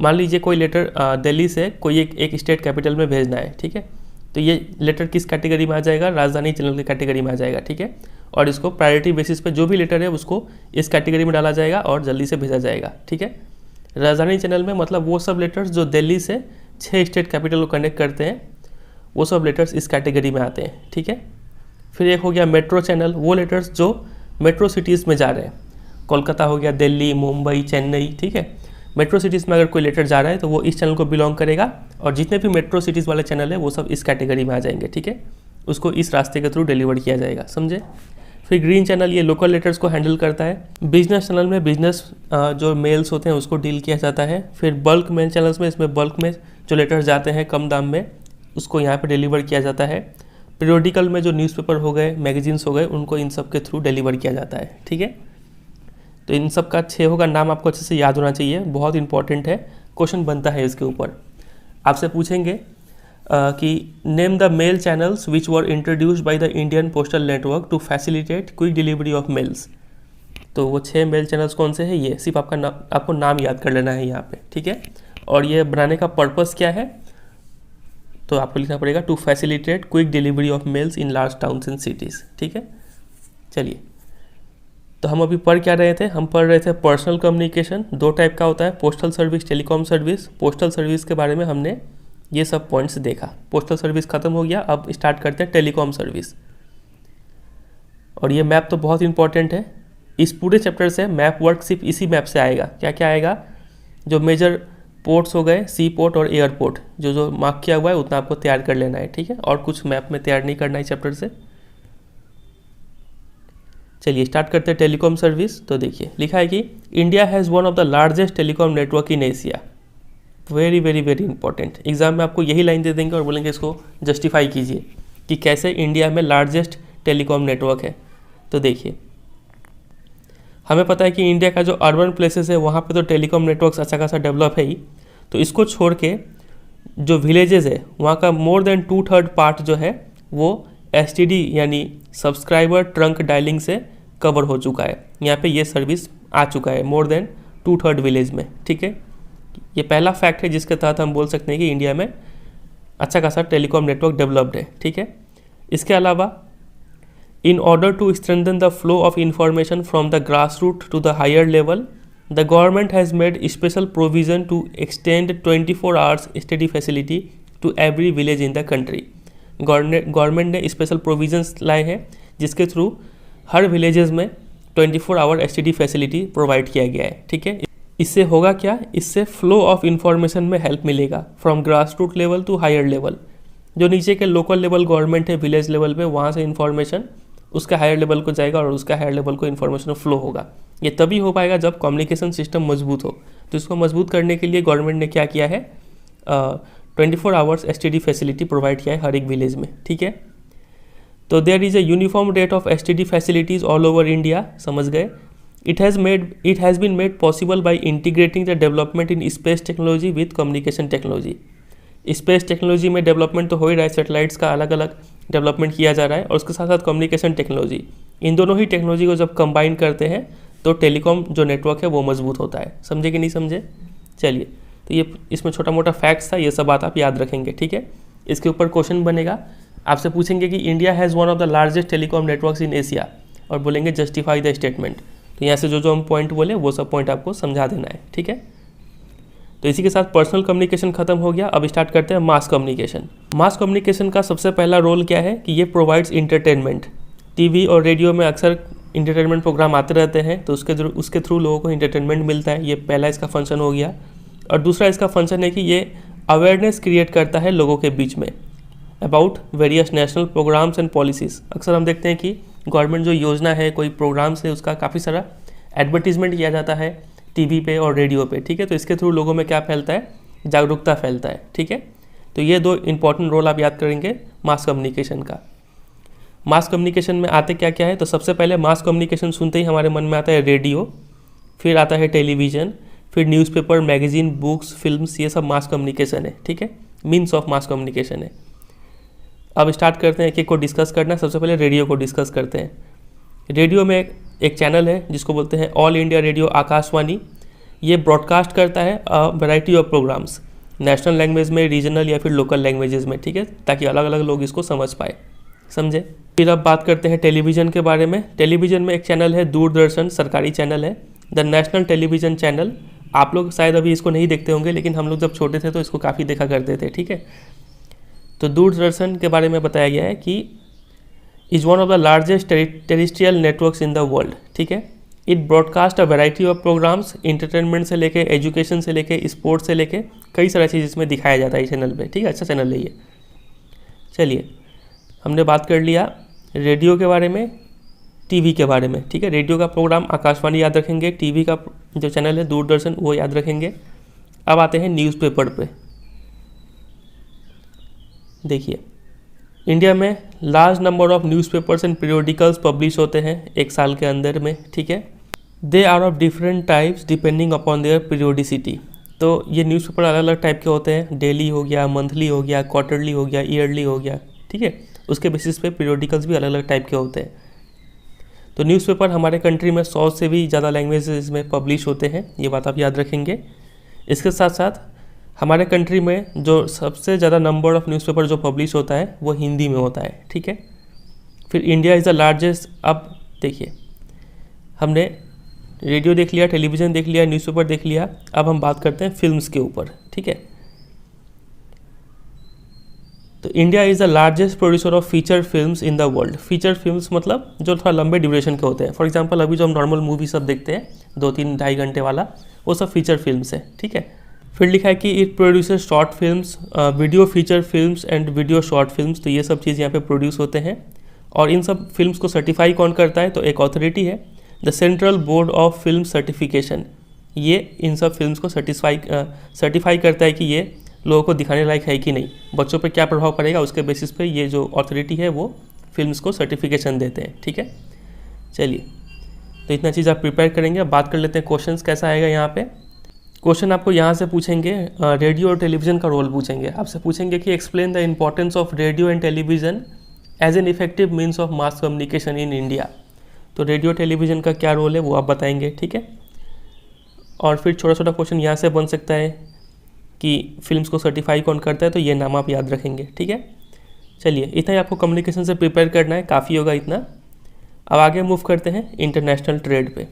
मान लीजिए कोई लेटर दिल्ली से कोई एक स्टेट कैपिटल में भेजना है, ठीक है, तो ये लेटर किस कैटेगरी में आ जाएगा, राजधानी चैनल की कैटेगरी में आ जाएगा, ठीक है। और इसको प्रायोरिटी बेसिस पे जो भी लेटर है उसको इस कैटेगरी में डाला जाएगा और जल्दी से भेजा जाएगा, ठीक है। राजधानी चैनल में मतलब वो सब लेटर्स जो दिल्ली से 6 स्टेट कैपिटल को कनेक्ट करते हैं, वो सब लेटर्स इस कैटेगरी में आते हैं, ठीक है। फिर एक हो गया मेट्रो चैनल, वो लेटर्स जो मेट्रो सिटीज़ में जा रहे हैं, कोलकाता हो गया, दिल्ली, मुंबई, चेन्नई, ठीक है। मेट्रो सिटीज़ में अगर कोई लेटर जा रहा है तो वो इस चैनल को बिलोंग करेगा, और जितने भी मेट्रो सिटीज़ वाले चैनल है वो सब इस कैटेगरी में आ जाएंगे, ठीक है। उसको इस रास्ते के थ्रू डिलीवर किया जाएगा, समझे। फिर ग्रीन चैनल ये लोकल लेटर्स को हैंडल करता है। बिजनेस चैनल में बिजनेस जो मेल्स होते हैं उसको डील किया जाता है। फिर बल्क मेल चैनल्स में, इसमें बल्क में जो लेटर्स जाते हैं कम दाम में, उसको यहाँ पे डिलीवर किया जाता है। पीरियोडिकल में जो न्यूज़पेपर हो गए, मैगजीन्स हो गए, उनको इन सब के थ्रू डिलीवर किया जाता है, ठीक है। तो इन सब का 6 का नाम आपको अच्छे से याद होना चाहिए, बहुत इंपॉर्टेंट है, क्वेश्चन बनता है इसके ऊपर। आपसे पूछेंगे कि name the mail channels which were introduced by the Indian postal network to facilitate quick delivery of mails. तो वो 6 मेल चैनल्स कौन से हैं, ये सिर्फ आपको नाम याद कर लेना है यहाँ पे, ठीक है। और ये बनाने का पर्पस क्या है, तो आपको लिखना पड़ेगा to facilitate quick delivery of mails in large towns and cities, ठीक है। चलिए, तो हम अभी पढ़ क्या रहे थे, हम पढ़ रहे थे पर्सनल कम्युनिकेशन 2 टाइप का होता है, postal service, telecom service. Postal service के बारे में हमने ये सब पॉइंट्स देखा। पोस्टल सर्विस खत्म हो गया, अब स्टार्ट करते हैं टेलीकॉम सर्विस। और ये मैप तो बहुत इंपॉर्टेंट है, इस पूरे चैप्टर से मैप वर्क सिर्फ इसी मैप से आएगा। क्या क्या आएगा, जो मेजर पोर्ट्स हो गए, सी पोर्ट और एयरपोर्ट, जो मार्क किया हुआ है उतना आपको तैयार कर लेना है, ठीक है। और कुछ मैप में तैयार नहीं करना है चैप्टर से। चलिए स्टार्ट करते हैं टेलीकॉम सर्विस। तो देखिए लिखा है कि India has one of the largest telecom network in Asia. Very very very important, exam में आपको यही लाइन दे देंगे और बोलेंगे इसको जस्टिफाई कीजिए कि कैसे इंडिया में लार्जेस्ट टेलीकॉम नेटवर्क है। तो देखिए हमें पता है कि इंडिया का जो अर्बन प्लेसेस है वहाँ पे तो टेलीकॉम नेटवर्क अच्छा खासा डेवलप है ही, तो इसको छोड़ के जो विलेजेस है वहाँ का मोर देन 2/3 पार्ट जो है वो STD यानी सब्सक्राइबर ट्रंक डायलिंग से कवर हो चुका है। यहाँ पे ये सर्विस आ चुका है मोर देन 2/3 विलेज में, ठीक है। ये पहला फैक्ट है जिसके तहत हम बोल सकते हैं कि इंडिया में अच्छा खासा टेलीकॉम नेटवर्क डेवलप्ड है, ठीक है। इसके अलावा in order to strengthen the flow of information from the grass root to the higher level, the government has made special provision to extend 24 hours STD facility to every village in the country. Government ने special provisions लाए हैं जिसके through हर villages में 24 our STD facility provide किया गया है, ठीक है। इससे होगा क्या, इससे फ्लो ऑफ इंफॉर्मेशन में हेल्प मिलेगा from grass root level to higher level. जो नीचे के लोकल लेवल गवर्नमेंट है विलेज लेवल पे, वहाँ से इन्फॉर्मेशन उसका हायर लेवल को जाएगा और उसका हायर लेवल को इन्फॉर्मेशन फ्लो होगा। ये तभी हो पाएगा जब कम्युनिकेशन सिस्टम मजबूत हो। तो इसको मजबूत करने के लिए गवर्नमेंट ने क्या किया है, 24 आवर्स STD फैसिलिटी प्रोवाइड किया है हर एक विलेज में, ठीक है। तो there is a uniform rate of STD facilities all over India, समझ गए। It has been made possible by integrating the development in space technology with communication technology. Space technology में डेवलपमेंट तो हो ही रहा है, सैटेलाइट्स का अलग अलग डेवलपमेंट किया जा रहा है, और उसके साथ साथ कम्युनिकेशन टेक्नोलॉजी, इन दोनों ही टेक्नोलॉजी को जब कंबाइन करते हैं तो टेलीकॉम जो नेटवर्क है वो मजबूत होता है। समझे कि नहीं समझे। चलिए, तो ये इसमें छोटा मोटा फैक्ट्स था, ये सब बात आप याद रखेंगे, ठीक है। इसके ऊपर क्वेश्चन बनेगा, आपसे पूछेंगे कि India has one of the largest telecom networks in Asia, और बोलेंगे जस्टिफाई द स्टेटमेंट। तो यहाँ से जो हम पॉइंट बोले वो सब पॉइंट आपको समझा देना है, ठीक है। तो इसी के साथ पर्सनल कम्युनिकेशन खत्म हो गया। अब स्टार्ट करते हैं मास कम्युनिकेशन। मास कम्युनिकेशन का सबसे पहला रोल क्या है कि ये प्रोवाइड्स इंटरटेनमेंट। टीवी और रेडियो में अक्सर इंटरटेनमेंट प्रोग्राम आते रहते हैं, तो उसके थ्रू लोगों को इंटरटेनमेंट मिलता है। ये पहला इसका फंक्शन हो गया। और दूसरा इसका फंक्शन है कि ये अवेयरनेस क्रिएट करता है लोगों के बीच में about various national programmes and policies. अक्सर हम देखते हैं कि गवर्नमेंट जो योजना है, कोई प्रोग्राम्स है, उसका काफ़ी सारा एडवर्टीजमेंट किया जाता है टीवी पे और रेडियो पे, ठीक है। तो इसके थ्रू लोगों में क्या फैलता है, जागरूकता फैलता है, ठीक है। तो ये 2 इंपॉर्टेंट रोल आप याद करेंगे मास कम्युनिकेशन का। मास कम्युनिकेशन में आते क्या क्या है, तो सबसे पहले मास कम्युनिकेशन सुनते ही हमारे मन में आता है रेडियो, फिर आता है टेलीविज़न, फिर न्यूज़पेपर, मैगजीन, बुक्स, फिल्म्स, ये सब मास कम्युनिकेशन है। ठीक है, मीन्स ऑफ मास कम्युनिकेशन है। अब स्टार्ट करते हैं, एक एक को डिस्कस करना। सबसे पहले रेडियो को डिस्कस करते हैं। रेडियो में एक चैनल है जिसको बोलते हैं ऑल इंडिया रेडियो आकाशवाणी। ये ब्रॉडकास्ट करता है variety of programmes, national language में, रीजनल या फिर लोकल लैंग्वेजेस में। ठीक है, ताकि अलग अलग लोग इसको समझ पाए, समझे। फिर अब बात करते हैं टेलीविज़न के बारे में। टेलीविज़न में एक चैनल है दूरदर्शन, सरकारी चैनल है, द नेशनल टेलीविज़न चैनल। आप लोग शायद अभी इसको नहीं देखते होंगे, लेकिन हम लोग जब छोटे थे तो इसको काफ़ी देखा करते थे। ठीक है, तो दूरदर्शन के बारे में बताया गया है कि is one of the largest terrestrial networks in the world. ठीक है, it broadcast a variety of programmes, entertainment से लेके, एजुकेशन से लेके, स्पोर्ट्स से लेके, कई सारा चीज़ इसमें दिखाया जाता है चैनल पे। ठीक है, अच्छा चैनल है ये। चलिए, हमने बात कर लिया रेडियो के बारे में, टीवी के बारे में। ठीक है, रेडियो का प्रोग्राम आकाशवाणी याद रखेंगे, टीवी का जो चैनल है दूरदर्शन वो याद रखेंगे। अब आते हैं न्यूज़पेपर पे। देखिए, इंडिया में large number of newspapers and periodicals publish होते हैं एक साल के अंदर में। ठीक है, they are of different types depending upon their periodicity. तो ये न्यूज़पेपर अलग अलग टाइप के होते हैं, डेली हो गया, मंथली हो गया, क्वार्टरली हो गया, ईयरली हो गया। ठीक है, उसके बेसिस पे पीरियोडिकल्स भी अलग अलग टाइप के होते हैं। तो न्यूज़पेपर हमारे कंट्री में 100 से भी ज़्यादा लैंग्वेजेस में पब्लिश होते हैं, ये बात आप याद रखेंगे। इसके साथ साथ हमारे कंट्री में जो सबसे ज़्यादा नंबर ऑफ़ न्यूज़पेपर जो पब्लिश होता है वो हिंदी में होता है। ठीक है, फिर इंडिया इज़ द लार्जेस्ट। अब देखिए, हमने रेडियो देख लिया, टेलीविज़न देख लिया, न्यूज़पेपर देख लिया। अब हम बात करते हैं फिल्म्स के ऊपर। ठीक है, तो India is the largest producer of feature films in the world. Feature films मतलब जो थोड़ा लंबे ड्यूरेशन के होते हैं। फॉर एग्जांपल अभी जो हम नॉर्मल मूवी सब देखते हैं 2-3 ढाई घंटे वाला, वो सब फीचर फिल्म्स है। ठीक है, फिर लिखा है कि it produces short films, video feature films and video short films. तो ये सब चीज़ यहाँ पे प्रोड्यूस होते हैं। और इन सब फिल्म्स को सर्टिफाई कौन करता है, तो एक अथॉरिटी है, the central board of film certification. ये इन सब फिल्म्स को सर्टिफाई करता है कि ये लोगों को दिखाने लायक है कि नहीं, बच्चों पे क्या प्रभाव पड़ेगा, उसके बेसिस पे ये जो अथॉरिटी है वो फिल्म्स को सर्टिफिकेशन देते हैं। ठीक है, चलिए, तो इतना चीज़ आप प्रिपेयर करेंगे। अब बात कर लेते हैं क्वेश्चंस कैसा आएगा यहाँ पे। क्वेश्चन आपको यहाँ से पूछेंगे, रेडियो और टेलीविज़न का रोल पूछेंगे। आपसे पूछेंगे कि explain the importance of radio and television as an effective means of mass communication in India. तो रेडियो टेलीविज़न का क्या रोल है वो आप बताएंगे। ठीक है, और फिर छोटा छोटा क्वेश्चन यहाँ से बन सकता है कि फिल्म्स को सर्टिफाई कौन करता है, तो ये नाम आप याद रखेंगे। ठीक है, चलिए, इतना ही आपको कम्युनिकेशन से प्रिपेयर करना है, काफ़ी होगा इतना। अब आगे मूव करते हैं इंटरनेशनल ट्रेड पे।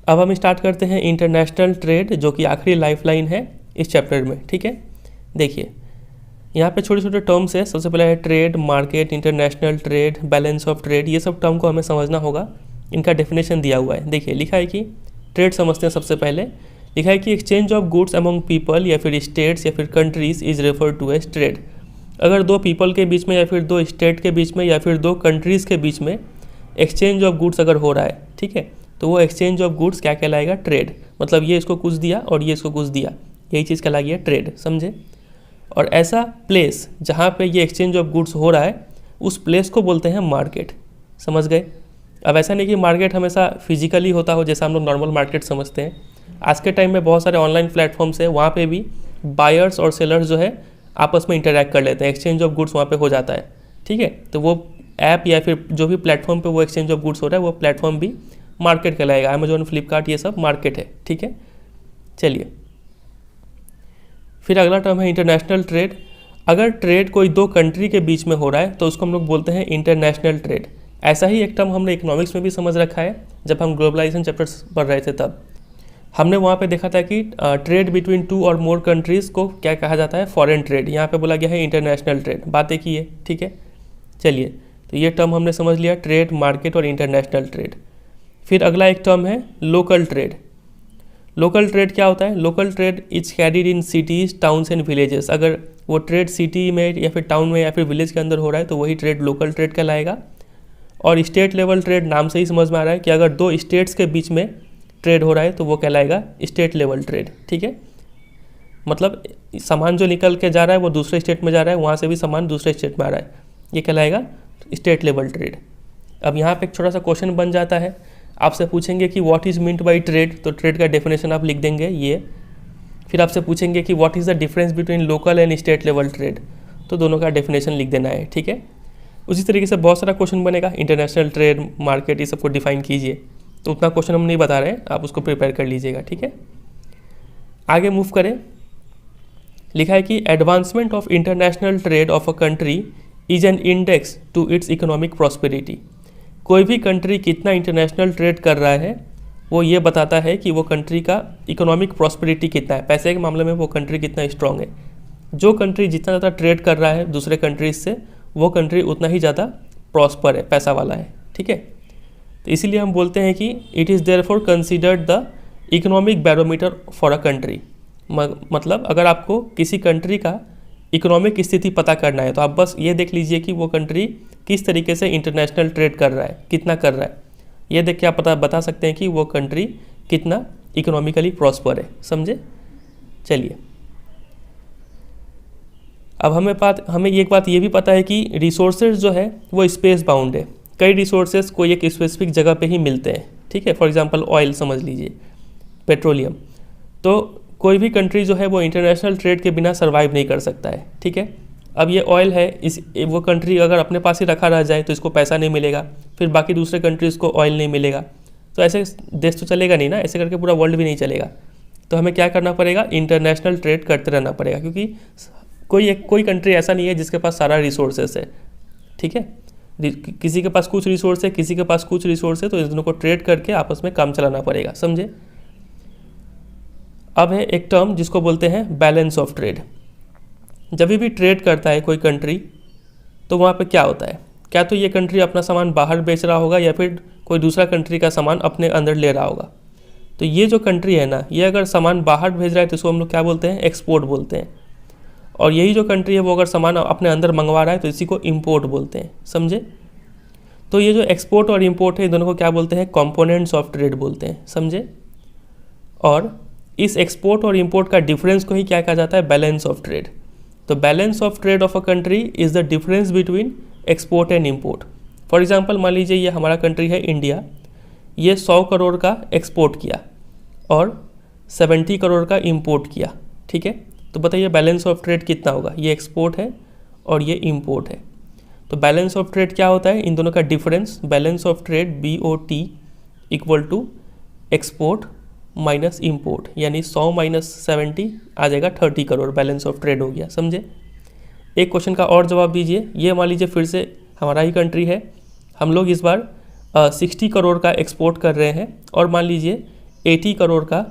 अब हम स्टार्ट करते हैं इंटरनेशनल ट्रेड, जो कि आखिरी लाइफलाइन है इस चैप्टर में। ठीक है, देखिए यहाँ पे छोटे छोटे टर्म्स है। सबसे पहले है trade, market, international trade, balance of trade. ये सब टर्म को हमें समझना होगा, इनका डेफिनेशन दिया हुआ है। देखिए, लिखा है कि ट्रेड समझते हैं। सबसे पहले लिखा है कि exchange of goods among people या फिर स्टेट्स या फिर countries is refer to as trade. अगर 2 पीपल के बीच में या फिर 2 स्टेट के बीच में या फिर 2 कंट्रीज़ के बीच में एक्सचेंज ऑफ गुड्स अगर हो रहा है, ठीक है, तो वो एक्सचेंज ऑफ गुड्स क्या कहलाएगा, ट्रेड। मतलब ये इसको कुछ दिया और ये इसको कुछ दिया, यही चीज़ कहला गया ट्रेड, समझे। और ऐसा प्लेस जहाँ पे ये एक्सचेंज ऑफ गुड्स हो रहा है, उस प्लेस को बोलते हैं मार्केट, समझ गए। अब ऐसा नहीं कि मार्केट हमेशा फिजिकली होता हो, जैसा हम लोग नॉर्मल मार्केट समझते हैं। आज के टाइम में बहुत सारे ऑनलाइन प्लेटफॉर्म्स है, वहाँ पे भी बायर्स और सेलर्स जो है आपस में इंटरैक्ट कर लेते हैं, एक्सचेंज ऑफ गुड्स वहाँ पे हो जाता है। ठीक है, तो वो ऐप या फिर जो भी प्लेटफॉर्म पे वो एक्सचेंज ऑफ गुड्स हो रहा है, वो प्लेटफॉर्म भी मार्केट कहलाएगा। अमेजोन, फ्लिपकार्ट, ये सब मार्केट है। ठीक है, चलिए, फिर अगला टर्म है इंटरनेशनल ट्रेड। अगर ट्रेड कोई 2 कंट्री के बीच में हो रहा है तो उसको हम लोग बोलते हैं इंटरनेशनल ट्रेड। ऐसा ही एक टर्म हमने इकोनॉमिक्स में भी समझ रखा है, जब हम ग्लोबलाइजेशन चैप्टर्स पढ़ रहे थे तब हमने वहाँ पे देखा था कि ट्रेड बिटवीन 2 और मोर कंट्रीज़ को क्या कहा जाता है, फॉरेन ट्रेड। यहाँ पे बोला गया है इंटरनेशनल ट्रेड, बात एक ही है। ठीक है, चलिए, तो ये टर्म हमने समझ लिया, ट्रेड, मार्केट और इंटरनेशनल ट्रेड। फिर अगला एक टर्म है लोकल ट्रेड। लोकल ट्रेड क्या होता है, local trade is carried in cities, towns and villages. अगर वो ट्रेड सिटी में या फिर टाउन में या फिर विलेज के अंदर हो रहा है तो वही ट्रेड लोकल ट्रेड कहलाएगा। और स्टेट लेवल ट्रेड नाम से ही समझ में आ रहा है कि अगर दो स्टेट्स के बीच में ट्रेड हो रहा है तो वो कहलाएगा स्टेट लेवल ट्रेड। ठीक है, मतलब सामान जो निकल के जा रहा है वो दूसरे स्टेट में जा रहा है, वहाँ से भी सामान दूसरे स्टेट में आ रहा है, ये कहलाएगा स्टेट लेवल ट्रेड। अब यहाँ पे एक छोटा सा क्वेश्चन बन जाता है, आपसे पूछेंगे कि what is meant by trade, तो ट्रेड का डेफिनेशन आप लिख देंगे ये। फिर आपसे पूछेंगे कि what is the difference between local and state level trade, तो दोनों का डेफिनेशन लिख देना है। ठीक है, उसी तरीके से बहुत सारा क्वेश्चन बनेगा, इंटरनेशनल ट्रेड, मार्केट, ये सबको डिफाइन कीजिए, तो उतना क्वेश्चन हम नहीं बता रहे हैं, आप उसको प्रिपेयर कर लीजिएगा। ठीक है, आगे मूव करें। लिखा है कि advancement of international trade of a country is an index to its economic prosperity. कोई भी कंट्री कितना इंटरनेशनल ट्रेड कर रहा है वो ये बताता है कि वो कंट्री का इकोनॉमिक प्रॉस्पेरिटी कितना है, पैसे के मामले में वो कंट्री कितना स्ट्रांग है। जो कंट्री जितना ज़्यादा ट्रेड कर रहा है दूसरे कंट्रीज से, वो कंट्री उतना ही ज़्यादा प्रॉस्पर है, पैसा वाला है। ठीक है, तो इसीलिए हम बोलते हैं कि it is therefore considered the economic barometer for a country. मतलब अगर आपको किसी कंट्री का इकोनॉमिक स्थिति पता करना है तो आप बस ये देख लीजिए कि वो कंट्री किस तरीके से इंटरनेशनल ट्रेड कर रहा है, कितना कर रहा है, ये देख के आप बता सकते हैं कि वो कंट्री कितना इकोनॉमिकली प्रॉस्पर है। समझे? चलिए, अब हमें एक बात ये भी पता है कि रिसोर्सेज जो है वो स्पेस बाउंड है। कई रिसोर्सेज कोई एक स्पेसिफिक जगह पे ही मिलते हैं। ठीक है, फॉर एग्जांपल ऑयल समझ लीजिए, पेट्रोलियम, तो कोई भी कंट्री जो है वो इंटरनेशनल ट्रेड के बिना सर्वाइव नहीं कर सकता है। ठीक है, अब ये ऑयल है, वो कंट्री अगर अपने पास ही रखा रह जाए तो इसको पैसा नहीं मिलेगा, फिर बाकी दूसरे कंट्रीज को ऑयल नहीं मिलेगा, तो ऐसे देश तो चलेगा नहीं ना, ऐसे करके पूरा वर्ल्ड भी नहीं चलेगा। तो हमें क्या करना पड़ेगा, इंटरनेशनल ट्रेड करते रहना पड़ेगा, क्योंकि कोई कंट्री ऐसा नहीं है जिसके पास सारा रिसोर्सेस है। ठीक है, किसी के पास कुछ रिसोर्स है, किसी के पास कुछ रिसोर्स है, तो इन दोनों को ट्रेड करके आपस में काम चलाना पड़ेगा। समझे? अब है एक टर्म जिसको बोलते हैं बैलेंस ऑफ ट्रेड। जब भी ट्रेड करता है कोई कंट्री तो वहाँ पे क्या होता है, क्या तो ये कंट्री अपना सामान बाहर बेच रहा होगा या फिर कोई दूसरा कंट्री का सामान अपने अंदर ले रहा होगा। तो ये जो कंट्री है ना, ये अगर सामान बाहर भेज रहा है तो इसको हम लोग क्या बोलते हैं, एक्सपोर्ट बोलते हैं। और यही जो कंट्री है वो अगर सामान अपने अंदर मंगवा रहा है तो इसी को इम्पोर्ट बोलते हैं। समझे? तो ये जो एक्सपोर्ट और इम्पोर्ट है, इन दोनों को क्या बोलते हैं, कंपोनेंट्स ऑफ ट्रेड बोलते हैं। समझे? और इस एक्सपोर्ट और इम्पोर्ट का डिफरेंस को ही क्या कहा जाता है, बैलेंस ऑफ ट्रेड। तो balance of trade of a country is the difference between export and import. For example मान लीजिए ये हमारा कंट्री है इंडिया, ये 100 करोड़ का एक्सपोर्ट किया और 70 करोड़ का इम्पोर्ट किया। ठीक है, तो बताइए बैलेंस ऑफ ट्रेड कितना होगा, ये एक्सपोर्ट है और ये इम्पोर्ट है। तो बैलेंस ऑफ ट्रेड क्या होता है, इन दोनों का difference, balance of trade BOT equal to export minus import, यानी 100 माइनस 70 आ जाएगा 30 करोड़, बैलेंस ऑफ ट्रेड हो गया। समझे? एक क्वेश्चन का और जवाब दीजिए। ये मान लीजिए फिर से हमारा ही कंट्री है, हम लोग इस बार 60 करोड़ का एक्सपोर्ट कर रहे हैं और मान लीजिए 80 करोड़ का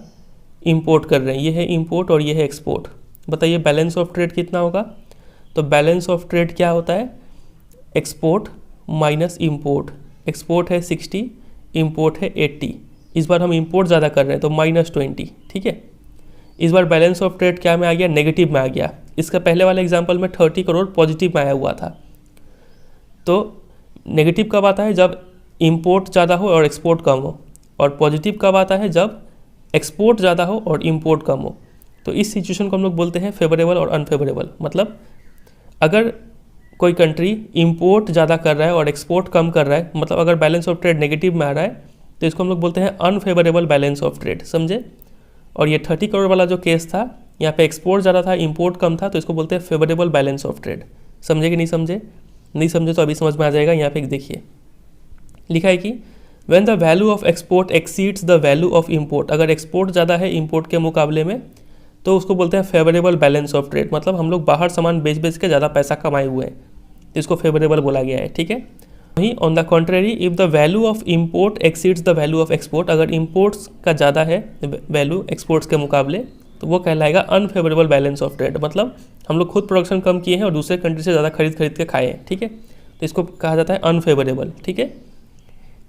इम्पोर्ट कर रहे हैं। ये है इम्पोर्ट और ये है एक्सपोर्ट। बताइए बैलेंस ऑफ ट्रेड कितना होगा। तो बैलेंस ऑफ ट्रेड क्या होता है, एक्सपोर्ट माइनस इम्पोर्ट। एक्सपोर्ट है 60, इम्पोर्ट है 80। इस बार हम इंपोर्ट ज़्यादा कर रहे हैं तो -20। ठीक है, इस बार बैलेंस ऑफ ट्रेड क्या में आ गया, नेगेटिव में आ गया। इसका पहले वाले एग्जांपल में 30 करोड़ पॉजिटिव में आया हुआ था। तो नेगेटिव कब आता है, जब इंपोर्ट ज़्यादा हो और एक्सपोर्ट कम हो, और पॉजिटिव कब आता है, जब एक्सपोर्ट ज़्यादा हो और इंपोर्ट कम हो। तो इस सिचुएशन को हम लोग बोलते हैं फेवरेबल और अनफेवरेबल। मतलब अगर कोई कंट्री इंपोर्ट ज़्यादा कर रहा है और एक्सपोर्ट कम कर रहा है, मतलब अगर बैलेंस ऑफ ट्रेड नेगेटिव में आ रहा है तो इसको हम लोग बोलते हैं अनफेवरेबल बैलेंस ऑफ ट्रेड। समझे? और ये 30 करोड़ वाला जो केस था, यहाँ पे एक्सपोर्ट ज़्यादा था, इंपोर्ट कम था, तो इसको बोलते हैं फेवरेबल बैलेंस ऑफ ट्रेड। समझे कि नहीं समझे? नहीं समझे तो अभी समझ में आ जाएगा। यहाँ पे देखिए लिखा है कि when the value of export exceeds the value of import. अगर एक्सपोर्ट ज़्यादा है इंपोर्ट के मुकाबले में तो उसको बोलते हैं फेवरेबल बैलेंस ऑफ ट्रेड। मतलब हम लोग बाहर सामान बेच बेच के ज़्यादा पैसा कमाए हुए हैं, तो इसको फेवरेबल बोला गया है। ठीक है, वहीं on the contrary if the value of import exceeds the value of export. अगर इम्पोर्ट्स का ज़्यादा है वैल्यू एक्सपोर्ट्स के मुकाबले तो वो कहलाएगा अनफेवरेबल बैलेंस ऑफ ट्रेड। मतलब हम लोग खुद प्रोडक्शन कम किए हैं और दूसरे कंट्री से ज़्यादा खरीद के खाए हैं। ठीक है, तो इसको कहा जाता है अनफेवरेबल। ठीक है,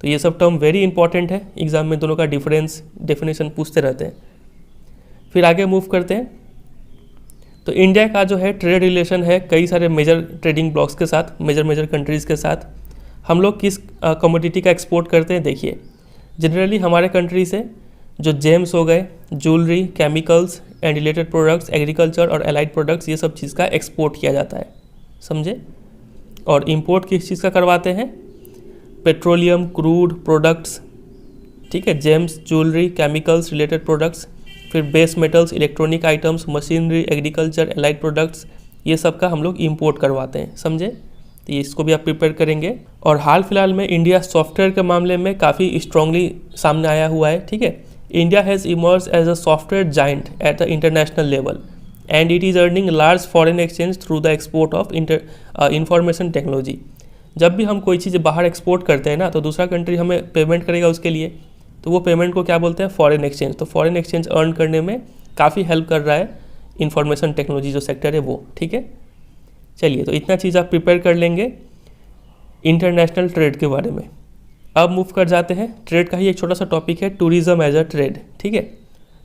तो ये सब टर्म वेरी इंपॉर्टेंट है, एग्जाम में दोनों का डिफरेंस डेफिनेशन पूछते रहते हैं। फिर आगे मूव करते हैं। तो इंडिया का जो है ट्रेड रिलेशन है कई सारे मेजर ट्रेडिंग ब्लॉक्स के साथ, मेजर कंट्रीज़ के साथ। हम लोग किस कमोडिटी का एक्सपोर्ट करते हैं देखिए, जनरली हमारे कंट्री से जो जेम्स हो गए, jewellery, chemicals and related products, agriculture और एलाइड प्रोडक्ट्स, ये सब चीज़ का एक्सपोर्ट किया जाता है, समझे। और इंपोर्ट किस चीज़ का करवाते हैं, पेट्रोलियम, क्रूड प्रोडक्ट्स, ठीक है, gems, jewellery, chemicals, related products, फिर base metals, electronic items, machinery, agriculture, allied products, ये सब का हम लोग इंपोर्ट करवाते हैं, समझे। तो इसको भी आप प्रिपेयर करेंगे। और हाल फिलहाल में इंडिया सॉफ्टवेयर के मामले में काफ़ी स्ट्रांगली सामने आया हुआ है, ठीक है। India has emerge as a software giant at the international level and it is earning large foreign exchange through the export of information technology. जब भी हम कोई चीज़ बाहर एक्सपोर्ट करते हैं ना, तो दूसरा कंट्री हमें पेमेंट करेगा उसके लिए, तो वो पेमेंट को क्या बोलते हैं, फॉरेन एक्सचेंज। तो फॉरेन एक्सचेंज अर्न करने में काफ़ी हेल्प कर रहा है इंफॉर्मेशन टेक्नोलॉजी जो सेक्टर है वो, ठीक है। चलिए, तो इतना चीज़ आप प्रिपेयर कर लेंगे इंटरनेशनल ट्रेड के बारे में। अब मूव कर जाते हैं, ट्रेड का ही एक छोटा सा टॉपिक है, टूरिज़्म एज अ ट्रेड, ठीक है।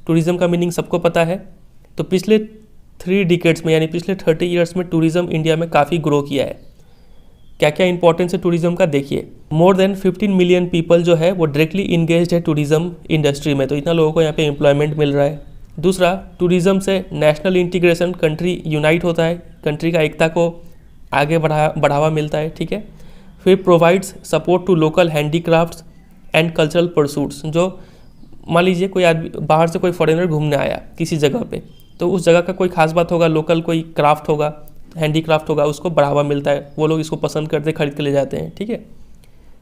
टूरिज़्म का मीनिंग सबको पता है। तो पिछले 3 डिकेड्स में, यानी पिछले 30 ईयर्स में टूरिज़्म इंडिया में काफ़ी ग्रो किया है। क्या क्या इंपॉर्टेंस है टूरिज़्म का देखिए, मोर देन 15 मिलियन पीपल जो है वो डायरेक्टली इंगेज्ड है टूरिज़्म इंडस्ट्री में, तो इतना लोगों को यहाँ पे एम्प्लॉयमेंट मिल रहा है। दूसरा, टूरिज़्म से नेशनल इंटीग्रेशन, कंट्री यूनाइट होता है, कंट्री का एकता को आगे बढ़ावा मिलता है, ठीक है। फिर provides support to local handicrafts and cultural pursuits. जो मान लीजिए कोई आदमी बाहर से, कोई फॉरेनर घूमने आया किसी जगह पे, तो उस जगह का कोई खास बात होगा, लोकल कोई क्राफ्ट होगा, हैंडीक्राफ्ट होगा, उसको बढ़ावा मिलता है, वो लोग इसको पसंद करते, खरीद के ले जाते हैं, ठीक है।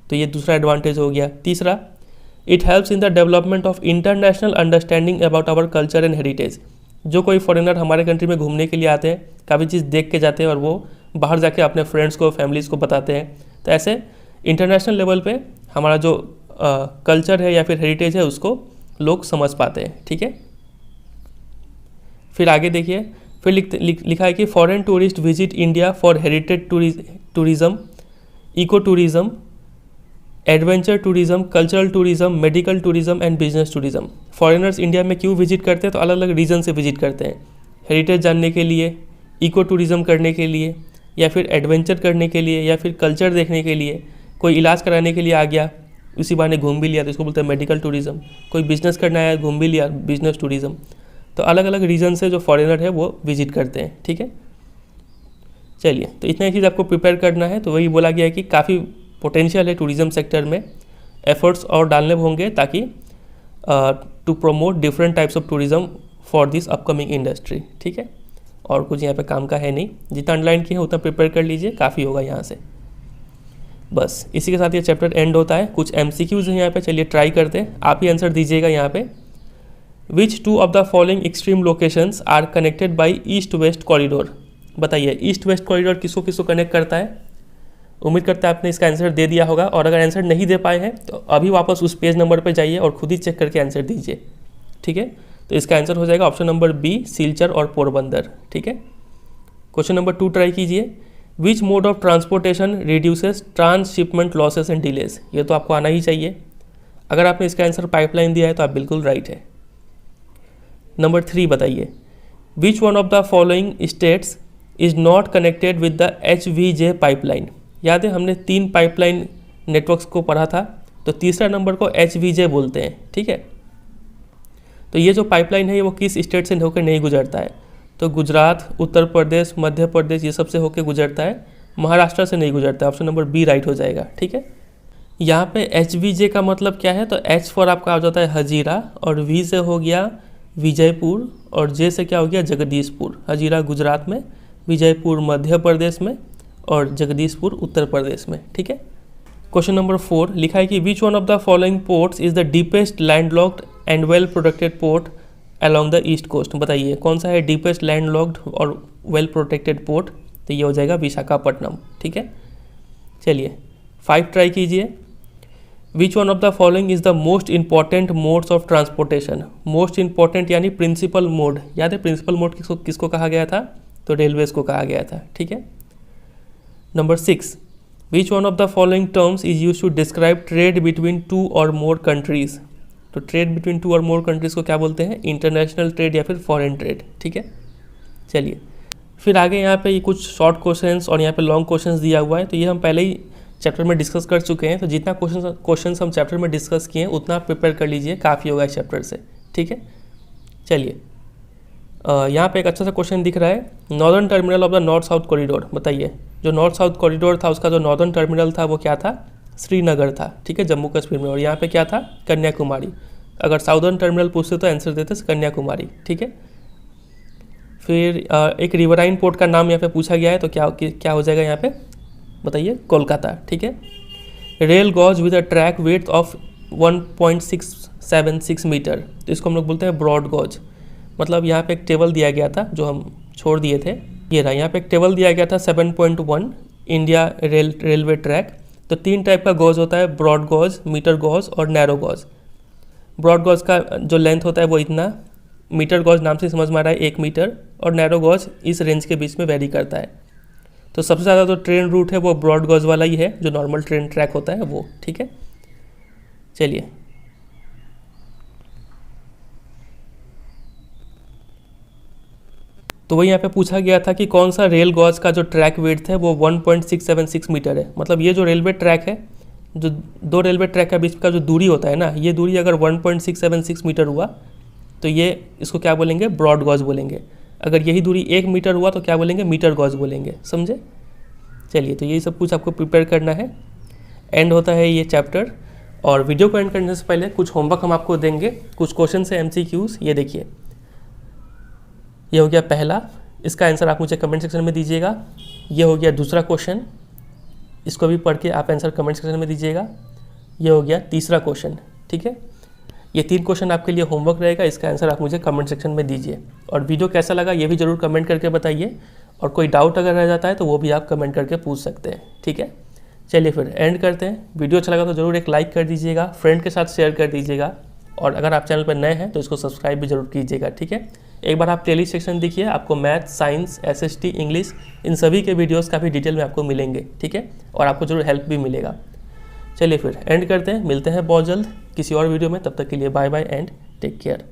तो ये दूसरा एडवांटेज हो गया। तीसरा, it helps in the development of international understanding about our culture and heritage. जो कोई फॉरेनर हमारे कंट्री में घूमने के लिए आते हैं, काफ़ी चीज़ देख के जाते हैं और वो बाहर जाके अपने फ्रेंड्स को, फैमिलीज़ को बताते हैं। तो ऐसे इंटरनेशनल लेवल पे हमारा जो कल्चर है या फिर हेरिटेज है उसको लोग समझ पाते हैं, ठीक है। फिर आगे देखिए, फिर लिखा है कि foreign tourist visit India for heritage tourism, eco tourism, adventure tourism, cultural tourism, medical tourism and business tourism. Foreigners India में क्यों विजिट करते हैं, तो अलग अलग रीजन से विजिट करते हैं, हेरिटेज जानने के लिए, इको टूरिज़्म करने के लिए, या फिर एडवेंचर करने के लिए, या फिर कल्चर देखने के लिए। कोई इलाज कराने के लिए आ गया, उसी बहाने घूम भी लिया, तो इसको बोलते हैं मेडिकल टूरिज़्म। कोई बिजनेस करना आया, घूम भी लिया, बिजनेस टूरिज़्म। तो अलग अलग रीजन से जो फॉरेनर है वो विजिट करते हैं, ठीक है। चलिए, तो इतना ही चीज़ आपको प्रिपेयर करना है। तो वही बोला गया है कि काफ़ी पोटेंशियल है टूरिज़्म सेक्टर में, एफर्ट्स और डालने होंगे ताकि to promote different types of tourism for this upcoming industry, ठीक है। और कुछ यहाँ पे काम का है नहीं, जितना अंडरलाइन किया है उतना प्रिपेयर कर लीजिए, काफ़ी होगा यहाँ से। बस इसी के साथ ये चैप्टर एंड होता है। कुछ MCQs हैं यहाँ पे, चलिए ट्राई करते हैं, आप ही आंसर दीजिएगा यहाँ पे। Which 2 of the following extreme locations are connected by east west corridor. बताइए, ईस्ट वेस्ट कॉरिडोर किसको किसको कनेक्ट करता है। उम्मीद करता है आपने इसका आंसर दे दिया होगा, और अगर आंसर नहीं दे पाए हैं तो अभी वापस उस पेज नंबर पर जाइए और खुद ही चेक करके आंसर दीजिए, ठीक है। तो इसका आंसर हो जाएगा ऑप्शन नंबर बी, सिलचर और पोरबंदर, ठीक है। क्वेश्चन नंबर 2 ट्राई कीजिए, which mode of transportation reduces transhipment losses and delays. ये तो आपको आना ही चाहिए। अगर आपने इसका आंसर पाइपलाइन दिया है तो आप बिल्कुल राइट है। नंबर 3 बताइए, विच one of the following states is not connected with the HVJ pipeline. याद है हमने 3 पाइपलाइन नेटवर्क्स को पढ़ा था, तो तीसरा नंबर को HVJ बोलते हैं, ठीक है। तो ये जो पाइपलाइन है वो किस स्टेट से होकर नहीं गुजरता है, तो गुजरात, उत्तर प्रदेश, मध्य प्रदेश, ये सब से होकर गुजरता है, महाराष्ट्र से नहीं गुजरता है। ऑप्शन नंबर बी राइट हो जाएगा, ठीक है। यहाँ पे HVJ का मतलब क्या है, तो H फॉर आपका हो जाता है हजीरा, और V से हो गया विजयपुर, और J से क्या हो गया जगदीशपुर। हजीरा गुजरात में, विजयपुर मध्य प्रदेश में, और जगदीशपुर उत्तर प्रदेश में, ठीक है। क्वेश्चन नंबर 4 लिखा है कि which one of the following ports is the deepest landlocked and well protected port along the east coast. बताइए कौन सा है डीपेस्ट लैंडलॉक्ड और वेल प्रोटेक्टेड पोर्ट, तो ये हो जाएगा विशाखापट्टनम, ठीक है। चलिए 5 ट्राई कीजिए, विच one of the following is the most important modes of transportation. Most important यानी प्रिंसिपल मोड, याद है प्रिंसिपल मोड किसको कहा गया था, तो रेलवेज को कहा गया था, ठीक है। Number 6, which one of the following terms is use to describe trade between 2 और मोर कंट्रीज। तो ट्रेड बिटवीन 2 और मोर कंट्रीज को क्या बोलते हैं, इंटरनेशनल ट्रेड या फिर फॉरेन ट्रेड, ठीक है। चलिए फिर आगे यहाँ पे ये कुछ शॉर्ट क्वेश्चंस और यहाँ पे लॉन्ग क्वेश्चंस दिया हुआ है, तो ये हम पहले ही चैप्टर में डिस्कस कर चुके हैं। तो जितना क्वेश्चंस हम चैप्टर में डिस्कस किए हैं उतना आप प्रिपेयर कर लीजिए, काफ़ी होगा इस चैप्टर से, ठीक है। चलिए, यहाँ पे एक अच्छा सा क्वेश्चन दिख रहा है, northern terminal of the north south corridor. बताइए, जो नॉर्थ साउथ कॉरिडोर था उसका जो नॉर्दर्न टर्मिनल था वो क्या था? श्रीनगर था, ठीक है, जम्मू कश्मीर में। और यहाँ पे क्या था? कन्याकुमारी। अगर साउदर्न टर्मिनल पूछते तो आंसर देते कन्याकुमारी, ठीक है। फिर एक रिवराइन पोर्ट का नाम यहाँ पे पूछा गया है, तो क्या हो जाएगा यहाँ पे? बताइए, कोलकाता, ठीक है। Rail gauge with a track width of 1.676 metre, तो इसको हम लोग बोलते हैं ब्रॉड गॉज। मतलब यहाँ पे एक टेबल दिया गया था जो हम छोड़ दिए थे, ये रहा। यहाँ पे एक टेबल दिया गया था 7.1 इंडिया रेलवे ट्रैक। तो 3 टाइप का गॉज होता है, ब्रॉड गॉज, मीटर गॉज और नैरो गॉज। ब्रॉड गॉज का जो लेंथ होता है वो इतना, मीटर गॉज नाम से समझ में आ रहा है 1 मीटर, और नैरो गॉज इस रेंज के बीच में वेरी करता है। तो सबसे ज़्यादा जो ट्रेन रूट है वो ब्रॉड गॉज वाला ही है, जो नॉर्मल ट्रेन ट्रैक होता है वो, ठीक है। चलिए, तो वही यहाँ पे पूछा गया था कि कौन सा रेल गॉज का जो ट्रैक विड्थ है वो 1.676 मीटर है। मतलब ये जो रेलवे ट्रैक है, जो 2 रेलवे ट्रैक के बीच का जो दूरी होता है ना, ये दूरी अगर 1.676 मीटर हुआ तो ये इसको क्या बोलेंगे? ब्रॉड गॉज बोलेंगे। अगर यही दूरी 1 मीटर हुआ तो क्या बोलेंगे? मीटर गॉज बोलेंगे, समझे। चलिए, तो यही सब कुछ आपको प्रिपेयर करना है। एंड होता है ये चैप्टर। और वीडियो को एंड करने से पहले कुछ होमवर्क हम आपको देंगे, कुछ क्वेश्चन से MCQs। ये देखिए, ये हो गया पहला, इसका आंसर आप मुझे कमेंट सेक्शन में दीजिएगा। ये हो गया दूसरा क्वेश्चन, इसको भी पढ़ के आप आंसर कमेंट सेक्शन में दीजिएगा। ये हो गया तीसरा क्वेश्चन, ठीक है। ये 3 क्वेश्चन आपके लिए होमवर्क रहेगा, इसका आंसर आप मुझे कमेंट सेक्शन में दीजिए। और वीडियो कैसा लगा ये भी ज़रूर कमेंट करके बताइए, और कोई डाउट अगर रह जाता है तो वो भी आप कमेंट करके पूछ सकते हैं, ठीक है। चलिए फिर एंड करते हैं। वीडियो अच्छा लगा तो ज़रूर एक लाइक कर दीजिएगा, फ्रेंड के साथ शेयर कर दीजिएगा, और अगर आप चैनल पर नए हैं तो इसको सब्सक्राइब भी जरूर कीजिएगा, ठीक है। एक बार आप प्लेलिस्ट सेक्शन देखिए, आपको मैथ, साइंस, SST, इंग्लिश, इन सभी के वीडियोस काफ़ी डिटेल में आपको मिलेंगे, ठीक है, और आपको जरूर हेल्प भी मिलेगा। चलिए फिर एंड करते हैं, मिलते हैं बहुत जल्द किसी और वीडियो में। तब तक के लिए bye bye and take care.